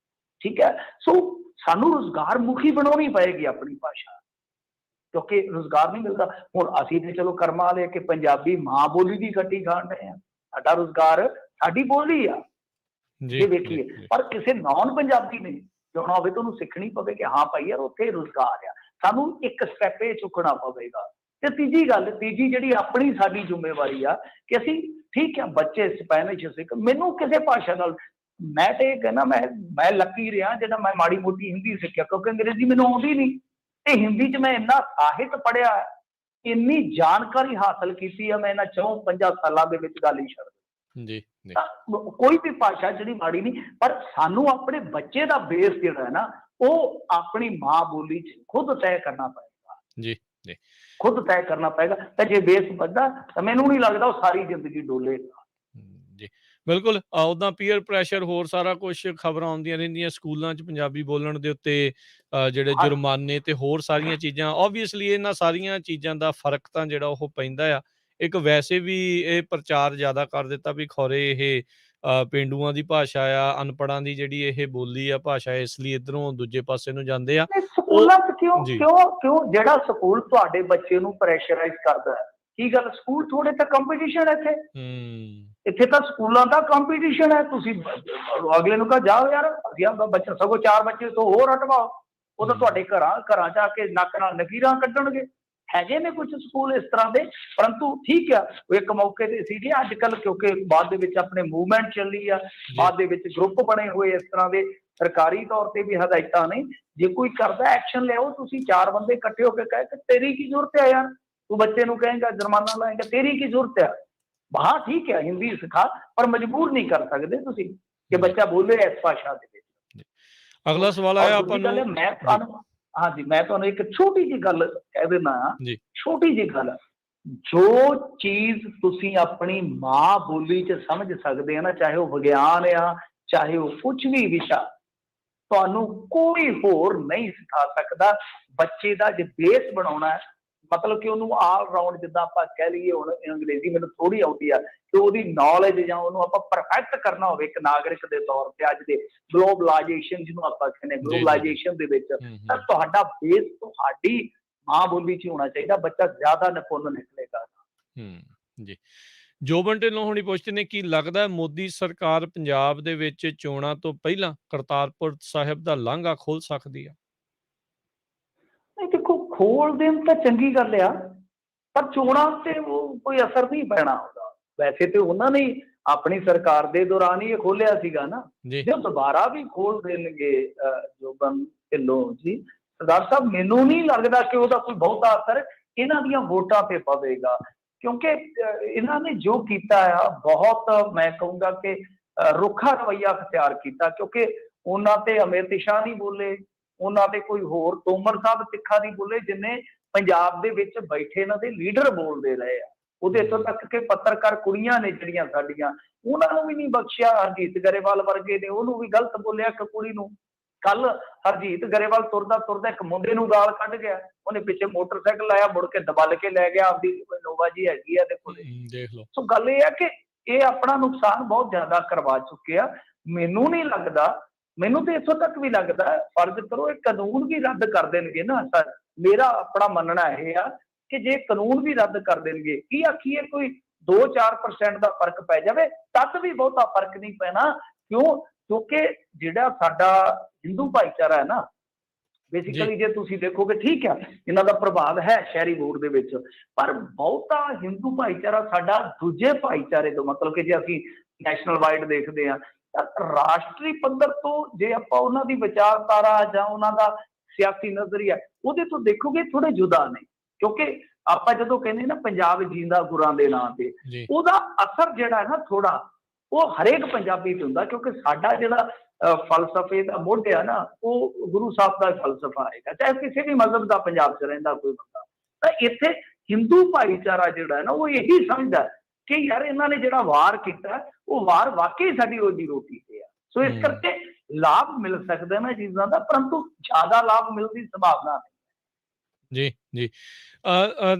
ਠੀਕ ਹੈ, ਸੋ ਸਾਨੂੰ ਰੁਜ਼ਗਾਰ ਮੁਖੀ ਬਣਾਉਣੀ ਪਏਗੀ ਆਪਣੀ ਭਾਸ਼ਾ, ਕਿਉਂਕਿ ਰੁਜ਼ਗਾਰ ਨਹੀਂ ਮਿਲਦਾ। ਹੁਣ ਅਸੀਂ ਤੇ ਚਲੋ ਕਰਮਾ ਲੈ ਕੇ ਪੰਜਾਬੀ ਮਾਂ ਬੋਲੀ ਦੀ ਖੱਟੀ ਖਾਣ ਰਹੇ ਆ, ਸਾਡਾ ਰੁਜ਼ਗਾਰ ਸਾਡੀ ਬੋਲੀ ਆ ਜੇ ਵੇਖੀਏ। ਪਰ ਕਿਸੇ ਨੌਨ ਪੰਜਾਬੀ ਨੇ ਚਾਹੁੰਦਾ ਹੋਵੇ ਤਾਂ ਉਹਨੂੰ ਸਿੱਖਣੀ ਪਵੇ ਕਿ ਹਾਂ ਭਾਈ ਯਾਰ ਉੱਥੇ ਰੁਜ਼ਗਾਰ ਆ, ਸਾਨੂੰ ਇੱਕ ਸਟੈਪ ਇਹ ਚੁੱਕਣਾ ਪਵੇਗਾ। ਤੇ ਤੀਜੀ ਗੱਲ, ਤੀਜੀ ਜਿਹੜੀ ਆਪਣੀ ਸਾਡੀ ਜ਼ਿੰਮੇਵਾਰੀ ਆ ਕਿ ਅਸੀਂ ਠੀਕ ਹੈ ਬੱਚੇ ਸਪੈਨਿਸ਼ ਸਿੱਖ, ਮੈਨੂੰ ਕਿਸੇ ਭਾਸ਼ਾ ਨਾਲ, ਮੈਂ ਤੇ ਇਹ ਕਹਿੰਦਾ ਮੈਂ ਲੱਕੀ ਰਿਹਾ ਜਿਹੜਾ ਮੈਂ ਮਾੜੀ ਮੋਟੀ ਹਿੰਦੀ ਸਿੱਖਿਆ, ਕਿਉਂਕਿ ਅੰਗਰੇਜ਼ੀ ਮੈਨੂੰ ਆਉਂਦੀ ਨਹੀਂ। ਤੇ ਹਿੰਦੀ 'ਚ ਮੈਂ ਇੰਨਾ ਸਾਹਿਤ ਪੜ੍ਹਿਆ, ਇੰਨੀ ਜਾਣਕਾਰੀ ਹਾਸਲ ਕੀਤੀ ਆ ਮੈਂ ਇਹਨਾਂ 4-5 ਸਾਲਾਂ ਦੇ ਵਿੱਚ, ਗੱਲ ਹੀ ਛੱਡ ਜੀ। ਕੋਈ ਵੀ ਭਾਸ਼ਾ ਜਿਹੜੀ ਮਾੜੀ ਨਹੀਂ, ਪਰ ਸਾਨੂੰ ਆਪਣੇ ਬੱਚੇ ਦਾ ਬੇਸ ਜਿਹੜਾ ਹੈ ਨਾ, ਉਹ ਆਪਣੀ ਮਾਂ ਬੋਲੀ 'ਚ ਖੁਦ ਤੈਅ ਕਰਨਾ ਪਏਗਾ। ਜੀ ਜੀ, ਖੁਦ ਤੈਅ ਕਰਨਾ ਪਏਗਾ। ਤਾਂ ਜੇ ਬੇਸ ਵੱਧਾ ਤਾਂ ਮੈਨੂੰ ਨਹੀਂ ਲੱਗਦਾ ਉਹ ਸਾਰੀ ਜ਼ਿੰਦਗੀ ਡੋਲੇਗਾ। ਜੀ ਬਿਲਕੁਲ। ਉੱਦਾਂ ਪੀਅਰ ਪ੍ਰੈਸ਼ਰ, ਹੋਰ ਸਾਰਾ ਕੁਛ ਖਬਰਾਂ ਆਉਂਦੀਆਂ ਰਹਿੰਦੀਆਂ ਸਕੂਲਾਂ 'ਚ ਪੰਜਾਬੀ ਬੋਲਣ ਦੇ ਉੱਤੇ, ਜਿਹੜੇ ਜੁਰਮਾਨੇ ਤੇ ਹੋਰ ਸਾਰੀਆਂ ਚੀਜ਼ਾਂ। ਓਬਵੀਅਸਲੀ ਇਹਨਾਂ ਸਾਰੀਆਂ ਚੀਜ਼ਾਂ ਦਾ ਫਰਕ ਤਾਂ ਜਿਹੜਾ ਉਹ ਪੈਂਦਾ ਆ। ਇੱਕ ਵੈਸੇ ਵੀ ਇਹ ਪ੍ਰਚਾਰ ਜ਼ਿਆਦਾ ਕਰ ਦਿੱਤਾ ਵੀ ਖੌਰੇ ਇਹ ਪੇਂਡੂਆਂ ਦੀ ਭਾਸ਼ਾ ਆ, ਅਨਪੜ੍ਹਾਂ ਦੀ ਜਿਹੜੀ ਇਹ ਬੋਲੀ ਆ ਭਾਸ਼ਾ, ਇਸ ਲਈ ਇੱਧਰੋਂ ਦੂਜੇ ਪਾਸੇ ਨੂੰ ਜਾਂਦੇ ਆ। ਸਕੂਲਾਂ 'ਚ ਕਿਉਂ ਜਿਹੜਾ ਸਕੂਲ ਤੁਹਾਡੇ ਬੱਚੇ ਨੂੰ ਪ੍ਰੈਸ਼ਰਾਈਜ਼ ਕਰਦਾ ਹੈ, ਕੀ ਗੱਲ ਸਕੂਲ ਥੋੜੇ ਤਾਂ ਕੰਪੀਟੀਸ਼ਨ ਹੈ ਇੱਥੇ ਤਾਂ ਸਕੂਲਾਂ ਦਾ ਕੰਪੀਟੀਸ਼ਨ ਹੈ। ਤੁਸੀਂ ਅਗਲੇ ਨੂੰ ਕਹਾ ਜਾਓ ਯਾਰ, ਅਸੀਂ ਆਪਦਾ ਬੱਚਾ, ਸਗੋਂ 4 ਬੱਚੇ ਤੋਂ ਹੋਰ ਹਟਵਾਓ, ਉਹ ਤਾਂ ਤੁਹਾਡੇ ਘਰਾਂ ਜਾ ਕੇ ਨੱਕ ਨਾਲ ਨਕੀਰਾਂ ਕੱਢਣਗੇ। ਹੈਗੇ ਨੇ ਕੁਝ ਸਕੂਲ ਇਸ ਤਰ੍ਹਾਂ ਦੇ, ਪਰੰਤੂ ਠੀਕ ਆ ਉਹ ਇੱਕ ਮੌਕੇ ਤੇ ਸੀਗੇ। ਅੱਜ ਕੱਲ੍ਹ ਕਿਉਂਕਿ ਬਾਅਦ ਦੇ ਵਿੱਚ ਆਪਣੇ ਮੂਵਮੈਂਟ ਚੱਲੀ ਆ, ਬਾਅਦ ਦੇ ਵਿੱਚ ਗਰੁੱਪ ਬਣੇ ਹੋਏ ਇਸ ਤਰ੍ਹਾਂ ਦੇ, ਸਰਕਾਰੀ ਤੌਰ ਤੇ ਵੀ ਹਦਾਇਤਾਂ ਨੇ, ਜੇ ਕੋਈ ਕਰਦਾ ਐਕਸ਼ਨ ਲਿਆਓ। ਤੁਸੀਂ 4 ਬੰਦੇ ਇਕੱਠੇ ਹੋ ਕੇ ਕਹੇ ਕਿ ਤੇਰੀ ਕੀ ਜ਼ਰੂਰਤ ਹੈ ਯਾਰ, ਤੂੰ ਬੱਚੇ ਨੂੰ ਕਹੇਗਾ ਜੁਰਮਾਨਾ ਲਾਏਗਾ, ਤੇਰੀ ਕੀ ਜ਼ਰੂਰਤ ਹੈ। ਹਾਂ ਠੀਕ ਹੈ ਹਿੰਦੀ ਸਿਖਾ, ਪਰ ਮਜਬੂਰ ਨਹੀਂ ਕਰ ਸਕਦੇ ਤੁਸੀਂ ਕਿ ਬੱਚਾ ਬੋਲੇ ਇਸ ਭਾਸ਼ਾ ਦੇ ਵਿੱਚ। ਅਗਲਾ ਸਵਾਲ ਆਇਆ ਆਪਾਂ ਨੂੰ, ਹਾਂਜੀ ਮੈਂ ਤੁਹਾਨੂੰ ਇੱਕ ਛੋਟੀ ਜਿਹੀ ਗੱਲ ਕਹਿ ਦਿੰਦਾ ਹਾਂ, ਛੋਟੀ ਜਿਹੀ ਗੱਲ, ਜੋ ਚੀਜ਼ ਤੁਸੀਂ ਆਪਣੀ ਮਾਂ ਬੋਲੀ 'ਚ ਸਮਝ ਸਕਦੇ ਆ ਨਾ, ਚਾਹੇ ਉਹ ਵਿਗਿਆਨ ਆ, ਚਾਹੇ ਉਹ ਕੁਛ ਵੀ ਵਿਸ਼ਾ, ਤੁਹਾਨੂੰ ਕੋਈ ਹੋਰ ਨਹੀਂ ਸਿਖਾ ਸਕਦਾ। ਬੱਚੇ ਦਾ ਜੇ ਬੇਸ ਬਣਾਉਣਾ ਹੈ, ਮਤਲਬ ਕਿ ਉਹਨੂੰ ਆਲ ਰਾਊਂਡ, ਜਿੱਦਾਂ ਆਪਾਂ ਕਹਿ ਲਈਏ, ਹੁਣ ਅੰਗਰੇਜ਼ੀ ਮੈਨੂੰ ਥੋੜੀ ਆਉਂਦੀ ਆ, ਕਿ ਉਹਦੀ ਨੌਲੇਜ ਜਾਂ ਉਹਨੂੰ ਆਪਾਂ ਪਰਫੈਕਟ ਕਰਨਾ ਹੋਵੇ ਇੱਕ ਨਾਗਰਿਕ ਦੇ ਤੌਰ ਤੇ, ਅੱਜ ਦੇ ਗਲੋਬਲਾਈਜੇਸ਼ਨ ਜਿਹਨੂੰ ਆਪਾਂ ਕਹਿੰਦੇ, ਗਲੋਬਲਾਈਜੇਸ਼ਨ ਦੇ ਵਿੱਚ, ਤਾਂ ਤੁਹਾਡਾ ਬੇਸ ਤੁਹਾਡੀ ਮਾਂ ਬੋਲੀ 'ਚ ਹੋਣਾ ਚਾਹੀਦਾ। ਬੱਚਾ ਜ਼ਿਆਦਾ ਨਿਪੁੰਨ ਨਿਕਲੇਗਾ। ਜੀ, ਜੋਬਨ ਢਿੱਲੋਂ ਹੋਣੀ ਪੁੱਛਦੇ ਨੇ, ਕੀ ਲੱਗਦਾ ਮੋਦੀ ਸਰਕਾਰ ਪੰਜਾਬ ਦੇ ਵਿੱਚ ਚੋਣਾਂ ਤੋਂ ਪਹਿਲਾਂ ਕਰਤਾਰਪੁਰ ਸਾਹਿਬ ਦਾ ਲਾਂਘਾ ਖੋਲ ਸਕਦੀ ਆ? ਦੇਖੋ, ਖੋਲ ਦੇਣ ਤਾਂ ਚੰਗੀ ਗੱਲ ਆ, ਪਰ ਚੋਣਾਂ ਤੇ ਉਹ ਕੋਈ ਅਸਰ ਨਹੀਂ ਪੈਣਾ ਉਹਦਾ। ਵੈਸੇ ਤੇ ਉਹਨਾਂ ਨੇ ਆਪਣੀ ਸਰਕਾਰ ਦੇ ਦੌਰਾਨ ਹੀ ਇਹ ਖੋਲਿਆ ਸੀਗਾ ਨਾ, ਜੀ ਜੇ ਦੁਬਾਰਾ ਵੀ ਖੋਲ ਦੇਣਗੇ ਜੋਬਨ ਢਿੱਲੋਂ ਜੀ, ਸਰਦਾਰ ਸਾਹਿਬ ਮੈਨੂੰ ਨਹੀਂ ਲੱਗਦਾ ਕਿ ਉਹਦਾ ਕੋਈ ਬਹੁਤਾ ਅਸਰ ਇਹਨਾਂ ਦੀਆਂ ਵੋਟਾਂ ਤੇ ਪਵੇਗਾ, ਕਿਉਂਕਿ ਇਹਨਾਂ ਨੇ ਜੋ ਕੀਤਾ ਆ ਬਹੁਤ, ਮੈਂ ਕਹੂੰਗਾ ਕਿ ਰੁੱਖਾ ਰਵੱਈਆ ਅਖਤਿਆਰ ਕੀਤਾ, ਕਿਉਂਕਿ ਉਹਨਾਂ ਤੇ ਅਮਿਤ ਸ਼ਾਹ ਨਹੀਂ ਬੋਲੇ, ਉਹਨਾਂ ਤੇ ਕੋਈ ਹੋਰ ਤੋਮਰ ਸਾਹਿਬ ਤਿੱਖਾ ਨਹੀਂ ਬੋਲੇ, ਜਿੰਨੇ ਪੰਜਾਬ ਦੇ ਵਿੱਚ ਬੈਠੇ ਇਹਨਾਂ ਦੇ ਲੀਡਰ ਬੋਲਦੇ ਰਹੇ ਆ। ਉਹਦੇ ਇੱਥੋਂ ਤੱਕ ਕਿ ਪੱਤਰਕਾਰ ਕੁੜੀਆਂ ਨੇ ਜਿਹੜੀਆਂ ਸਾਡੀਆਂ, ਉਹਨਾਂ ਨੂੰ ਵੀ ਨਹੀਂ ਬਖਸ਼ਿਆ। ਹਰਜੀਤ ਗਰੇਵਾਲ ਵਰਗੇ ਨੇ ਉਹਨੂੰ ਵੀ ਗਲਤ ਬੋਲਿਆ ਇੱਕ ਕੁੜੀ ਨੂੰ। ਕੱਲ ਹਰਜੀਤ ਗਰੇਵਾਲ ਤੁਰਦਾ ਤੁਰਦਾ ਇੱਕ ਮੁੰਡੇ ਨੂੰ ਗਾਲ ਕੱਢ ਗਿਆ, ਉਹਨੇ ਪਿੱਛੇ ਮੋਟਰਸਾਈਕਲ ਲਾਇਆ, ਮੁੜ ਕੇ ਦਬਲ ਕੇ ਲੈ ਗਿਆ, ਆਪਦੀ ਨੋਵਾ ਜੀ ਹੈਗੀ ਆ ਦੇ ਕੋਲੇ। ਦੇਖ ਲਓ। ਸੋ ਗੱਲ ਇਹ ਆ ਕਿ ਇਹ ਆਪਣਾ ਨੁਕਸਾਨ ਬਹੁਤ ਜ਼ਿਆਦਾ ਕਰਵਾ ਚੁੱਕੇ ਆ। ਮੈਨੂੰ ਨਹੀਂ ਲੱਗਦਾ, ਮੈਨੂੰ ਤੇ ਇੱਥੋਂ ਤੱਕ ਵੀ ਲੱਗਦਾ, ਫਰਜ਼ ਕਰੋ ਇਹ ਕਾਨੂੰਨ ਵੀ ਰੱਦ ਕਰ ਦੇਣਗੇ ਨਾ। ਮੇਰਾ ਆਪਣਾ ਮੰਨਣਾ ਇਹ ਆ ਕਿ ਜੇ ਕਾਨੂੰਨ ਵੀ ਰੱਦ ਕਰ ਦੇਣਗੇ, ਕੀ ਆਖੀਏ ਕੋਈ 2-4% ਦਾ ਫਰਕ ਪੈ ਜਾਵੇ, ਤਦ ਵੀ ਬਹੁਤਾ ਫਰਕ ਨਹੀਂ ਪੈਣਾ। ਕਿਉਂਕਿ ਜਿਹੜਾ ਸਾਡਾ ਹਿੰਦੂ ਭਾਈਚਾਰਾ ਹੈ ਨਾ, ਬੇਸਿਕਲੀ ਜੇ ਤੁਸੀਂ ਦੇਖੋਗੇ, ਠੀਕ ਆ ਇਹਨਾਂ ਦਾ ਪ੍ਰਭਾਵ ਹੈ ਸ਼ਹਿਰੀ ਵੋਟ ਦੇ ਵਿੱਚ, ਪਰ ਬਹੁਤਾ ਹਿੰਦੂ ਭਾਈਚਾਰਾ ਸਾਡਾ ਦੂਜੇ ਭਾਈਚਾਰੇ ਤੋਂ, ਮਤਲਬ ਕਿ ਜੇ ਅਸੀਂ ਨੈਸ਼ਨਲ ਵਾਈਡ ਦੇਖਦੇ ਹਾਂ ਤਾਂ ਰਾਸ਼ਟਰੀ ਪੱਧਰ ਤੋਂ ਜੇ ਆਪਾਂ ਉਹਨਾਂ ਦੀ ਵਿਚਾਰਧਾਰਾ ਜਾਂ ਉਹਨਾਂ ਦਾ ਸਿਆਸੀ ਨਜ਼ਰੀਆ ਉਹਦੇ ਤੋਂ ਦੇਖੋਗੇ ਥੋੜੇ ਜੁਦਾ ਨੇ। ਕਿਉਂਕਿ ਆਪਾਂ ਜਦੋਂ ਕਹਿੰਦੇ ਨਾ ਪੰਜਾਬ ਜੀਂਦਾ ਗੁਰਾਂ ਦੇ ਨਾਂ ਤੇ, ਉਹਦਾ ਅਸਰ ਜਿਹੜਾ ਹੈ ਨਾ ਥੋੜਾ ਉਹ ਹਰੇਕ ਪੰਜਾਬੀ ਤੇ ਹੁੰਦਾ, ਕਿਉਂਕਿ ਸਾਡਾ ਜਿਹੜਾ ਫਲਸਫੇ ਦਾ ਮੁੱਢ ਆ ਨਾ, ਉਹ ਗੁਰੂ ਸਾਹਿਬ ਦਾ ਫਲਸਫਾ ਹੈਗਾ, ਚਾਹੇ ਕਿਸੇ ਵੀ ਮਜ਼ਹਬ ਦਾ ਪੰਜਾਬ 'ਚ ਰਹਿੰਦਾ ਕੋਈ ਬੰਦਾ। ਤਾਂ ਇੱਥੇ ਹਿੰਦੂ ਭਾਈਚਾਰਾ ਜਿਹੜਾ ਹੈ ਨਾ, ਉਹ ਇਹੀ ਸਮਝਦਾ ਕਿ ਯਾਰ ਇਹਨਾਂ ਨੇ ਜਿਹੜਾ ਵਾਰ ਕੀਤਾ, ਉਹ ਵਾਰ ਵਾਕਈ ਸਾਡੀ ਰੋਜੀ ਰੋਟੀ ਤੇ ਆ। ਸੋ ਇਸ ਕਰਕੇ ਲਾਭ ਮਿਲ ਸਕਦਾ ਨਾ ਚੀਜ਼ਾਂ ਦਾ, ਪਰੰਤੂ ਜ਼ਿਆਦਾ ਲਾਭ ਮਿਲਣ ਦੀ ਸੰਭਾਵਨਾ ਨਹੀਂ। ਜੀ ਜੀ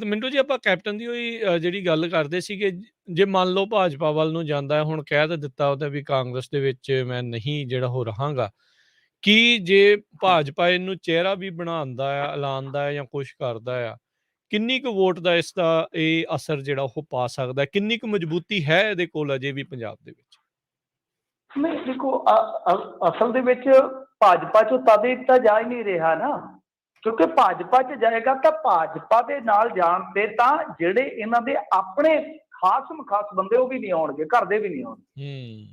ਮਿੰਟੂ ਜੀ, ਆਪਾਂ ਕੈਪਟਨ ਦੀ ਹੋਈ ਜਿਹੜੀ ਗੱਲ ਕਰਦੇ ਸੀਗੇ, ਜੇ ਮੰਨ ਲਓ ਭਾਜਪਾ ਵੱਲ ਨੂੰ ਜਾਂਦਾ ਹੈ, ਹੁਣ ਕਹਿ ਤਾਂ ਦਿੱਤਾ ਉਹਨੇ ਵੀ ਕਾਂਗਰਸ ਦੇ ਵਿੱਚ ਮੈਂ ਨਹੀਂ ਜਿਹੜਾ ਉਹ ਰਹਾਂਗਾ, ਕਿ ਜੇ ਭਾਜਪਾ ਇਹਨੂੰ ਚਿਹਰਾ ਵੀ ਬਣਾਉਂਦਾ ਆ, ਐਲਾਨਦਾ ਹੈ ਜਾਂ ਕੁਛ ਕਰਦਾ ਆ, ਕਿੰਨੀ ਕੁ ਵੋਟ ਦਾ ਇਸ ਦਾ ਇਹ ਅਸਰ ਜਿਹੜਾ ਉਹ ਪਾ ਸਕਦਾ, ਕਿੰਨੀ ਕੁ ਮਜ਼ਬੂਤੀ ਹੈ ਇਹਦੇ ਕੋਲ ਅਜੇ ਵੀ ਪੰਜਾਬ ਦੇ ਵਿੱਚ? ਨਹੀਂ ਦੇਖੋ, ਅਸਲ ਦੇ ਵਿੱਚ ਭਾਜਪਾ ਚੋਂ ਤਦੇ ਤਾਂ ਜਾ ਹੀ ਨਹੀਂ ਰਿਹਾ ਨਾ, ਕਿਉਂਕਿ ਭਾਜਪਾ 'ਚ ਜਾਏਗਾ ਤਾਂ ਭਾਜਪਾ ਦੇ ਨਾਲ ਜਾਣ ਤੇ ਤਾਂ ਜਿਹੜੇ ਇਹਨਾਂ ਦੇ ਆਪਣੇ ਖਾਸ ਬੰਦੇ ਉਹ ਵੀ ਨਹੀਂ ਆਉਣਗੇ, ਘਰ ਦੇ ਵੀ ਨਹੀਂ ਆਉਣਗੇ।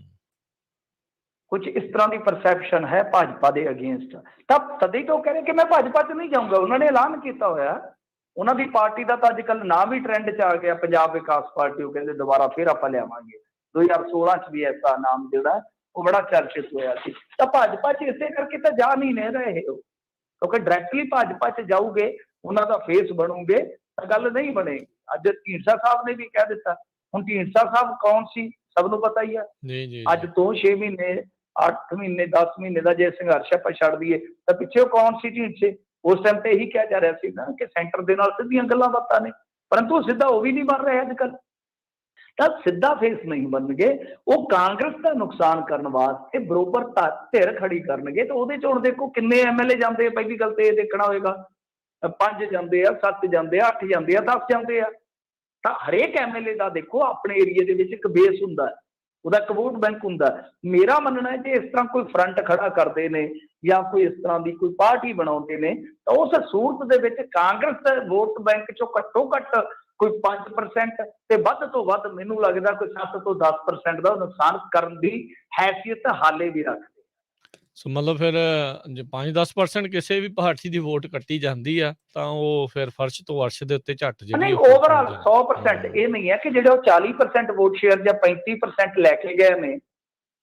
ਕੁਝ ਇਸ ਤਰ੍ਹਾਂ ਦੀ ਪਰਸੈਪਸ਼ਨ ਹੈ ਭਾਜਪਾ ਦੇ ਅਗੇਂਸਟ, ਤਾਂ ਤਦੇ ਤੋਂ ਕਹਿ ਰਹੇ ਕਿ ਮੈਂ ਭਾਜਪਾ 'ਚ ਨਹੀਂ ਜਾਊਂਗਾ। ਉਹਨਾਂ ਨੇ ਐਲਾਨ ਕੀਤਾ ਹੋਇਆ, ਉਹਨਾਂ ਦੀ ਪਾਰਟੀ ਦਾ ਤਾਂ ਅੱਜ ਕੱਲ੍ਹ ਨਾਮ ਵੀ ਟ੍ਰੈਂਡ 'ਚ ਆ ਗਿਆ, ਪੰਜਾਬ ਵਿਕਾਸ ਪਾਰਟੀ। ਉਹ ਕਹਿੰਦੇ ਦੁਬਾਰਾ ਫਿਰ ਆਪਾਂ ਲਿਆਵਾਂਗੇ। 2016 'ਚ ਵੀ ਐਸਾ ਨਾਮ ਜਿਹੜਾ ਉਹ ਬੜਾ ਚਰਚਿਤ ਹੋਇਆ ਸੀ। ਤਾਂ ਭਾਜਪਾ 'ਚ ਇਸੇ ਕਰਕੇ ਤਾਂ ਜਾ ਨਹੀਂ ਰਹੇ ਉਹ, ਕਿਉਂਕਿ ਡਾਇਰੈਕਟਲੀ ਭਾਜਪਾ 'ਚ ਜਾਊਗੇ, ਉਹਨਾਂ ਦਾ ਫੇਸ ਬਣੂਗੇ ਤਾਂ ਗੱਲ ਨਹੀਂ ਬਣੇਗੀ। ਅੱਜ ਢੀਂਡਸਾ ਸਾਹਿਬ ਨੇ ਵੀ ਕਹਿ ਦਿੱਤਾ। ਹੁਣ ਢੀਂਡਸਾ ਸਾਹਿਬ ਕੌਣ ਸੀ ਸਭ ਨੂੰ ਪਤਾ ਹੀ ਆ। ਅੱਜ ਤੋਂ 6 ਮਹੀਨੇ 8 ਮਹੀਨੇ 10 ਮਹੀਨੇ ਦਾ ਜੇ ਸੰਘਰਸ਼ ਆਪਾਂ ਛੱਡ ਦਈਏ ਤਾਂ ਪਿੱਛੇ ਕੌਣ ਸੀ ਢੀਂਡਸੇ? ਉਸ ਟਾਈਮ ਤੇ ਇਹੀ ਕਿਹਾ ਜਾ ਰਿਹਾ ਸੀ ਨਾ ਕਿ ਸੈਂਟਰ ਦੇ ਨਾਲ ਸਿੱਧੀਆਂ ਗੱਲਾਂ ਬਾਤਾਂ ਨੇ, ਪਰੰਤੂ ਸਿੱਧਾ ਉਹ ਵੀ ਨਹੀਂ ਬਣ ਰਿਹਾ ਅੱਜ ਕੱਲ੍ਹ। ਤਾਂ ਸਿੱਧਾ ਫੇਸ ਨਹੀਂ ਬਣਨਗੇ, ਉਹ ਕਾਂਗਰਸ ਦਾ ਨੁਕਸਾਨ ਕਰਨ ਵਾਸਤੇ ਬਰੋਬਰ ਧਿਰ ਖੜੀ ਕਰਨਗੇ। ਤਾਂ ਉਹਦੇ 'ਚ ਹੁਣ ਦੇਖੋ ਕਿੰਨੇ MLA ਜਾਂਦੇ ਆ, ਪਹਿਲੀ ਗੱਲ ਤੇ ਇਹ ਦੇਖਣਾ ਹੋਏਗਾ। 5 ਜਾਂਦੇ ਆ, 7 ਜਾਂਦੇ ਆ, 8 ਜਾਂਦੇ ਆ, 10 ਜਾਂਦੇ ਆ। ਤਾਂ ਹਰੇਕ MLA ਦਾ ਦੇਖੋ ਆਪਣੇ ਏਰੀਏ ਦੇ ਵਿੱਚ ਇੱਕ ਬੇਸ ਹੁੰਦਾ, ਉਹਦਾ ਇੱਕ ਵੋਟ ਬੈਂਕ ਹੁੰਦਾ। ਮੇਰਾ ਮੰਨਣਾ ਹੈ ਜੇ ਇਸ ਤਰ੍ਹਾਂ ਕੋਈ ਫਰੰਟ ਖੜਾ ਕਰਦੇ ਨੇ ਜਾਂ ਕੋਈ ਇਸ ਤਰ੍ਹਾਂ ਦੀ ਕੋਈ ਪਾਰਟੀ ਬਣਾਉਂਦੇ ਨੇ ਤਾਂ ਉਸ ਸੂਰਤ ਦੇ ਵਿੱਚ ਕਾਂਗਰਸ ਦੇ ਵੋਟ ਬੈਂਕ 'ਚੋਂ ਘੱਟੋ ਘੱਟ ਕੋਈ 5% ਤੇ ਵੱਧ ਤੋਂ ਵੱਧ ਮੈਨੂੰ ਲੱਗਦਾ ਕੋਈ 7 ਤੋਂ 10% ਦਾ ਨੁਕਸਾਨ ਕਰਨ ਦੀ ਹੈਸੀਅਤ ਹਾਲੇ ਵੀ ਰੱਖਦੇ। ਸੋ ਮਤਲਬ ਫਿਰ ਜੇ 5-10% ਕਿਸੇ ਵੀ ਪਾਰਟੀ ਦੀ ਵੋਟ ਕੱਟੀ ਜਾਂਦੀ ਆ ਤਾਂ ਉਹ ਫਿਰ ਫਰਸ਼ ਤੋਂ ਅਰਸ਼ ਦੇ ਉੱਤੇ ਝੱਟ ਨਹੀਂ, ਓਵਰਆਲ 100% ਇਹ ਨਹੀਂ ਹੈ ਕਿ ਜਿਹੜੇ ਉਹ 40% ਵੋਟ ਸ਼ੇਅਰ ਜਾਂ 35% ਲੈ ਕੇ ਗਏ ਨੇ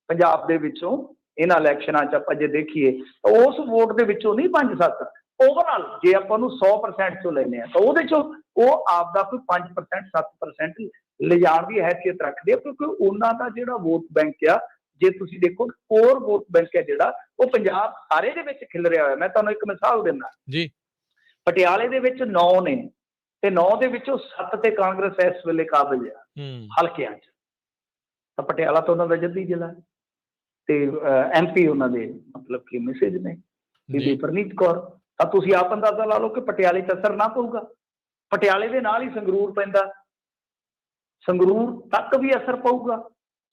ਪੰਜਾਬ ਦੇ ਵਿੱਚੋਂ ਇਹਨਾਂ ਇਲੈਕਸ਼ਨਾਂ 'ਚ ਆਪਾਂ ਜੇ ਦੇਖੀਏ ਤਾਂ ਉਸ ਵੋਟ ਦੇ ਵਿੱਚੋਂ ਨਹੀਂ 5-7, ਓਵਰਆਲ ਜੇ ਆਪਾਂ ਨੂੰ 100% ਚੋਂ ਲੈਂਦੇ ਆ ਤਾਂ ਉਹਦੇ 'ਚੋਂ ਉਹ ਆਪਦਾ ਕੋਈ 5% 7% ਲਿਜਾਣ ਦੀ ਹੈਸੀਅਤ ਰੱਖਦੇ ਆ, ਕਿਉਂਕਿ ਉਹਨਾਂ ਦਾ ਜਿਹੜਾ ਵੋਟ ਬੈਂਕ ਆ, ਜੇ ਤੁਸੀਂ ਦੇਖੋ ਕੋਰ ਵੋਟ ਬੈਂਕ ਹੈ ਜਿਹੜਾ ਉਹ ਪੰਜਾਬ ਸਾਰੇ ਦੇ ਵਿੱਚ ਖਿਲ ਰਿਹਾ ਹੋਇਆ। ਮੈਂ ਤੁਹਾਨੂੰ ਇੱਕ ਮਿਸਾਲ ਦਿੰਦਾ ਜੀ, ਪਟਿਆਲੇ ਦੇ ਵਿੱਚ 9 ਨੇ ਤੇ 9 ਦੇ ਵਿੱਚੋਂ 7 ਤੇ ਕਾਂਗਰਸ ਇਸ ਵੇਲੇ ਕਾਬਿਲ ਆ ਹਲਕਿਆਂ 'ਚ। ਤਾਂ ਪਟਿਆਲਾ ਤਾਂ ਉਹਨਾਂ ਦਾ ਜੱਦੀ ਜ਼ਿਲ੍ਹਾ ਤੇ MP ਉਹਨਾਂ ਦੇ ਮਤਲਬ ਕਿ ਮੈਸੇਜ ਨੇ ਬੀਬੀ ਪ੍ਰਨੀਤ ਕੌਰ। ਤਾਂ ਤੁਸੀਂ ਆਪ ਅੰਦਾਜ਼ਾ ਲਾ ਲਓ ਕਿ ਪਟਿਆਲੇ 'ਚ ਅਸਰ ਨਾ ਪਊਗਾ। ਪਟਿਆਲੇ ਦੇ ਨਾਲ ਹੀ ਸੰਗਰੂਰ ਪੈਂਦਾ, ਸੰਗਰੂਰ ਤੱਕ ਵੀ ਅਸਰ ਪਊਗਾ।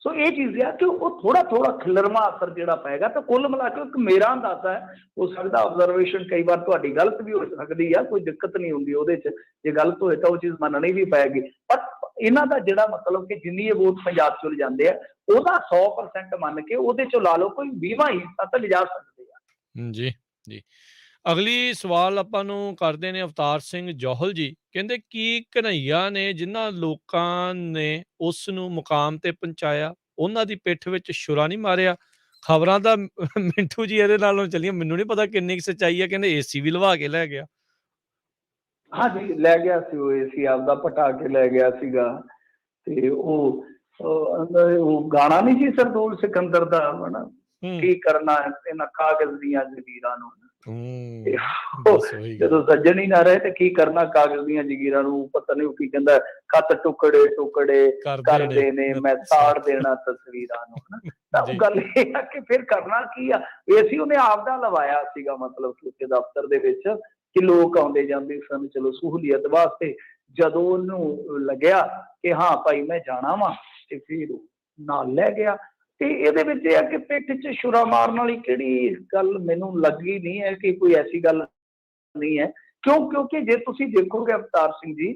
ਸੋ ਇਹ ਚੀਜ਼ ਆ ਕਿ ਉਹ ਥੋੜਾ ਥੋੜਾ ਖਿਲਰਮਾ ਅਸਰ ਜਿਹੜਾ ਪਏਗਾ। ਤਾਂ ਕੁੱਲ ਮਿਲਾ ਕੇ ਇੱਕ ਮੇਰਾ ਅੰਦਾਜ਼ਾ ਹੈ, ਹੋ ਸਕਦਾ ਆਬਜ਼ਰਵੇਸ਼ਨ ਕਈ ਵਾਰ ਤੁਹਾਡੀ ਗਲਤ ਵੀ ਹੋ ਸਕਦੀ ਆ, ਕੋਈ ਦਿੱਕਤ ਨਹੀਂ ਹੁੰਦੀ ਉਹਦੇ 'ਚ, ਜੇ ਗਲਤ ਹੋਏ ਤਾਂ ਉਹ ਚੀਜ਼ ਮੰਨਣੀ ਵੀ ਪਏਗੀ। ਪਰ ਇਹਨਾਂ ਦਾ ਜਿਹੜਾ ਮਤਲਬ ਕਿ ਜਿੰਨੀ ਇਹ ਵੋਟ ਪੰਜਾਬ 'ਚੋਂ ਲਿਜਾਂਦੇ ਆ, ਉਹਦਾ 100% ਮੰਨ ਕੇ ਉਹਦੇ 'ਚੋਂ ਲਾ ਲਓ ਕੋਈ 20ਵਾਂ ਹਿੱਸਾ ਤਾਂ ਲਿਜਾ ਸਕਦੇ ਆ। ਜੀ, ਜੀ। ਅਗਲੀ ਸਵਾਲ ਆਪਾਂ ਨੂੰ ਕਰਦੇ ਨੇ ਅਵਤਾਰ ਸਿੰਘ ਜੌਹਲ ਜੀ, ਕਹਿੰਦੇ ਕੀ ਘਨੱਈਆ ਨੇ ਜਿਨ੍ਹਾਂ ਲੋਕਾਂ ਨੇ ਉਸ ਨੂੰ ਮੁਕਾਮ ਤੇ ਪਹੁੰਚਾਇਆ, ਉਹਨਾਂ ਦੀ ਪਿੱਠ ਵਿੱਚ ਛੁਰਾ ਨਹੀਂ ਮਾਰਿਆ? ਖਬਰਾਂ ਤਾਂ ਮਿੰਟੂ ਜੀ ਇਹਦੇ ਨਾਲੋਂ ਚੱਲੀਆਂ, ਮੈਨੂੰ ਨਹੀਂ ਪਤਾ ਕਿੰਨੀ ਕੁ ਸੱਚਾਈ ਹੈ, ਕਹਿੰਦੇ ਏਸੀ ਵੀ ਲਵਾ ਕੇ ਲੈ ਗਿਆ। ਹਾਂਜੀ, ਲੈ ਗਿਆ ਸੀ, ਉਹ ਏਸੀ ਆਪਦਾ ਪਟਾ ਕੇ ਲੈ ਗਿਆ ਸੀਗਾ। ਤੇ ਉਹ ਗਾਣਾ ਨਹੀਂ ਸੀ ਸਰਦੂਲ ਸਿਕੰਦਰ ਦਾ, ਹਨਾ, ਕੀ ਕਰਨਾ ਇਹਨਾਂ ਕਾਗਜ਼ ਦੀਆਂ ਜ਼ਗੀਰਾਂ ਨੂੰ। ਜਦੋਂ ਸੱਜਣ ਹੀ ਨਾ ਰਹੇ ਤੇ ਕੀ ਕਰਨਾ ਕਾਗਜ਼ ਦੀਆਂ ਜ਼ਗੀਰਾਂ ਨੂੰ। ਪਤਾ ਨਹੀਂ ਉਹ ਕੀ ਕਹਿੰਦਾ, ਖੱਤ ਟੁਕੜੇ ਟੁਕੜੇ ਕਰਦੇ ਨੇ, ਮੈਂ ਸਾੜ ਦੇਣਾ ਤਸਵੀਰਾਂ ਨੂੰ, ਹਨਾ। ਤਾਂ ਉਹ ਗੱਲ ਇਹ ਆ ਕਿ ਫਿਰ ਕਰਨਾ ਕੀ ਆ। ਏਸੀ ਉਹਨੇ ਆਪਦਾ ਲਵਾਇਆ ਸੀਗਾ, ਮਤਲਬ ਕਿ ਉੱਥੇ ਦਫ਼ਤਰ ਦੇ ਵਿੱਚ ਕਿ ਲੋਕ ਆਉਂਦੇ ਜਾਂਦੇ ਸਨ, ਚਲੋ ਸਹੂਲੀਅਤ ਵਾਸਤੇ। ਜਦੋਂ ਉਹਨੂੰ ਲੱਗਿਆ ਕਿ ਹਾਂ ਭਾਈ ਮੈਂ ਜਾਣਾ ਵਾ, ਤੇ ਫਿਰ ਨਾਲ ਲੈ ਗਿਆ। ਤੇ ਇਹਦੇ ਵਿੱਚ ਇਹ ਆ ਕਿ ਪਿੱਠ 'ਚ ਛੁਰਾ ਮਾਰਨ ਵਾਲੀ ਕਿਹੜੀ ਗੱਲ ਮੈਨੂੰ ਲੱਗੀ ਨਹੀਂ ਹੈ ਕਿ ਕੋਈ ਐਸੀ ਗੱਲ ਨਹੀਂ ਹੈ। ਕਿਉਂਕਿ ਜੇ ਤੁਸੀਂ ਦੇਖੋਗੇ ਅਵਤਾਰ ਸਿੰਘ ਜੀ,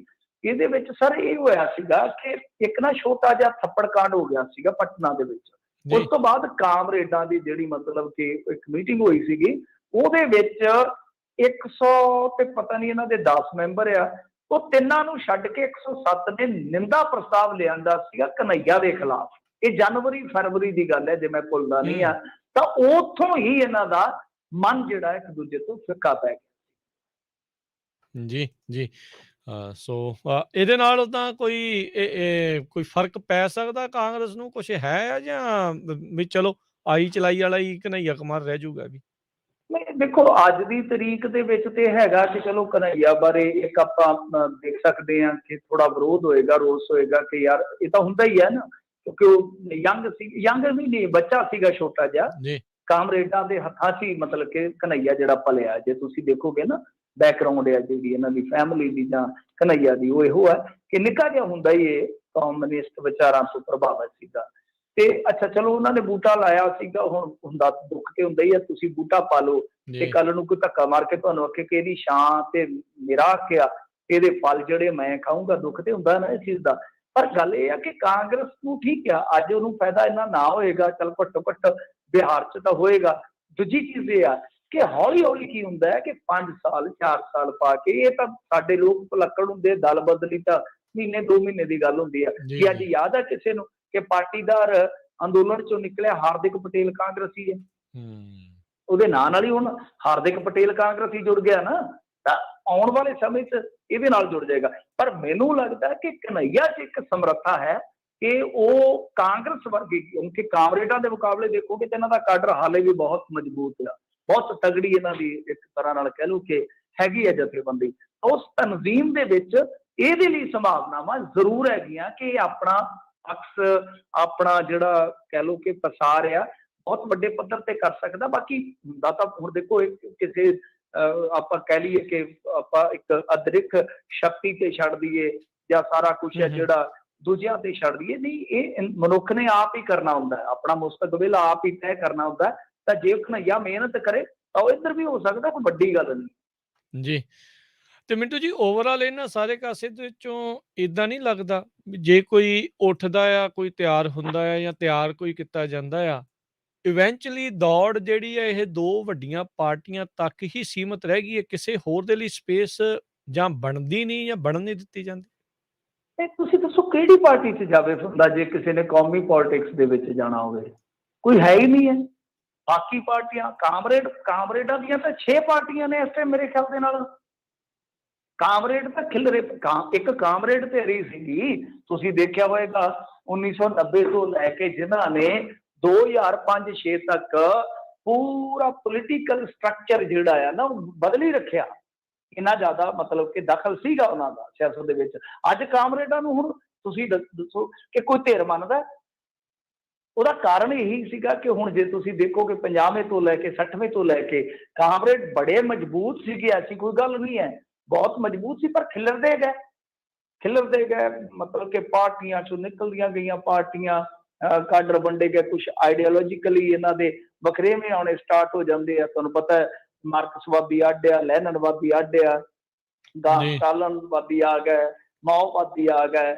ਇਹਦੇ ਵਿੱਚ ਸਰ ਇਹ ਹੋਇਆ ਸੀਗਾ ਕਿ ਇੱਕ ਨਾ ਛੋਟਾ ਜਿਹਾ ਥੱਪੜ ਕਾਂਡ ਹੋ ਗਿਆ ਸੀਗਾ ਪਟਨਾ ਦੇ ਵਿੱਚ। ਉਸ ਤੋਂ ਬਾਅਦ ਕਾਮਰੇਡਾਂ ਦੀ ਜਿਹੜੀ ਮਤਲਬ ਕਿ ਇੱਕ ਮੀਟਿੰਗ ਹੋਈ ਸੀਗੀ, ਉਹਦੇ ਵਿੱਚ 100 ਤੇ ਪਤਾ ਨਹੀਂ ਇਹਨਾਂ ਦੇ 10 ਮੈਂਬਰ ਆ, ਉਹ ਤਿੰਨਾਂ ਨੂੰ ਛੱਡ ਕੇ 107 ਨੇ ਨਿੰਦਾ ਪ੍ਰਸਤਾਵ ਲਿਆਂਦਾ ਸੀਗਾ ਘਨੱਈਆ ਦੇ ਖਿਲਾਫ। ਇਹ ਜਨਵਰੀ ਫਰਵਰੀ ਦੀ ਗੱਲ ਹੈ ਜੇ ਮੈਂ ਭੁੱਲਦਾ ਨਹੀਂ ਆ। ਤਾਂ ਉੱਥੋਂ ਹੀ ਇਹਨਾਂ ਦਾ ਮਨ ਜਿਹੜਾ ਇੱਕ ਦੂਜੇ ਤੋਂ ਫਿੱਕਾ ਪੈ ਗਿਆ। ਜੀ, ਜੀ। ਸੋ ਇਹਦੇ ਨਾਲ ਤਾਂ ਕੋਈ ਫਰਕ ਪੈ ਸਕਦਾ ਕਾਂਗਰਸ ਨੂੰ, ਕੁਛ ਹੈ ਜਾਂ ਵੀ ਚਲੋ ਆਈ ਚਲਾਈ ਵਾਲਾ ਹੀ ਘਨੱਈਆ ਕੁਮਾਰ ਰਹਿ ਜਾਊਗਾ ਵੀ? ਨਹੀਂ ਦੇਖੋ, ਅੱਜ ਦੀ ਤਰੀਕ ਦੇ ਵਿੱਚ ਤੇ ਹੈਗਾ ਕਿ ਚਲੋ ਘਨੱਈਆ ਬਾਰੇ ਇੱਕ ਆਪਾਂ ਦੇਖ ਸਕਦੇ ਹਾਂ ਕਿ ਥੋੜਾ ਵਿਰੋਧ ਹੋਏਗਾ, ਰੋਸ ਹੋਏਗਾ ਕਿ ਯਾਰ ਇਹ ਤਾਂ ਹੁੰਦਾ ਹੀ ਹੈ ਨਾ, ਕਿਉਂਕਿ ਉਹ ਯੰਗ ਵੀ ਨਹੀਂ, ਬੱਚਾ ਸੀਗਾ ਛੋਟਾ ਜਿਹਾ। ਕਾਮਰੇਡਾਂ ਦੇ ਹੱਥਾਂ 'ਚ ਹੀ ਮਤਲਬ ਕਿ ਘਨੱਈਆ ਜਿਹੜਾ ਪਲਿਆ। ਜੇ ਤੁਸੀਂ ਦੇਖੋਗੇ ਨਾ ਬੈਕਗਰਾਉਂਡ ਹੈ ਜਿਹੜੀ ਇਹਨਾਂ ਦੀ ਫੈਮਿਲੀ ਦੀ ਜਾਂ ਘਨੱਈਆ ਦੀ, ਉਹ ਇਹੋ ਹੈ ਕਿ ਨਿੱਕਾ ਜਿਹਾ ਹੁੰਦਾ ਹੀ ਇਹ ਕਮਿਊਨਿਸਟ ਵਿਚਾਰਾਂ ਤੋਂ ਪ੍ਰਭਾਵਿਤ ਸੀਗਾ। ਤੇ ਅੱਛਾ ਚਲੋ ਉਹਨਾਂ ਨੇ ਬੂਟਾ ਲਾਇਆ ਸੀਗਾ, ਹੁਣ ਹੁੰਦਾ ਦੁੱਖ ਤੇ ਹੁੰਦਾ ਹੀ ਆ, ਤੁਸੀਂ ਬੂਟਾ ਪਾ ਲਓ ਤੇ ਕੱਲ ਨੂੰ ਕੋਈ ਧੱਕਾ ਮਾਰ ਕੇ ਤੁਹਾਨੂੰ ਆਖੇ ਕਿ ਇਹਦੀ ਛਾਂ ਤੇ ਮੇਰਾ ਆਖਿਆ, ਇਹਦੇ ਫਲ ਜਿਹੜੇ ਮੈਂ ਖਾਊਂਗਾ, ਦੁੱਖ ਤੇ ਹੁੰਦਾ ਨਾ ਇਸ ਚੀਜ਼ ਦਾ। ਪਰ ਗੱਲ ਇਹ ਆ ਕਿ ਕਾਂਗਰਸ ਨੂੰ ਠੀਕ ਆ, ਅੱਜ ਉਹਨੂੰ ਫਾਇਦਾ ਇੰਨਾ ਨਾ ਹੋਏਗਾ, ਚੱਲ ਘੱਟੋ ਘੱਟ ਬਿਹਾਰ 'ਚ ਤਾਂ ਹੋਏਗਾ। ਦੂਜੀ ਚੀਜ਼ ਇਹ ਆ ਕਿ ਹੌਲੀ ਹੌਲੀ ਕੀ ਹੁੰਦਾ ਹੈ ਕਿ 5 ਸਾਲ 4 ਸਾਲ ਪਾ ਕੇ, ਇਹ ਤਾਂ ਸਾਡੇ ਲੋਕ ਭੁਲੱਕੜ ਹੁੰਦੇ, ਦਲ ਬਦਲੀ ਤਾਂ ਮਹੀਨੇ 2 ਮਹੀਨੇ ਦੀ ਗੱਲ ਹੁੰਦੀ ਆ। ਕਿ ਅੱਜ ਯਾਦ ਆ ਕਿਸੇ ਨੂੰ ਕਿ ਪਾਟੀਦਾਰ ਅੰਦੋਲਨ 'ਚੋਂ ਨਿਕਲਿਆ ਹਾਰਦਿਕ ਪਟੇਲ ਕਾਂਗਰਸੀ ਹੈ, ਉਹਦੇ ਨਾਂ ਨਾਲ ਹੀ ਹੁਣ ਹਾਰਦਿਕ ਪਟੇਲ ਕਾਂਗਰਸੀ ਜੁੜ ਗਿਆ ਨਾ। ਤਾਂ ਆਉਣ ਵਾਲੇ ਸਮੇਂ 'ਚ ਇਹਦੇ ਨਾਲ ਜੁੜ ਜਾਏਗਾ। ਪਰ ਮੈਨੂੰ ਲੱਗਦਾ ਕਿ ਘਨੱਈਆ 'ਚ ਇੱਕ ਸਮਰੱਥਾ ਹੈ ਕਿ ਉਹ ਕਾਂਗਰਸ ਵਰਗੀ, ਕਿਉਂਕਿ ਕਾਮਰੇਡਾਂ ਦੇ ਮੁਕਾਬਲੇ ਦੇਖੋਗੇ ਤਾਂ ਇਹਨਾਂ ਦਾ ਕਾਡਰ ਹਾਲੇ ਵੀ ਬਹੁਤ ਮਜ਼ਬੂਤ ਆ, ਬਹੁਤ ਤਗੜੀ ਇਹਨਾਂ ਦੀ ਇੱਕ ਤਰ੍ਹਾਂ ਨਾਲ ਕਹਿ ਲਓ ਕਿ ਹੈਗੀ ਹੈ ਜਥੇਬੰਦੀ। ਉਸ ਤਨਜ਼ੀਮ ਦੇ ਵਿੱਚ ਇਹਦੇ ਲਈ ਸੰਭਾਵਨਾਵਾਂ ਜ਼ਰੂਰ ਹੈਗੀਆਂ ਕਿ ਆਪਣਾ ਆਪਣਾ ਜਿਹੜਾ ਕਹਿ ਲਓ ਕਿ ਪਸਾਰ ਆ ਬਹੁਤ ਵੱਡੇ ਪੱਧਰ ਤੇ ਕਰ ਸਕਦਾ। ਬਾਕੀ ਹੁੰਦਾ ਤਾਂ ਹੁਣ ਦੇਖੋ ਕਿਸੇ ਆਪਾਂ ਕਹਿ ਲਈਏ ਕਿ ਆਪਾਂ ਇੱਕ ਅਦਰਿਕ ਸ਼ਕਤੀ ਤੇ ਛੱਡ ਦਈਏ ਜਾਂ ਸਾਰਾ ਕੁਛ ਹੈ ਜਿਹੜਾ ਦੂਜਿਆਂ ਤੇ ਛੱਡ ਦਈਏ, ਨਹੀਂ, ਇਹ ਮਨੁੱਖ ਨੇ ਆਪ ਹੀ ਕਰਨਾ ਹੁੰਦਾ, ਆਪਣਾ ਮੁਸਤਕਬਲ ਆਪ ਹੀ ਤੈਅ ਕਰਨਾ ਹੁੰਦਾ। ਤਾਂ ਜੇ ਘਨੱਈਆ ਮਿਹਨਤ ਕਰੇ ਤਾਂ ਉਹ ਇੱਧਰ ਵੀ ਹੋ ਸਕਦਾ, ਕੋਈ ਵੱਡੀ ਗੱਲ ਨਹੀਂ ਜੀ। ਤੇ ਮਿੰਟੂ ਜੀ, ਓਵਰਆਲ ਇਹਨਾਂ ਸਾਰੇ ਕਾਸੇ ਦੇ ਵਿੱਚੋਂ ਇਦਾਂ ਨਹੀਂ ਲੱਗਦਾ ਜੇ ਕੋਈ ਉੱਠਦਾ ਆ, ਕੋਈ ਤਿਆਰ ਹੁੰਦਾ ਆ ਜਾਂ ਤਿਆਰ ਕੋਈ ਕੀਤਾ ਜਾਂਦਾ ਆ, ਇਵੈਂਚੁਅਲੀ ਦੌੜ ਜਿਹੜੀ ਹੈ ਇਹ 2 ਵੱਡੀਆਂ ਪਾਰਟੀਆਂ ਤੱਕ ਹੀ ਸੀਮਤ ਰਹਿ ਗਈ ਹੈ, ਕਿਸੇ ਹੋਰ ਦੇ ਲਈ ਸਪੇਸ ਜਾਂ ਬਣਦੀ ਨਹੀਂ ਜਾਂ ਬਣਨ ਨਹੀਂ ਦਿੱਤੀ ਜਾਂਦੀ? ਤੁਸੀਂ ਦੱਸੋ ਕਿਹੜੀ ਪਾਰਟੀ 'ਚ ਜਾਵੇ ਬੰਦਾ ਜੇ ਕਿਸੇ ਨੇ ਕੌਮੀ ਪੋਲਿਟਿਕਸ ਦੇ ਵਿੱਚ ਜਾਣਾ ਹੋਵੇ? ਕੋਈ ਹੈ ਹੀ ਨਹੀਂ ਹੈ। ਬਾਕੀ ਪਾਰਟੀਆਂ ਕਾਮਰੇਡਾਂ ਦੀਆਂ ਤਾਂ 6 ਪਾਰਟੀਆਂ ਨੇ ਇਸ ਟਾਈਮ ਮੇਰੇ ਖਿਆਲ ਦੇ ਨਾਲ। ਕਾਮਰੇਡ ਤਾਂ ਖਿਲਰੇ, ਇੱਕ ਕਾਮਰੇਡ ਤੇ ਰਹੀ ਸੀਗੀ, ਤੁਸੀਂ ਦੇਖਿਆ ਹੋਏਗਾ 1990 ਤੋਂ ਲੈ ਕੇ ਜਿਨ੍ਹਾਂ ਨੇ 2005-6 ਤੱਕ ਪੂਰਾ ਪੋਲੀਟੀਕਲ ਸਟਰਕਚਰ ਜਿਹੜਾ ਆ ਨਾ ਉਹ ਬਦਲ ਹੀ ਰੱਖਿਆ। ਇੰਨਾ ਜ਼ਿਆਦਾ ਮਤਲਬ ਕਿ ਦਖਲ ਸੀਗਾ ਉਹਨਾਂ ਦਾ ਸਿਆਸਤ ਦੇ ਵਿੱਚ। ਅੱਜ ਕਾਮਰੇਡਾਂ ਨੂੰ ਹੁਣ ਤੁਸੀਂ ਦੱਸੋ ਕਿ ਕੋਈ ਧਿਰ ਮੰਨਦਾ? ਉਹਦਾ ਕਾਰਨ ਇਹੀ ਸੀਗਾ ਕਿ ਹੁਣ ਜੇ ਤੁਸੀਂ ਦੇਖੋਗੇ 50ਵੇਂ ਤੋਂ ਲੈ ਕੇ 60ਵੇਂ ਤੋਂ ਲੈ ਕੇ ਕਾਮਰੇਡ ਬੜੇ ਮਜ਼ਬੂਤ ਸੀਗੇ, ਐਸੀ ਕੋਈ ਗੱਲ ਨਹੀਂ ਹੈ, ਬਹੁਤ ਮਜ਼ਬੂਤ ਸੀ, ਪਰ ਖਿਲਰਦੇ ਗਏ ਮਤਲਬ ਕਿ ਪਾਰਟੀਆਂ ਚੋਂ ਨਿਕਲਦੀਆਂ ਗਈਆਂ ਪਾਰਟੀਆਂ ਕਾਡਰ ਵੰਡੇ ਗਏ, ਕੁਝ ਆਈਡੀਓਲੋਜੀਕਲੀ ਇਹਨਾਂ ਦੇ ਵਖਰੇਵੇਂ ਆਉਣੇ ਸਟਾਰਟ ਹੋ ਜਾਂਦੇ ਆ। ਤੁਹਾਨੂੰ ਪਤਾ ਹੈ ਮਾਰਕਸਵਾਦੀ ਅੱਡ ਆ, ਲੈਨਨਵਾਦੀ ਅੱਡ ਆ, ਜੀ ਸਟਾਲਨਵਾਦੀ ਆ ਗਏ, ਮਾਓਵਾਦੀ ਆ ਗਏ,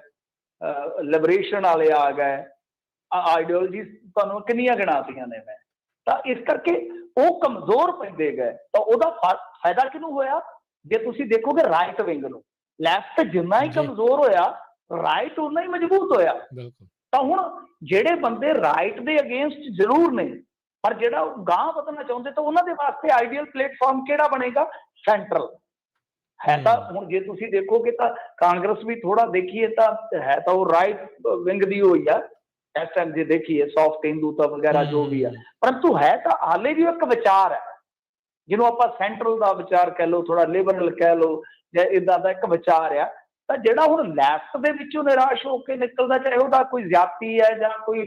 ਲਿਬਰੇਸ਼ਨ ਵਾਲੇ ਆ ਗਏ, ਆਈਡੀਓਲੋਜੀ ਤੁਹਾਨੂੰ ਕਿੰਨੀਆਂ ਗਿਣਾਤੀਆਂ ਨੇ ਮੈਂ। ਤਾਂ ਇਸ ਕਰਕੇ ਉਹ ਕਮਜ਼ੋਰ ਪੈਂਦੇ ਗਏ। ਤਾਂ ਉਹਦਾ ਫਾਇਦਾ ਕਿਹਨੂੰ ਹੋਇਆ? ਜੇ ਤੁਸੀਂ ਦੇਖੋਗੇ ਰਾਈਟ ਵਿੰਗ ਨੂੰ, ਲੈਫਟ ਜਿੰਨਾ ਹੀ ਜੀ ਕਮਜ਼ੋਰ ਹੋਇਆ, ਰਾਈਟ ਉਨਾ ਹੀ ਮਜ਼ਬੂਤ ਹੋਇਆ। ਬਿਲਕੁਲ ਤਾਂ ਹੁਣ ਜਿਹੜੇ ਬੰਦੇ ਰਾਈਟ ਦੇ ਅਗੇਂਸਟ ਜ਼ਰੂਰ ਨੇ, ਪਰ ਜਿਹੜਾ ਗਾਂਹ ਵਧਣਾ ਚਾਹੁੰਦੇ, ਤਾਂ ਉਹਨਾਂ ਦੇ ਵਾਸਤੇ ਆਈਡੀਅਲ ਪਲੇਟਫਾਰਮ ਕਿਹੜਾ ਬਣੇਗਾ? ਸੈਂਟਰਲ ਹੈ। ਤਾਂ ਹੁਣ ਜੇ ਤੁਸੀਂ ਦੇਖੋਗੇ ਤਾਂ ਕਾਂਗਰਸ ਵੀ ਥੋੜਾ ਦੇਖੀਏ ਤਾਂ ਹੈ ਤਾਂ ਉਹ ਰਾਈਟ ਵਿੰਗ ਦੀ ਹੋਈ ਆ ਇਸ ਟਾਈਮ, ਜੇ ਦੇਖੀਏ ਸੌਫਟ ਹਿੰਦੂਤਾ ਵਗੈਰਾ ਜੋ ਵੀ ਆ, ਪਰੰਤੂ ਹੈ ਤਾਂ ਹਾਲੇ ਵੀ ਇੱਕ ਵਿਚਾਰ ਹੈ ਜਿਹਨੂੰ ਆਪਾਂ ਸੈਂਟਰਲ ਦਾ ਵਿਚਾਰ ਕਹਿ ਲਓ, ਥੋੜਾ ਲਿਬਰਲ ਕਹਿ ਲਓ, ਜਾਂ ਇਦਾਂ ਦਾ ਇੱਕ ਵਿਚਾਰ ਆ। ਤਾਂ ਜਿਹੜਾ ਹੁਣ ਲੈਫਟ ਦੇ ਵਿੱਚੋਂ ਨਿਰਾਸ਼ ਹੋ ਕੇ ਨਿਕਲਦਾ, ਚਾਹੇ ਉਹਦਾ ਕੋਈ ਜ਼ਿਆਤੀ ਹੈ ਜਾਂ ਕੋਈ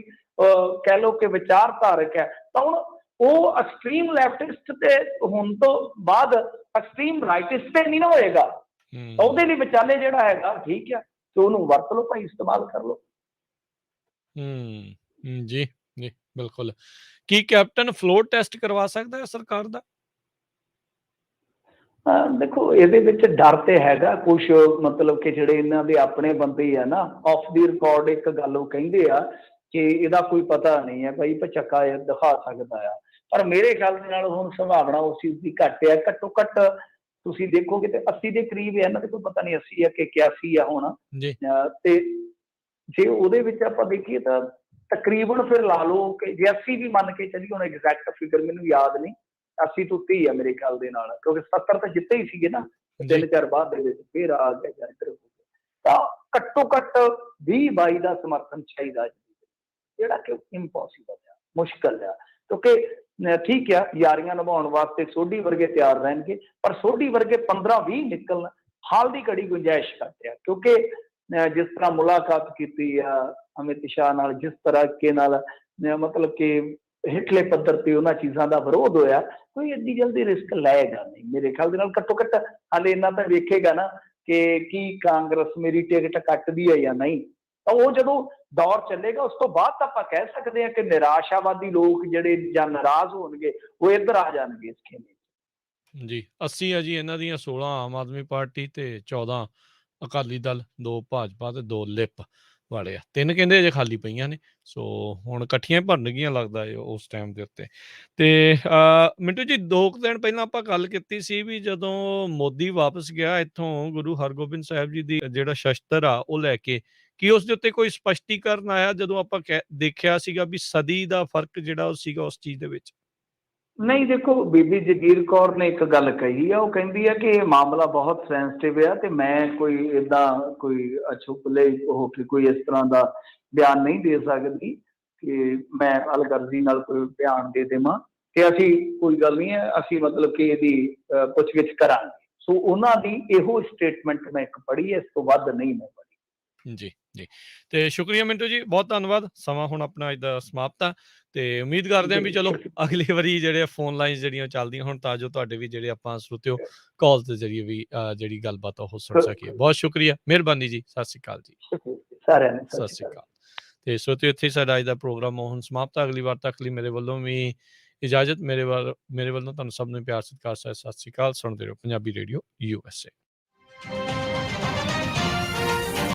ਕਹਿ ਲਓ ਕਿ ਵਿਚਾਰਧਾਰਕ ਹੈ, ਤਾਂ ਹੁਣ ਉਹ ਐਕਸਟ੍ਰੀਮ ਲੈਫਟਿਸਟ ਤੇ ਹੁਣ ਤੋਂ ਬਾਅਦ ਐਕਸਟ੍ਰੀਮ ਰਾਈਟਿਸਟ ਤੇ ਨਹੀਂ ਨਾ ਹੋਏਗਾ। ਤਾਂ ਉਹਦੇ ਲਈ ਵਿਚਾਲੇ ਜਿਹੜਾ ਹੈਗਾ ਠੀਕ ਆ, ਤੇ ਉਹਨੂੰ ਵਰਤ ਲਓ ਭਾਈ, ਇਸਤੇਮਾਲ ਕਰ ਲਓ। ਜੀ ਜੀ ਬਿਲਕੁਲ। ਕੀ ਕੈਪਟਨ ਫਲੋਰ ਟੈਸਟ ਕਰਵਾ ਸਕਦਾ ਹੈ ਸਰਕਾਰ ਦਾ? ਦੇਖੋ ਇਹਦੇ ਵਿੱਚ ਡਰ ਤੇ ਹੈਗਾ ਕੁਛ, ਮਤਲਬ ਕਿ ਜਿਹੜੇ ਇਹਨਾਂ ਦੇ ਆਪਣੇ ਬੰਦੇ ਆ ਨਾ, ਆਫ ਦੀ ਰਿਕਾਰਡ ਇੱਕ ਗੱਲ ਉਹ ਕਹਿੰਦੇ ਆ ਕਿ ਇਹਦਾ ਕੋਈ ਪਤਾ ਨਹੀਂ ਹੈ ਭਾਈ, ਪਚੱਕਾ ਦਿਖਾ ਸਕਦਾ ਆ। ਪਰ ਮੇਰੇ ਖਿਆਲ ਦੇ ਨਾਲ ਹੁਣ ਸੰਭਾਵਨਾ ਉਸ ਚੀਜ਼ ਦੀ ਘੱਟ ਹੈ। ਘੱਟੋ ਘੱਟ ਤੁਸੀਂ ਦੇਖੋਗੇ ਤੇ 80 ਦੇ ਕਰੀਬ ਹੈ, ਇਹਨਾਂ ਦੇ ਕੋਈ ਪਤਾ ਨਹੀਂ 80 ਆ ਕਿ 81 ਆ ਹੁਣ। ਤੇ ਜੇ ਉਹਦੇ ਵਿੱਚ ਆਪਾਂ ਦੇਖੀਏ ਤਾਂ ਤਕਰੀਬਨ ਫਿਰ ਲਾ ਲਓ ਕਿ ਜੇ 80 ਵੀ ਮੰਨ ਕੇ ਚੱਲੀਏ, ਹੁਣ ਐਗਜ਼ੈਕਟ ਫਿਗਰ ਮੈਨੂੰ ਯਾਦ ਨਹੀਂ, 80 ਤੋਂ 30 ਆ ਮੇਰੇ ਖਿਆਲ ਦੇ ਨਾਲ, ਕਿਉਂਕਿ 70 ਤਾਂ ਜਿੱਤੇ ਹੀ ਸੀਗੇ ਨਾ 3-4 ਬਾਅਦ ਦੇ ਵਿੱਚ, ਫਿਰ ਆ ਗਿਆ ਜਾਂ ਇੱਧਰ ਹੋ ਗਿਆ। ਤਾਂ ਘੱਟੋ ਘੱਟ 20-22 ਦਾ ਸਮਰਥਨ ਚਾਹੀਦਾ, ਜਿਹੜਾ ਕਿ ਇੰਪੋਸੀਬਲ ਆ, ਮੁਸ਼ਕਲ ਆ। ਕਿਉਂਕਿ ਠੀਕ ਆ ਯਾਰੀਆਂ ਨਿਭਾਉਣ ਵਾਸਤੇ ਸੋਢੀ ਵਰਗੇ ਤਿਆਰ ਰਹਿਣਗੇ, ਪਰ ਸੋਢੀ ਵਰਗੇ 15-20 ਨਿਕਲਣ ਹਾਲ ਦੀ ਘੜੀ ਗੁੰਜਾਇਸ਼ ਘੱਟ ਆ। ਕਿਉਂਕਿ ਜਿਸ ਤਰ੍ਹਾਂ ਮੁਲਾਕਾਤ ਕੀਤੀ ਆ ਅਮਿਤ ਸ਼ਾਹ ਨਾਲ, ਜਿਸ ਤਰੀਕੇ ਨਾਲ ਮਤਲਬ ਕਿ ਹੇਠਲੇ ਪੱਧਰ ਤੇ ਉਹਨਾਂ ਚੀਜ਼ਾਂ ਦਾ ਵਿਰੋਧ ਹੋਇਆ, ਕੋਈ ਐਡੀ ਜਲਦੀ ਰਿਸਕ ਲਏਗਾ ਨਹੀਂ ਮੇਰੇ ਖਿਆਲ ਦੇ ਨਾਲ। ਘੱਟੋ ਘੱਟ ਹਾਲੇ ਇੰਨਾ ਤਾਂ ਵੇਖੇਗਾ ਨਾ ਕਿ ਕੀ ਕਾਂਗਰਸ ਮੇਰੀ ਟਿਕਟ ਕੱਟਦੀ ਹੈ ਜਾਂ ਨਹੀਂ। ਤਾਂ ਉਹ ਜਦੋਂ ਦੌਰ ਚੱਲੇਗਾ, ਉਸ ਤੋਂ ਬਾਅਦ ਤਾਂ ਆਪਾਂ ਕਹਿ ਸਕਦੇ ਹਾਂ ਕਿ ਨਿਰਾਸ਼ਾਵਾਦੀ ਲੋਕ ਜਿਹੜੇ ਜਾਂ ਨਾਰਾਜ਼ ਹੋਣਗੇ, ਉਹ ਇੱਧਰ ਆ ਜਾਣਗੇ ਇਸ ਖੇਮੇ। ਜੀ 80 ਆ ਜੀ ਇਹਨਾਂ ਦੀਆਂ, 16 ਆਮ ਆਦਮੀ ਪਾਰਟੀ ਤੇ 14 ਅਕਾਲੀ ਦਲ, 2 ਭਾਜਪਾ ਤੇ 2 ਲਿਪ ਵਾਲੇ ਆ, 3 ਕਹਿੰਦੇ ਅਜੇ ਖਾਲੀ ਪਈਆਂ ਨੇ। ਸੋ ਹੁਣ ਇਕੱਠੀਆਂ ਭਰਨਗੀਆਂ ਲੱਗਦਾ ਹੈ ਉਸ ਟਾਈਮ ਦੇ ਉੱਤੇ। ਤੇ ਮਿੰਟੂ ਜੀ 2 ਦਿਨ ਪਹਿਲਾਂ ਆਪਾਂ ਗੱਲ ਕੀਤੀ ਸੀ ਵੀ ਜਦੋਂ ਮੋਦੀ ਵਾਪਸ ਗਿਆ ਇੱਥੋਂ ਗੁਰੂ ਹਰਗੋਬਿੰਦ ਸਾਹਿਬ ਜੀ ਦੀ ਜਿਹੜਾ ਸ਼ਸਤਰ ਆ ਉਹ ਲੈ ਕੇ, ਕੀ ਉਸ ਦੇ ਉੱਤੇ ਕੋਈ ਸਪਸ਼ਟੀਕਰਨ ਆਇਆ? ਜਦੋਂ ਆਪਾਂ ਦੇਖਿਆ ਸੀਗਾ ਵੀ ਸਦੀ ਦਾ ਫਰਕ ਜਿਹੜਾ ਉਹ ਸੀਗਾ ਉਸ ਚੀਜ਼ ਦੇ ਵਿੱਚ। ਨਹੀਂ ਦੇਖੋ, ਬੀਬੀ ਜਗੀਰ ਕੌਰ ਨੇ ਇੱਕ ਗੱਲ ਕਹੀ ਆ, ਉਹ ਕਹਿੰਦੀ ਆ ਕਿ ਇਹ ਮਾਮਲਾ ਬਹੁਤ ਸੈਂਸਿਟਿਵ ਆ ਤੇ ਮੈਂ ਕੋਈ ਏਦਾਂ ਕੋਈ ਅਛੁਪਲੇ ਹੋ ਕੇ ਕੋਈ ਇਸ ਤਰ੍ਹਾਂ ਦਾ ਬਿਆਨ ਨਹੀਂ ਦੇ ਸਕਦੀ ਕਿ ਮੈਂ ਅਲਗਰਜ਼ੀ ਨਾਲ ਕੋਈ ਬਿਆਨ ਦੇ ਦੇਵਾਂ। ਤੇ ਅਸੀਂ ਕੋਈ ਗੱਲ ਨਹੀਂ ਹੈ, ਅਸੀਂ ਮਤਲਬ ਕਿ ਇਹਦੀ ਪੁੱਛਗਿੱਛ ਕਰਾਂਗੇ। ਸੋ ਉਹਨਾਂ ਦੀ ਇਹੋ ਸਟੇਟਮੈਂਟ ਮੈਂ ਇੱਕ ਪੜ੍ਹੀ ਹੈ, ਇਸ ਤੋਂ ਵੱਧ ਨਹੀਂ ਮੈਂ ਪੜ੍ਹੀ। ਜੀ ਜੀ, ਤੇ ਸ਼ੁਕਰੀਆ ਮਿੰਟੂ ਜੀ, ਬਹੁਤ ਧੰਨਵਾਦ। ਸਮਾਂ ਹੁਣ ਆਪਣਾ ਅੱਜ ਦਾ ਸਮਾਪਤ ਆ, ਤੇ ਉਮੀਦ ਕਰਦੇ ਹਾਂ ਵੀ ਚਲੋ ਅਗਲੀ ਵਾਰੀ ਜਿਹੜੇ ਫੋਨ ਲਾਈਨਸ ਜਿਹੜੀਆਂ ਚੱਲਦੀਆਂ ਹੁਣ, ਤਾਂ ਜੋ ਤੁਹਾਡੇ ਵੀ ਜਿਹੜੇ ਆਪਾਂ ਸਰੋਤਿਓ ਕਾਲ ਦੇ ਜ਼ਰੀਏ ਵੀ ਜਿਹੜੀ ਗੱਲਬਾਤ ਉਹ ਸੁਣ ਸਕੀਏ। ਬਹੁਤ ਸ਼ੁਕਰੀਆ, ਮਿਹਰਬਾਨੀ ਜੀ, ਸਤਿ ਸ਼੍ਰੀ ਅਕਾਲ ਜੀ। ਸਾਰਿਆਂ ਨੂੰ ਸਤਿ ਸ਼੍ਰੀ ਅਕਾਲ। ਤੇ ਸਰੋਤਿਓ ਇੱਥੇ ਸਾਡਾ ਅੱਜ ਦਾ ਪ੍ਰੋਗਰਾਮ ਹੁਣ ਸਮਾਪਤ ਆ। ਅਗਲੀ ਵਾਰ ਤੱਕ ਲਈ ਮੇਰੇ ਵੱਲੋਂ ਵੀ ਇਜਾਜ਼ਤ। ਮੇਰੇ ਵੱਲੋਂ ਤੁਹਾਨੂੰ ਸਭ ਨੂੰ ਪਿਆਰ ਸਤਿਕਾਰ, ਸਤਿ ਸ਼੍ਰੀ ਅਕਾਲ। ਸੁਣਦੇ ਰਹੋ ਪੰਜਾਬੀ ਰੇਡੀਓ USA।